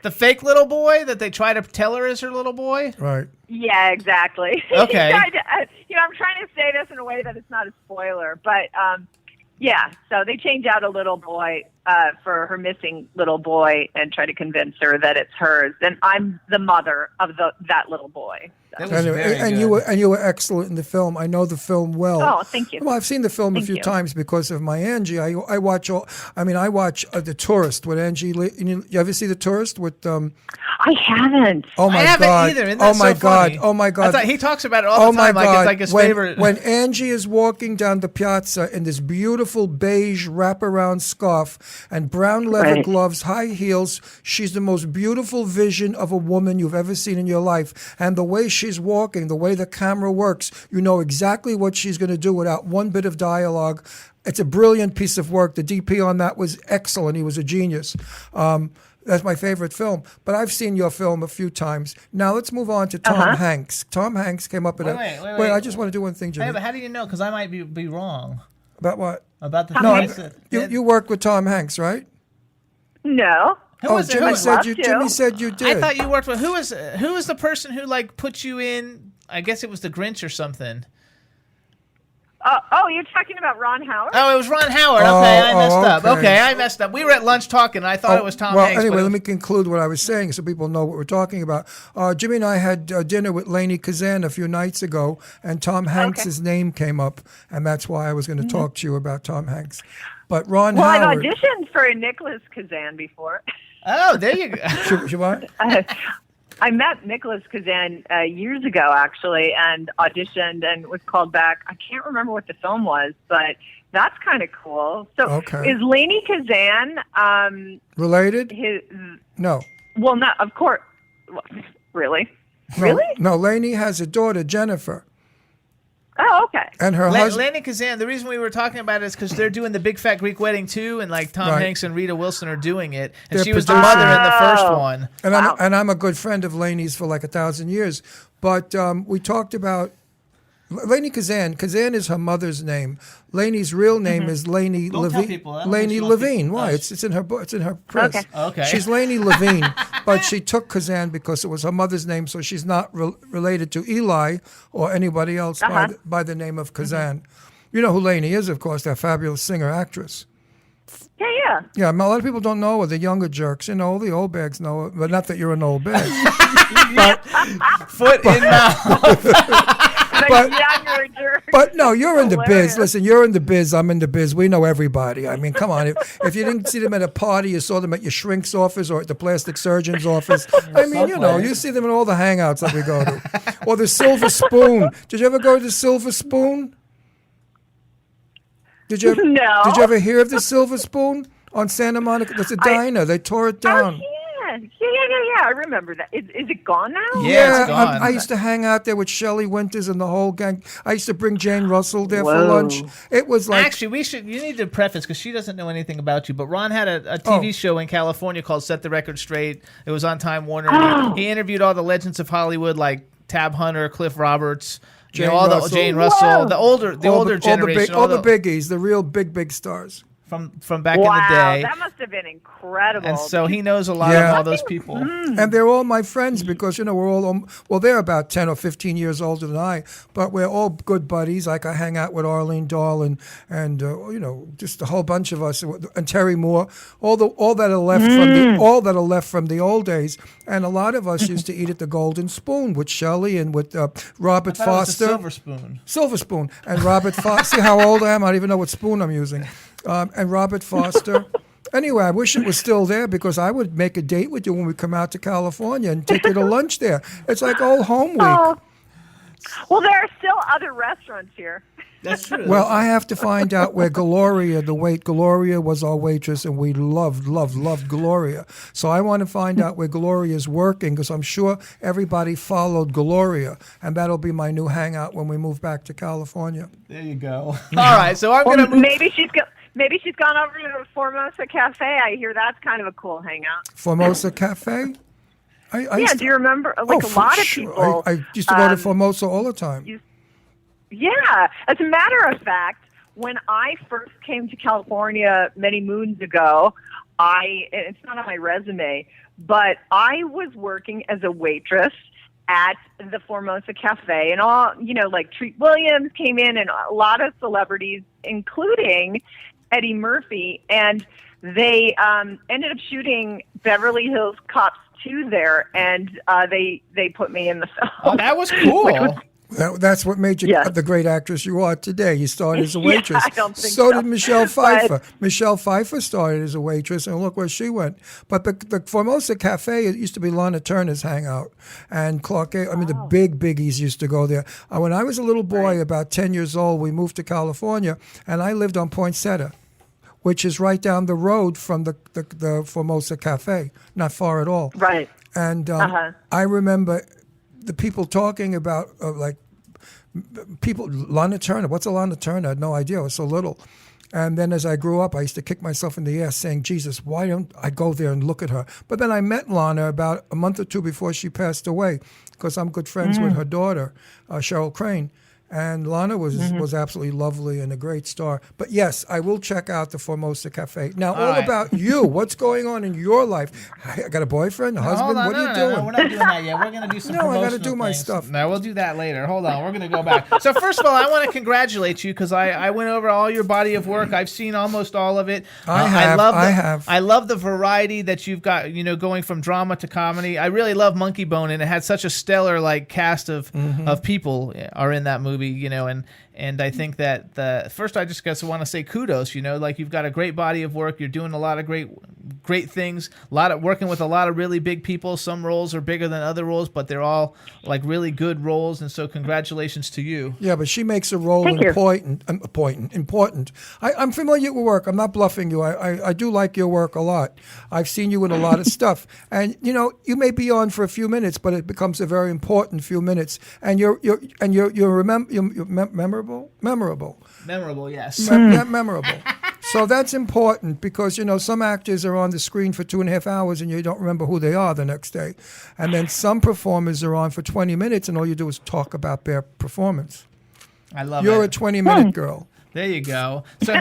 [SPEAKER 4] The fake little boy that they try to tell her is her little boy?
[SPEAKER 5] Right.
[SPEAKER 12] Yeah, exactly.
[SPEAKER 4] Okay.
[SPEAKER 12] I'm trying to say this in a way that it's not a spoiler, but so they change out a little boy for her missing little boy and try to convince her that it's hers. And I'm the mother of that little boy. So.
[SPEAKER 5] Anyway, and you were excellent in the film. I know the film well.
[SPEAKER 12] Oh, thank you.
[SPEAKER 5] Well, I've seen the film a few times because of my Angie. I watch The Tourist with Angie. You ever see The Tourist with?
[SPEAKER 12] I haven't.
[SPEAKER 5] Oh my
[SPEAKER 4] I haven't
[SPEAKER 5] God!
[SPEAKER 4] either. Isn't
[SPEAKER 5] Oh
[SPEAKER 4] that
[SPEAKER 5] my
[SPEAKER 4] so
[SPEAKER 5] God!
[SPEAKER 4] funny?
[SPEAKER 5] Oh my God!
[SPEAKER 4] He talks about it all the time, like it's like his favorite.
[SPEAKER 5] When Angie is walking down the piazza in this beautiful beige wraparound scarf and brown leather gloves, high heels, she's the most beautiful vision of a woman you've ever seen in your life. And the way she's walking, the way the camera works, you know exactly what she's going to do without one bit of dialogue. It's a brilliant piece of work. The DP on that was excellent. He was a genius. That's my favorite film. But I've seen your film a few times. Now let's move on to Tom Hanks. Tom Hanks came up with
[SPEAKER 4] Wait,
[SPEAKER 5] I just want to do one thing, Jimmy.
[SPEAKER 4] Hey, but how do you know? Because I might be wrong.
[SPEAKER 5] About what?
[SPEAKER 4] About the
[SPEAKER 5] You worked with Tom Hanks, right?
[SPEAKER 12] No.
[SPEAKER 5] Jimmy said you did.
[SPEAKER 4] I thought you worked with who was the person who like put you in? I guess it was The Grinch or something.
[SPEAKER 12] Oh, you're talking about Ron Howard?
[SPEAKER 4] Oh, it was Ron Howard. Okay, I messed up.
[SPEAKER 5] okay.
[SPEAKER 4] Okay, I messed up. We were at lunch talking, and I thought it was Tom
[SPEAKER 5] well,
[SPEAKER 4] Hanks.
[SPEAKER 5] anyway,
[SPEAKER 4] but it
[SPEAKER 5] let
[SPEAKER 4] was-
[SPEAKER 5] me conclude what I was saying so people know what we're talking about. Jimmy and I had dinner with Lainey Kazan a few nights ago, and Tom Hanks' name came up, and that's why I was going to talk to you about Tom Hanks. But Ron
[SPEAKER 12] Well, I've
[SPEAKER 5] Howard...
[SPEAKER 12] auditioned for Nicholas Kazan before.
[SPEAKER 4] Oh, there you go.
[SPEAKER 5] She what?
[SPEAKER 12] I met Nicholas Kazan years ago, actually, and auditioned and was called back. I can't remember what the film was, but that's kind of cool. So
[SPEAKER 5] Okay.
[SPEAKER 12] is Lainey Kazan
[SPEAKER 5] Related?
[SPEAKER 12] his...
[SPEAKER 5] No.
[SPEAKER 12] Well, no, of course. Really?
[SPEAKER 5] No,
[SPEAKER 12] Really?
[SPEAKER 5] No, Lainey has a daughter, Jennifer.
[SPEAKER 12] Oh, okay.
[SPEAKER 5] And her husband...
[SPEAKER 4] Lanny Kazan, the reason we were talking about it is because they're doing the Big Fat Greek Wedding too, and like Tom
[SPEAKER 5] Right.
[SPEAKER 4] Hanks and Rita Wilson are doing it, and
[SPEAKER 5] They're
[SPEAKER 4] she was the
[SPEAKER 5] producing
[SPEAKER 4] mother in the first
[SPEAKER 12] Oh.
[SPEAKER 4] one.
[SPEAKER 5] And,
[SPEAKER 12] Wow.
[SPEAKER 5] I'm a good friend of Lainey's for like 1,000 years. But we talked about Lainey Kazan. Kazan is her mother's name. Lainey's real name is Lainey
[SPEAKER 4] Don't tell
[SPEAKER 5] Levine.
[SPEAKER 4] people. I don't
[SPEAKER 5] Lainey
[SPEAKER 4] think she wants
[SPEAKER 5] Levine.
[SPEAKER 4] people-
[SPEAKER 5] Why?
[SPEAKER 4] Oh,
[SPEAKER 5] It's in her book. It's in her press.
[SPEAKER 12] Okay.
[SPEAKER 4] Okay.
[SPEAKER 5] She's Lainey Levine, but she took Kazan because it was her mother's name, so she's not related to Eli or anybody else by the name of Kazan. You know who Lainey is, of course, that fabulous singer actress.
[SPEAKER 12] Yeah.
[SPEAKER 5] Yeah, a lot of people don't know her. The younger jerks, you know, the old bags know it, but not that you're an old bag.
[SPEAKER 4] Foot in mouth.
[SPEAKER 5] But-
[SPEAKER 12] younger jerk.
[SPEAKER 5] But no, you're in the
[SPEAKER 12] Hilarious.
[SPEAKER 5] biz. Listen, you're in the biz. I'm in the biz. We know everybody. I mean, come on. If you didn't see them at a party, you saw them at your shrink's office or at the plastic surgeon's office. I mean, you know, you see them in all the hangouts that we go to. Or the Silver Spoon. Did you ever go to the Silver Spoon? Did you ever,
[SPEAKER 12] No.
[SPEAKER 5] Did you ever hear of the Silver Spoon on Santa Monica? There's a diner. They tore it down.
[SPEAKER 12] Oh, yeah. I remember that. Is it gone now?
[SPEAKER 4] Yeah, it's gone.
[SPEAKER 5] I used to hang out there with Shelley Winters and the whole gang. I used to bring Jane Russell there for
[SPEAKER 12] Whoa.
[SPEAKER 5] lunch. It was like...
[SPEAKER 4] Actually, you need to preface because she doesn't know anything about you. But Ron had a TV show in California called Set the Record Straight. It was on Time Warner.
[SPEAKER 12] Oh.
[SPEAKER 4] He interviewed all the legends of Hollywood, like Tab Hunter, Cliff Roberts,
[SPEAKER 5] Jane
[SPEAKER 4] all
[SPEAKER 5] Russell.
[SPEAKER 4] the Jane Russell, the older generation,
[SPEAKER 5] all the biggies, the real big stars.
[SPEAKER 4] from back in
[SPEAKER 12] Wow,
[SPEAKER 4] the day.
[SPEAKER 12] that must have been incredible.
[SPEAKER 4] And so he knows a lot
[SPEAKER 5] Yeah.
[SPEAKER 4] of all those people.
[SPEAKER 5] And they're all my friends because, you know, we're all, well, they're about 10 or 15 years older than I, but we're all good buddies. Like I hang out with Arlene Dahl and you know, just a whole bunch of us, and Terry Moore, all that are left from the old days. And a lot of us used to eat at the Golden Spoon with Shelley and with Robert
[SPEAKER 4] I thought it was
[SPEAKER 5] Foster.
[SPEAKER 4] a silver spoon.
[SPEAKER 5] Silver Spoon. And Robert Foster. See how old I am? I don't even know what spoon I'm using. And Robert Foster. Anyway, I wish it was still there because I would make a date with you when we come out to California and take you to lunch there. It's like old home week.
[SPEAKER 12] Oh. Well, there are still other restaurants here.
[SPEAKER 4] That's true.
[SPEAKER 5] Well, I have to find out where Gloria was our waitress, and we loved Gloria. So I want to find out where Gloria's working because I'm sure everybody followed Gloria, and that'll be my new hangout when we move back to California.
[SPEAKER 4] There you go. All right, so I'm
[SPEAKER 12] Well,
[SPEAKER 4] gonna move.
[SPEAKER 12] maybe she's gone over to the Formosa Cafe. I hear that's kind of a cool hangout.
[SPEAKER 5] Formosa Cafe?
[SPEAKER 12] Yeah, do you remember? Like a
[SPEAKER 5] for
[SPEAKER 12] lot of
[SPEAKER 5] sure.
[SPEAKER 12] people.
[SPEAKER 5] I used to go to Formosa all the time.
[SPEAKER 12] Yeah. As a matter of fact, when I first came to California many moons ago, it's not on my resume, but I was working as a waitress at the Formosa Cafe, and all, you know, like Treat Williams came in and a lot of celebrities, including Eddie Murphy, and they ended up shooting Beverly Hills Cops 2 there, and they put me in the film.
[SPEAKER 4] Oh, that was cool.
[SPEAKER 5] That's what made you the great actress you are today. You started as a waitress.
[SPEAKER 12] I don't think
[SPEAKER 5] so
[SPEAKER 12] so.
[SPEAKER 5] did Michelle Pfeiffer. Michelle Pfeiffer started as a waitress, and look where she went. But the Formosa Cafe, it used to be Lana Turner's hangout, and Clark. I mean, the big biggies used to go there. When I was a little boy, about 10 years old, we moved to California, and I lived on Poinsettia, which is right down the road from the Formosa Cafe, not far at all.
[SPEAKER 12] Right.
[SPEAKER 5] And I remember the people talking about Lana Turner. What's a Lana Turner? I had no idea. I was so little. And then as I grew up, I used to kick myself in the ass saying, Jesus, why don't I go there and look at her? But then I met Lana about a month or two before she passed away because I'm good friends with her daughter, Cheryl Crane. And Lana was absolutely lovely and a great star. But yes, I will check out the Formosa Cafe. Now, all
[SPEAKER 4] right.
[SPEAKER 5] about you. What's going on in your life? I got a boyfriend, a husband?
[SPEAKER 4] Hold on,
[SPEAKER 5] What are you
[SPEAKER 4] no,
[SPEAKER 5] doing?
[SPEAKER 4] we're not doing that yet. We're going to do some
[SPEAKER 5] No, I gotta
[SPEAKER 4] promotional
[SPEAKER 5] do my
[SPEAKER 4] things.
[SPEAKER 5] stuff.
[SPEAKER 4] No, we'll do that later. Hold on. We're going to go back. So first of all, I want to congratulate you because I went over all your body of work. I've seen almost all of it.
[SPEAKER 5] I have.
[SPEAKER 4] I love the variety that you've got, going from drama to comedy. I really love Monkey Bone, and it had such a stellar cast of people are in that movie, and I think that first I just want to say kudos, you've got a great body of work. You're doing a lot of great things, working with a lot of really big people. Some roles are bigger than other roles, but they're all really good roles. And so congratulations to you.
[SPEAKER 5] Yeah, but she makes a role important. I'm familiar with work. I'm not bluffing you. I do like your work a lot. I've seen you in a lot of stuff. And, you may be on for a few minutes, but it becomes a very important few minutes. And you're memorable?
[SPEAKER 4] Memorable, yes.
[SPEAKER 5] Memorable. So that's important because, some actors are on the screen for 2.5 hours and you don't remember who they are the next day. And then some performers are on for 20 minutes and all you do is talk about their performance.
[SPEAKER 4] I love
[SPEAKER 5] You're
[SPEAKER 4] it.
[SPEAKER 5] a 20-minute girl.
[SPEAKER 4] There you go. So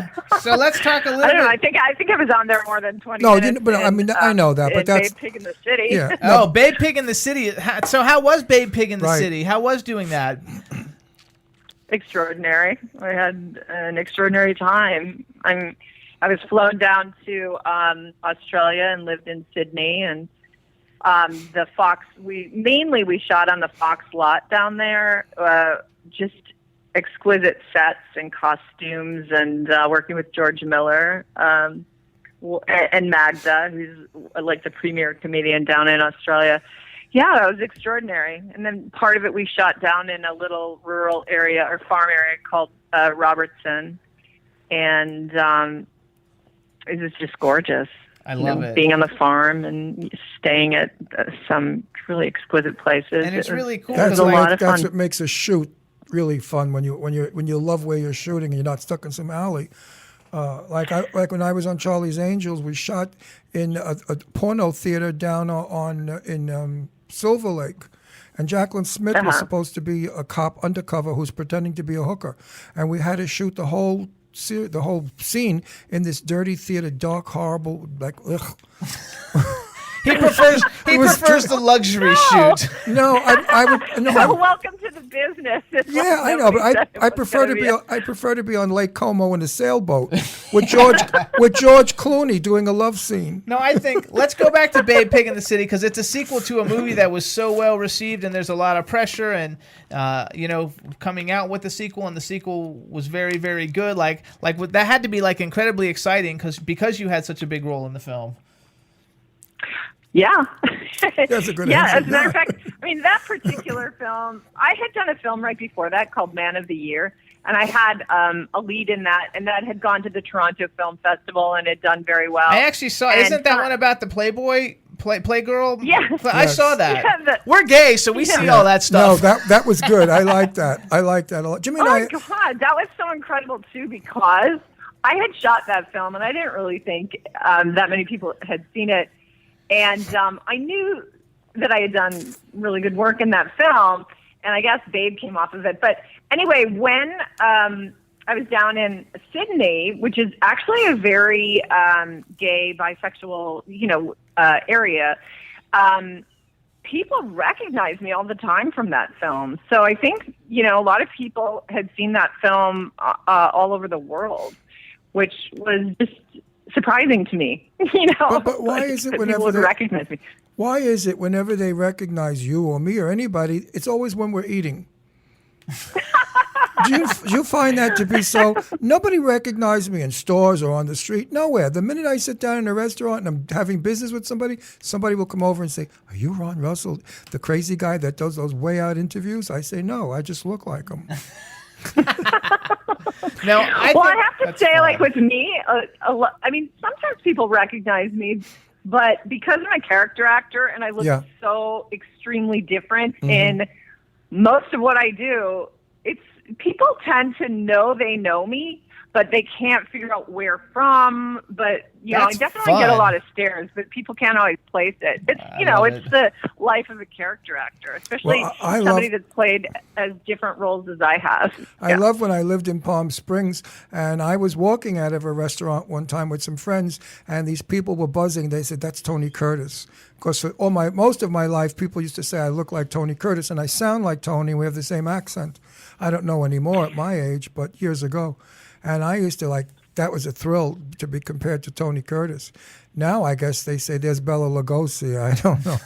[SPEAKER 4] let's talk a little
[SPEAKER 12] I don't know.
[SPEAKER 4] bit.
[SPEAKER 12] I think I was on there more than 20
[SPEAKER 5] No,
[SPEAKER 12] minutes.
[SPEAKER 5] but I know that, but that's
[SPEAKER 12] Babe Pig in the City.
[SPEAKER 5] Yeah.
[SPEAKER 4] Oh, Babe Pig in the City. So how was Babe Pig in the
[SPEAKER 5] Right.
[SPEAKER 4] City? How was doing that?
[SPEAKER 12] Extraordinary. I had an extraordinary time. I was flown down to Australia and lived in Sydney, and the Fox. We shot on the Fox lot down there. Just exquisite sets and costumes, and working with George Miller and Magda, who's the premier comedian down in Australia. Yeah, it was extraordinary. And then part of it we shot down in a little rural area or farm area called Robertson. And it was just gorgeous.
[SPEAKER 4] I love it.
[SPEAKER 12] Being on the farm and staying at some really exquisite places.
[SPEAKER 4] And it's really cool.
[SPEAKER 5] That's
[SPEAKER 12] a lot of fun.
[SPEAKER 5] That's what makes a shoot really fun when you love where you're shooting and you're not stuck in some alley. Like when I was on Charlie's Angels, we shot in a porno theater down in Silver Lake, and Jacqueline Smith was supposed to be a cop undercover who's pretending to be a hooker, and we had to shoot the whole scene in this dirty theater, dark, horrible, ugh.
[SPEAKER 4] He prefers the luxury shoot.
[SPEAKER 5] No, I would no.
[SPEAKER 12] Well, welcome to the business.
[SPEAKER 5] Yeah, I know, but I prefer to be on Lake Como in a sailboat with George Clooney doing a love scene.
[SPEAKER 4] No, I think let's go back to Babe Pig in the City because it's a sequel to a movie that was so well received, and there's a lot of pressure, and coming out with the sequel, and the sequel was very, very good. That had to be incredibly exciting because you had such a big role in the film.
[SPEAKER 12] Yeah.
[SPEAKER 5] That's a good
[SPEAKER 12] yeah,
[SPEAKER 5] answer.
[SPEAKER 12] as a matter of fact, that particular film, I had done a film right before that called Man of the Year, and I had a lead in that, and that had gone to the Toronto Film Festival and had done very well.
[SPEAKER 4] I actually saw, isn't that one about the Playboy, Playgirl?
[SPEAKER 12] Yes.
[SPEAKER 4] I saw that.
[SPEAKER 12] Yeah,
[SPEAKER 4] we're gay, so we see all that stuff.
[SPEAKER 5] No, that was good. I like that. I like that a lot. Jimmy and
[SPEAKER 12] Oh,
[SPEAKER 5] I,
[SPEAKER 12] my God, that was so incredible, too, because I had shot that film, and I didn't really think that many people had seen it. And I knew that I had done really good work in that film, and I guess Babe came off of it. But anyway, when I was down in Sydney, which is actually a very gay, bisexual, area, people recognize me all the time from that film. So I think, a lot of people had seen that film all over the world, which was just surprising to me,
[SPEAKER 5] But why is it
[SPEAKER 12] that
[SPEAKER 5] whenever
[SPEAKER 12] people would
[SPEAKER 5] they
[SPEAKER 12] recognize me?
[SPEAKER 5] Why is it whenever they recognize you or me or anybody, it's always when we're eating? Do you find that to be so? Nobody recognizes me in stores or on the street, nowhere. The minute I sit down in a restaurant and I'm having business with somebody will come over and say, "Are you Ron Russell, the crazy guy that does those way out interviews?" I say, "No, I just look like him."
[SPEAKER 4] No,
[SPEAKER 12] I have to say, with me, sometimes people recognize me, but because I'm a character actor and I look so extremely different in most of what I do, people tend to know they know me, but they can't figure out where from. But I
[SPEAKER 4] That's
[SPEAKER 12] definitely get a
[SPEAKER 4] fun.
[SPEAKER 12] lot of stares, but people can't always place it. It's
[SPEAKER 4] love
[SPEAKER 12] it's
[SPEAKER 4] it.
[SPEAKER 12] the life of a character actor, especially
[SPEAKER 5] Well, I
[SPEAKER 12] somebody
[SPEAKER 5] love-
[SPEAKER 12] that's played as different roles as I have.
[SPEAKER 5] I love when I lived in Palm Springs, and I was walking out of a restaurant one time with some friends, and these people were buzzing. They said, "That's Tony Curtis." Because for most of my life, people used to say I look like Tony Curtis, and I sound like Tony. We have the same accent. I don't know anymore at my age, but years ago. And I used to that was a thrill to be compared to Tony Curtis. Now I guess they say there's Bela Lugosi. I don't know.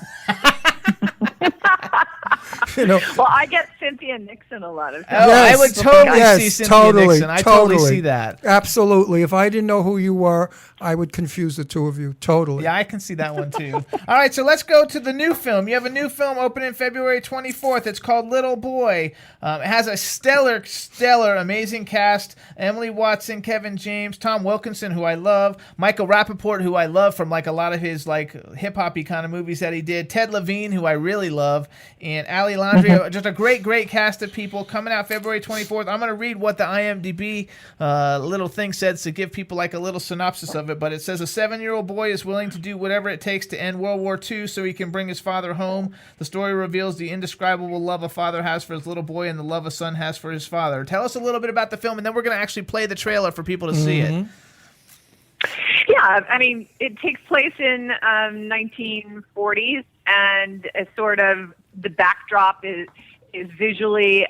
[SPEAKER 12] Well, I get Cynthia Nixon a lot of times.
[SPEAKER 4] Oh, I would totally see Cynthia Nixon. I totally see that.
[SPEAKER 5] Absolutely. If I didn't know who you were, I would confuse the two of you. Totally.
[SPEAKER 4] Yeah, I can see that one too. All right, so let's go to the new film. You have a new film opening February 24th. It's called Little Boy. It has a stellar, amazing cast. Emily Watson, Kevin James, Tom Wilkinson, who I love, Michael Rappaport, who I love from a lot of his hip-hop-y kind of movies that he did, Ted Levine, who I really love, and Ali Landry. Just a great cast of people coming out February 24th. I'm going to read what the IMDb little thing says to give people a little synopsis of it, but it says a 7-year-old boy is willing to do whatever it takes to end World War II so he can bring his father home. The story reveals the indescribable love a father has for his little boy and the love a son has for his father. Tell us a little bit about the film, and then we're going to actually play the trailer for people to see it.
[SPEAKER 12] Yeah, I mean, it takes place in 1940s, and sort of the backdrop is visually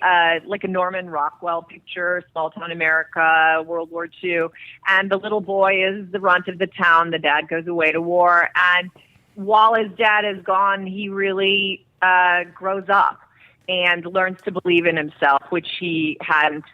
[SPEAKER 12] like a Norman Rockwell picture, small town America, World War II, and the little boy is the runt of the town. The dad goes away to war, and while his dad is gone, he really grows up and learns to believe in himself, which he hadn't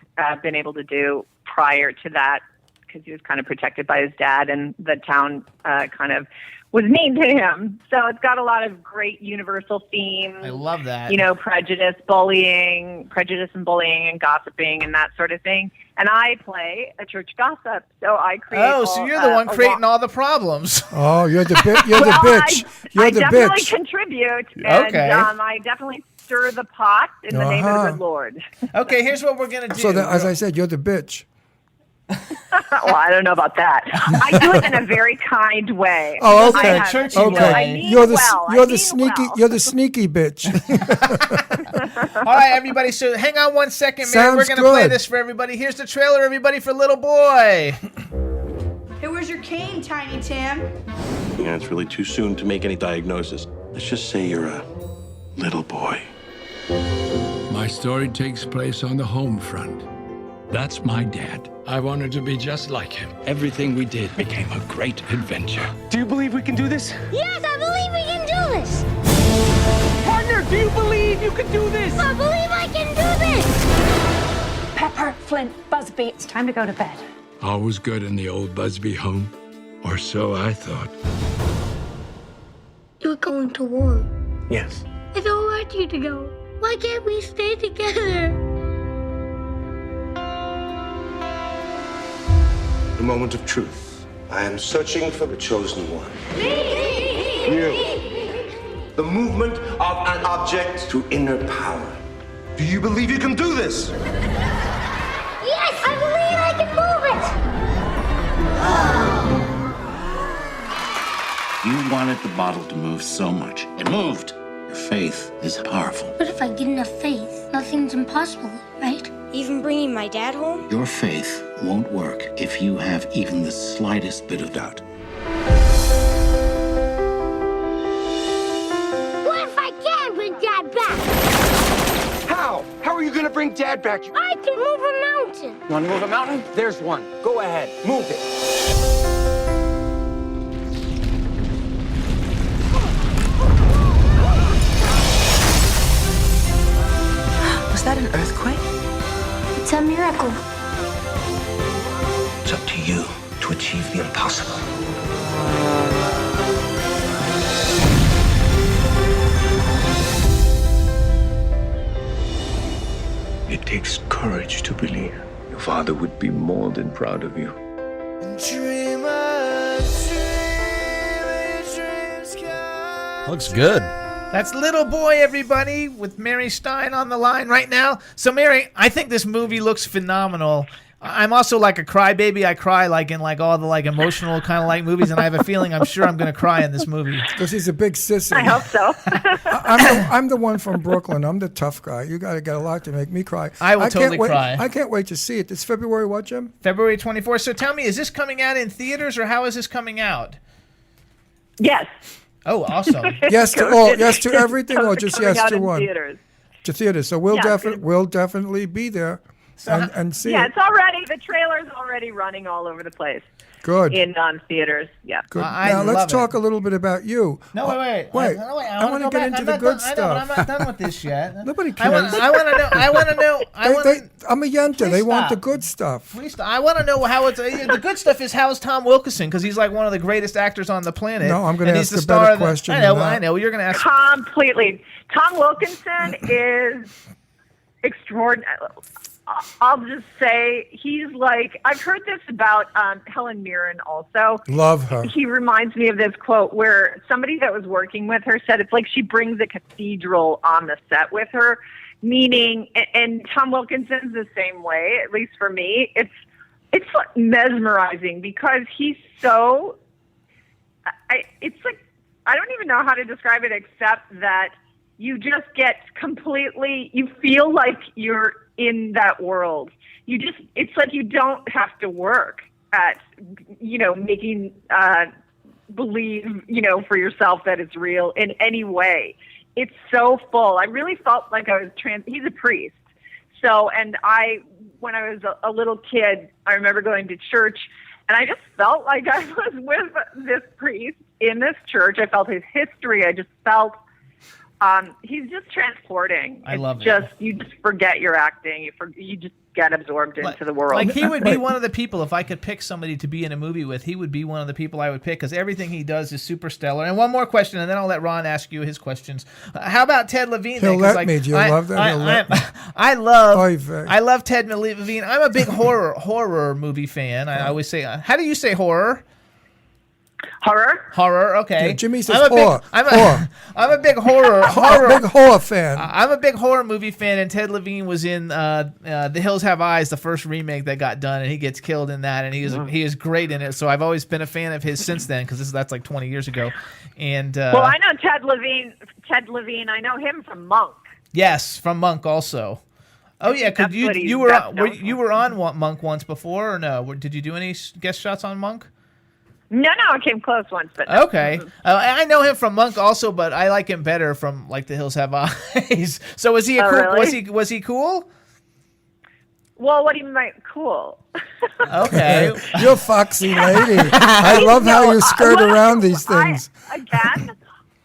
[SPEAKER 12] been able to do prior to that, because he was kind of protected by his dad, and the town kind of was mean to him. So it's got a lot of great universal themes.
[SPEAKER 4] I love that.
[SPEAKER 12] Prejudice and bullying and gossiping and that sort of thing. And I play a church gossip, so I create.
[SPEAKER 4] Oh, so you're the one creating all the problems.
[SPEAKER 5] Oh, you're the bitch. You're the bitch. You're
[SPEAKER 12] I
[SPEAKER 5] the
[SPEAKER 12] definitely
[SPEAKER 5] bitch.
[SPEAKER 12] contrip, and
[SPEAKER 4] Okay.
[SPEAKER 12] I definitely stir the pot in the name of the good Lord.
[SPEAKER 4] Okay, here's what we're going to do.
[SPEAKER 5] So as I said, you're the bitch.
[SPEAKER 12] Well, I don't know about that. I do it in a very kind way.
[SPEAKER 5] Oh, okay.
[SPEAKER 12] I mean
[SPEAKER 5] You're the
[SPEAKER 12] well.
[SPEAKER 5] you're
[SPEAKER 12] I
[SPEAKER 5] the
[SPEAKER 12] mean
[SPEAKER 5] sneaky
[SPEAKER 12] well.
[SPEAKER 5] you're the sneaky bitch.
[SPEAKER 4] All right, everybody. So hang on one second, Mary. We're
[SPEAKER 5] Sounds
[SPEAKER 4] going to play
[SPEAKER 5] good.
[SPEAKER 4] this for everybody. Here's the trailer, everybody, for Little Boy.
[SPEAKER 13] Hey, where's your cane, Tiny Tim?
[SPEAKER 14] Yeah, it's really too soon to make any diagnosis. Let's just say you're a little boy.
[SPEAKER 15] My story takes place on the home front. That's my dad. I wanted to be just like him. Everything we did became a great adventure.
[SPEAKER 16] Do you believe we can do this?
[SPEAKER 9] Yes, I believe we can do this.
[SPEAKER 16] Partner, do you believe you can do this?
[SPEAKER 9] I believe I can do this.
[SPEAKER 17] Pepper, Flint, Busby, it's time to go to bed.
[SPEAKER 15] All was good in the old Busby home, or so I thought.
[SPEAKER 9] You're going to war.
[SPEAKER 14] Yes.
[SPEAKER 9] I don't want you to go. Why can't we stay together?
[SPEAKER 14] The moment of truth. I am searching for the chosen one. You. The movement of an object to inner power. Do you believe you can do this?
[SPEAKER 9] Yes, I believe I can move it.
[SPEAKER 18] You wanted the bottle to move so much. It moved. Your faith is powerful.
[SPEAKER 9] But if I get enough faith, nothing's impossible, right? Even bringing my dad home?
[SPEAKER 18] Your faith won't work if you have even the slightest bit of doubt.
[SPEAKER 9] What if I can bring Dad back?
[SPEAKER 16] How? How are you gonna bring Dad back?
[SPEAKER 9] I can move a mountain.
[SPEAKER 16] You wanna move a mountain? There's one. Go ahead. Move it.
[SPEAKER 13] Was that an earthquake?
[SPEAKER 9] It's a miracle.
[SPEAKER 14] It's up to you to achieve the impossible.
[SPEAKER 19] It takes courage to believe. Your father would be more than proud of you.
[SPEAKER 6] Looks good.
[SPEAKER 4] That's Little Boy, everybody, with Mary Stein on the line right now. So, Mary, I think this movie looks phenomenal. I'm also like a crybaby. I cry like in like all the like emotional kind of like movies, and I have a feeling I'm sure I'm going to cry in this movie.
[SPEAKER 5] Because he's a big sissy.
[SPEAKER 12] I hope so.
[SPEAKER 5] I'm the one from Brooklyn. I'm the tough guy. You got to get a lot to make me cry.
[SPEAKER 4] I will totally
[SPEAKER 5] can't wait,
[SPEAKER 4] cry.
[SPEAKER 5] I can't wait to see it. It's February what, Jim?
[SPEAKER 4] February 24th. So tell me, is this coming out in theaters or how is this coming out?
[SPEAKER 12] Yes.
[SPEAKER 4] Oh, awesome.
[SPEAKER 5] Yes to all. Yes to everything, or
[SPEAKER 12] It's
[SPEAKER 5] just
[SPEAKER 12] coming
[SPEAKER 5] yes
[SPEAKER 12] out
[SPEAKER 5] to
[SPEAKER 12] in
[SPEAKER 5] one?
[SPEAKER 12] theaters.
[SPEAKER 5] To theaters. So we'll
[SPEAKER 12] Yeah,
[SPEAKER 5] we'll definitely be there and see
[SPEAKER 12] Yeah,
[SPEAKER 5] it.
[SPEAKER 12] it's already, the trailer's already running all over the place.
[SPEAKER 5] Good.
[SPEAKER 12] In theaters, yeah.
[SPEAKER 5] Good. Now let's talk a little bit about you.
[SPEAKER 4] No, wait.
[SPEAKER 5] I want to get into the
[SPEAKER 4] I
[SPEAKER 5] good
[SPEAKER 4] know,
[SPEAKER 5] stuff.
[SPEAKER 4] but I'm not done with this yet.
[SPEAKER 5] Nobody cares.
[SPEAKER 4] I want to know.
[SPEAKER 5] I'm a yenta.
[SPEAKER 4] Please
[SPEAKER 5] They want
[SPEAKER 4] stop.
[SPEAKER 5] the good stuff.
[SPEAKER 4] I want to know how it's. The good stuff is how's Tom Wilkinson, because he's like one of the greatest actors on the planet.
[SPEAKER 5] No, I'm going to
[SPEAKER 4] and he's
[SPEAKER 5] ask
[SPEAKER 4] the
[SPEAKER 5] a better
[SPEAKER 4] star of the-
[SPEAKER 5] question.
[SPEAKER 4] I know.
[SPEAKER 5] than that.
[SPEAKER 4] I know. You're going to ask.
[SPEAKER 12] Completely. Tom Wilkinson is extraordinary. I'll just say he's like, I've heard this about Helen Mirren also.
[SPEAKER 5] Love her.
[SPEAKER 12] He reminds me of this quote where somebody that was working with her said it's like she brings a cathedral on the set with her, meaning, and Tom Wilkinson's the same way, at least for me. It's like mesmerizing because he's so, it's like, I don't even know how to describe it except that you just get completely, you feel like you're in that world. It's like you don't have to work at, making, believe, for yourself that it's real in any way. It's so full. I really felt like I was he's a priest. So, and when I was a little kid, I remember going to church and I just felt like I was with this priest in this church. I felt his history. I just felt, he's just transporting.
[SPEAKER 4] I love it.
[SPEAKER 12] You just forget your acting. You just get absorbed into the world.
[SPEAKER 4] Like he would be one of the people, if I could pick somebody to be in a movie with, he would be one of the people I would pick because everything he does is super stellar. And one more question, and then I'll let Ron ask you his questions. How about Ted Levine?
[SPEAKER 5] He'll let me. Do you love that?
[SPEAKER 4] I love Ted Levine. I'm a big horror movie fan. I always say, how do you say horror? Horror, okay.
[SPEAKER 5] Yeah, Jimmy says horror.
[SPEAKER 4] I'm a big horror.
[SPEAKER 5] Big horror fan.
[SPEAKER 4] I'm a big horror movie fan, and Ted Levine was in The Hills Have Eyes, the first remake that got done, and he gets killed in that, and he is great in it. So I've always been a fan of his since then, because that's like 20 years ago. And
[SPEAKER 12] well, I know Ted Levine. I know him from Monk.
[SPEAKER 4] Yes, from Monk also. Oh yeah, because you were on Monk once before, or no? Did you do any guest shots on Monk?
[SPEAKER 12] No, I came close once, but no.
[SPEAKER 4] Okay. I know him from Monk also, but I like him better from like The Hills Have Eyes. So was he
[SPEAKER 12] really?
[SPEAKER 4] was he cool?
[SPEAKER 12] Well, what do you mean by cool?
[SPEAKER 4] Okay.
[SPEAKER 5] You're a foxy lady. I love how you skirt around these things.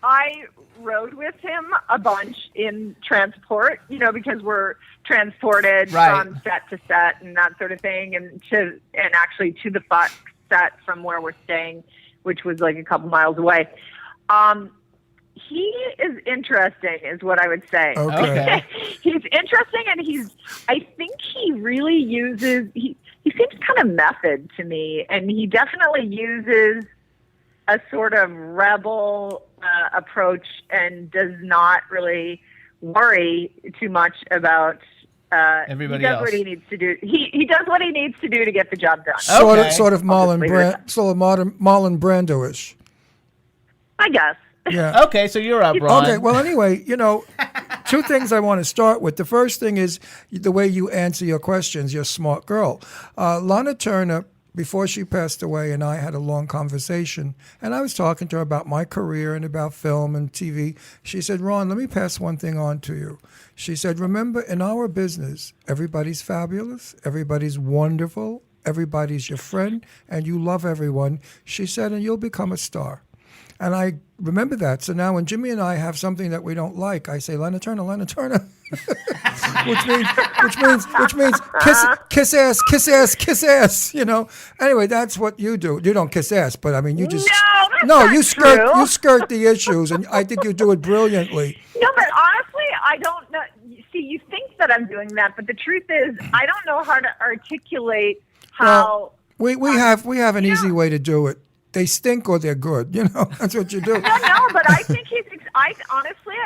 [SPEAKER 12] I rode with him a bunch in transport, because we're transported from set to set and that sort of thing, and actually to the set from where we're staying, which was like a couple miles away. He is interesting, is what I would say.
[SPEAKER 5] Okay.
[SPEAKER 12] He's interesting, and I think he really uses, he seems kind of method to me, and he definitely uses a sort of rebel approach and does not really worry too much about
[SPEAKER 4] everybody
[SPEAKER 12] else. What he needs to do. He does what he needs to do to get the job done.
[SPEAKER 5] Sort of Marlon Brando-ish.
[SPEAKER 12] I guess.
[SPEAKER 5] Yeah.
[SPEAKER 4] Okay, so you're up, Ron.
[SPEAKER 5] Okay, well, anyway, two things I want to start with. The first thing is the way you answer your questions. You're a smart girl. Lana Turner, before she passed away, and I had a long conversation, and I was talking to her about my career and about film and TV. She said, Ron, let me pass one thing on to you. She said, remember, in our business, everybody's fabulous, everybody's wonderful, everybody's your friend, and you love everyone. She said, and you'll become a star. And I remember that. So now when Jimmy and I have something that we don't like, I say, Lana Turner, which means kiss ass. Anyway, that's what you do. You don't kiss ass, but I mean, you just you skirt the issues, and I think you do it brilliantly.
[SPEAKER 12] No, but honestly, I don't know. See, you think that I'm doing that, but the truth is, I don't know how to articulate how.
[SPEAKER 5] Well, we have an easy way to do it. They stink or they're good. That's what you do.
[SPEAKER 12] No, but I think I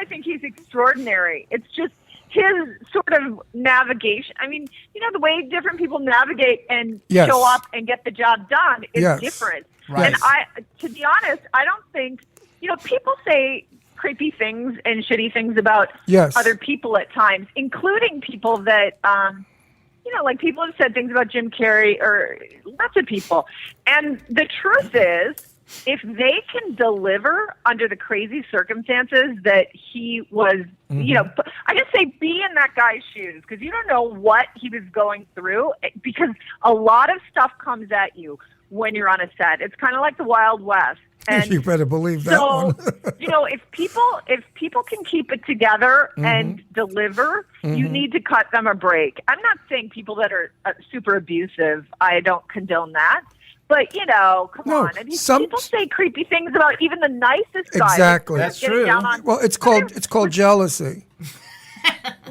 [SPEAKER 12] think he's extraordinary. It's just sort of navigation. I mean, the way different people navigate and
[SPEAKER 5] Yes.
[SPEAKER 12] show up and get the job done is
[SPEAKER 5] Yes.
[SPEAKER 12] different.
[SPEAKER 5] Right.
[SPEAKER 12] And to be honest, I don't think, people say creepy things and shitty things about
[SPEAKER 5] Yes.
[SPEAKER 12] other people at times, including people that, like people have said things about Jim Carrey or lots of people. And the truth is, if they can deliver under the crazy circumstances that he was, I just say be in that guy's shoes, because you don't know what he was going through, because a lot of stuff comes at you when you're on a set. It's kind of like the Wild West. And
[SPEAKER 5] you better believe that one.
[SPEAKER 12] if people can keep it together and deliver, you need to cut them a break. I'm not saying people that are super abusive. I don't condone that. But, come on. I mean, people say creepy things about even the nicest guy.
[SPEAKER 5] Exactly.
[SPEAKER 4] That's true.
[SPEAKER 5] Well, it's called jealousy.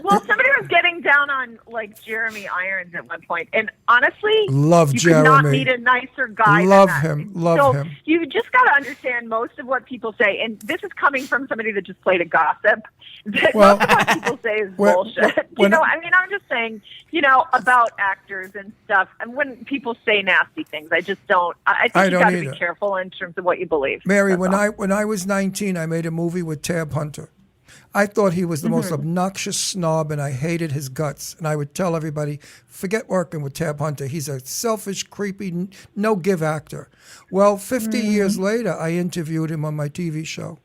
[SPEAKER 12] Well, somebody was getting down on, like, Jeremy Irons at one point. And honestly,
[SPEAKER 5] Love
[SPEAKER 12] you
[SPEAKER 5] Jeremy.
[SPEAKER 12] could not meet a nicer guy
[SPEAKER 5] Love
[SPEAKER 12] than that.
[SPEAKER 5] him. Love
[SPEAKER 12] so
[SPEAKER 5] him.
[SPEAKER 12] You just got to understand most of what people say. And this is coming from somebody that just played a gossip. That most of what people say is bullshit. I'm just saying, about actors and stuff. And when people say nasty things, I just don't. I think you got to be careful in terms of what you believe.
[SPEAKER 5] Mary, when I was 19, I made a movie with Tab Hunter. I thought he was the most obnoxious snob, and I hated his guts. And I would tell everybody, forget working with Tab Hunter. He's a selfish, creepy, no-give actor. Well, 50 years later, I interviewed him on my TV show.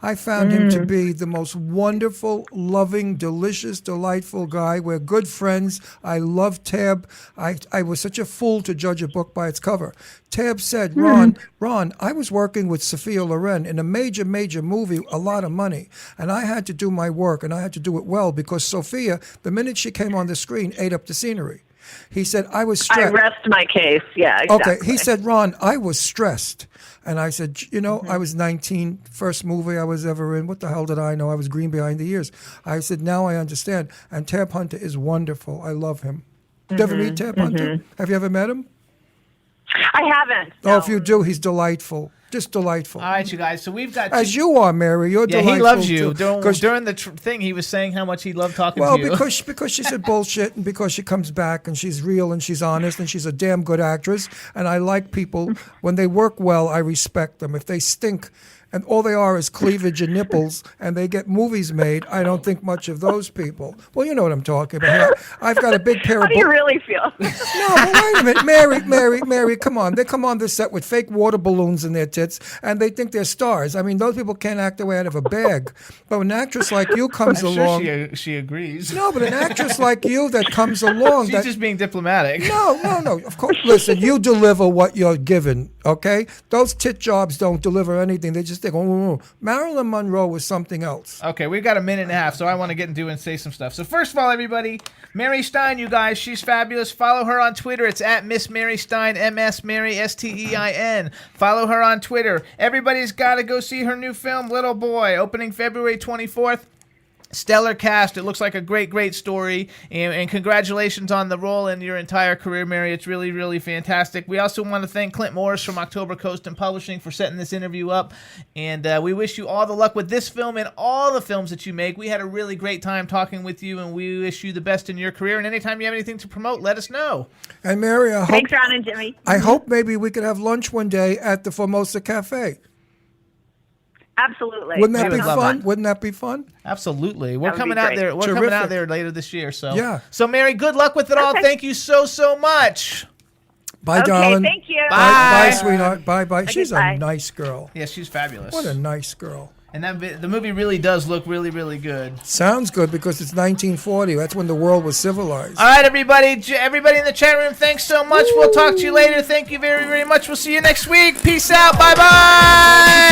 [SPEAKER 5] I found him to be the most wonderful, loving, delicious, delightful guy. We're good friends. I love Tab. I was such a fool to judge a book by its cover. Tab said, Ron, I was working with Sophia Loren in a major, major movie, a lot of money. And I had to do my work, and I had to do it well, because Sophia, the minute she came on the screen, ate up the scenery. He said, I was stressed.
[SPEAKER 12] I rest my case. Yeah, exactly.
[SPEAKER 5] Okay. He said, Ron, I was stressed. And I said, I was 19, first movie I was ever in. What the hell did I know? I was green behind the ears. I said, now I understand. And Tab Hunter is wonderful. I love him. Did you ever meet Tab Hunter? Have you ever met him?
[SPEAKER 12] I haven't.
[SPEAKER 5] Oh, if you do, he's delightful. Just delightful.
[SPEAKER 4] All right, you guys. So we've got
[SPEAKER 5] as you are, Mary. You're delightful.
[SPEAKER 4] He loves you.
[SPEAKER 5] Too.
[SPEAKER 4] During the thing, he was saying how much he loved talking
[SPEAKER 5] to
[SPEAKER 4] you.
[SPEAKER 5] Well, because she said bullshit, and because she comes back and she's real and she's honest and she's a damn good actress. And I like people when they work well. I respect them. If they stink and all they are is cleavage and nipples, and they get movies made, I don't think much of those people. Well, you know what I'm talking about. I've got a big pair of...
[SPEAKER 12] How do you really feel?
[SPEAKER 5] No, but wait a minute. Mary, come on. They come on the set with fake water balloons in their tits, and they think they're stars. I mean, those people can't act their way out of a bag. But an actress like you comes along...
[SPEAKER 4] Sure she agrees.
[SPEAKER 5] No, but an actress like you that comes along...
[SPEAKER 4] She's just being diplomatic.
[SPEAKER 5] No. Of course, listen, you deliver what you're given, okay? Those tit jobs don't deliver anything. They just think, oh. Marilyn Monroe was something else.
[SPEAKER 4] Okay, we've got a minute and a half, so I want to get into and say some stuff. So first of all, everybody, Mary Stein, you guys, she's fabulous. Follow her on Twitter. It's at Miss Mary Stein, MS Mary STEIN. Follow her on Twitter. Everybody's got to go see her new film, Little Boy, opening February 24th. Stellar cast. It looks like a great, great story. And congratulations on the role and your entire career, Mary. It's really, really fantastic. We also want to thank Clint Morris from October Coast and Publishing for setting this interview up. And we wish you all the luck with this film and all the films that you make. We had a really great time talking with you, and we wish you the best in your career. And anytime you have anything to promote, let us know.
[SPEAKER 5] And Mary,
[SPEAKER 12] thanks, Ron and Jimmy.
[SPEAKER 5] I hope maybe we could have lunch one day at the Formosa Cafe.
[SPEAKER 12] Absolutely.
[SPEAKER 5] Wouldn't that be fun? Wouldn't that be fun?
[SPEAKER 4] Absolutely. We're coming out there. We're coming out there later this year. So
[SPEAKER 5] yeah.
[SPEAKER 4] So Mary, good luck with it all. Thank you so much.
[SPEAKER 5] Bye, darling.
[SPEAKER 12] Thank you.
[SPEAKER 5] Bye, sweetheart. Bye. She's a nice girl.
[SPEAKER 4] Yeah, she's fabulous.
[SPEAKER 5] What a nice girl.
[SPEAKER 4] And the movie really does look really, really good.
[SPEAKER 5] Sounds good because it's 1940. That's when the world was civilized.
[SPEAKER 4] All right, everybody in the chat room, thanks so much. We'll talk to you later. Thank you very, very much. We'll see you next week. Peace out. Bye-bye.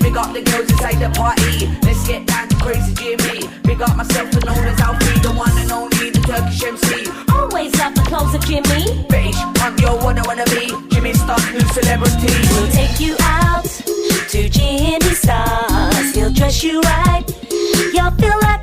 [SPEAKER 2] Big up the girls inside the party. Let's get down to crazy Jimmy. Big up myself and known as Alfie, the one and only, the Turkish MC.
[SPEAKER 3] Always love the clothes of Jimmy.
[SPEAKER 2] Bitch, I'm your one I wanna be. Jimmy Star's new celebrity.
[SPEAKER 3] We'll take you out to Jimmy Stars. He'll dress you right. You'll feel like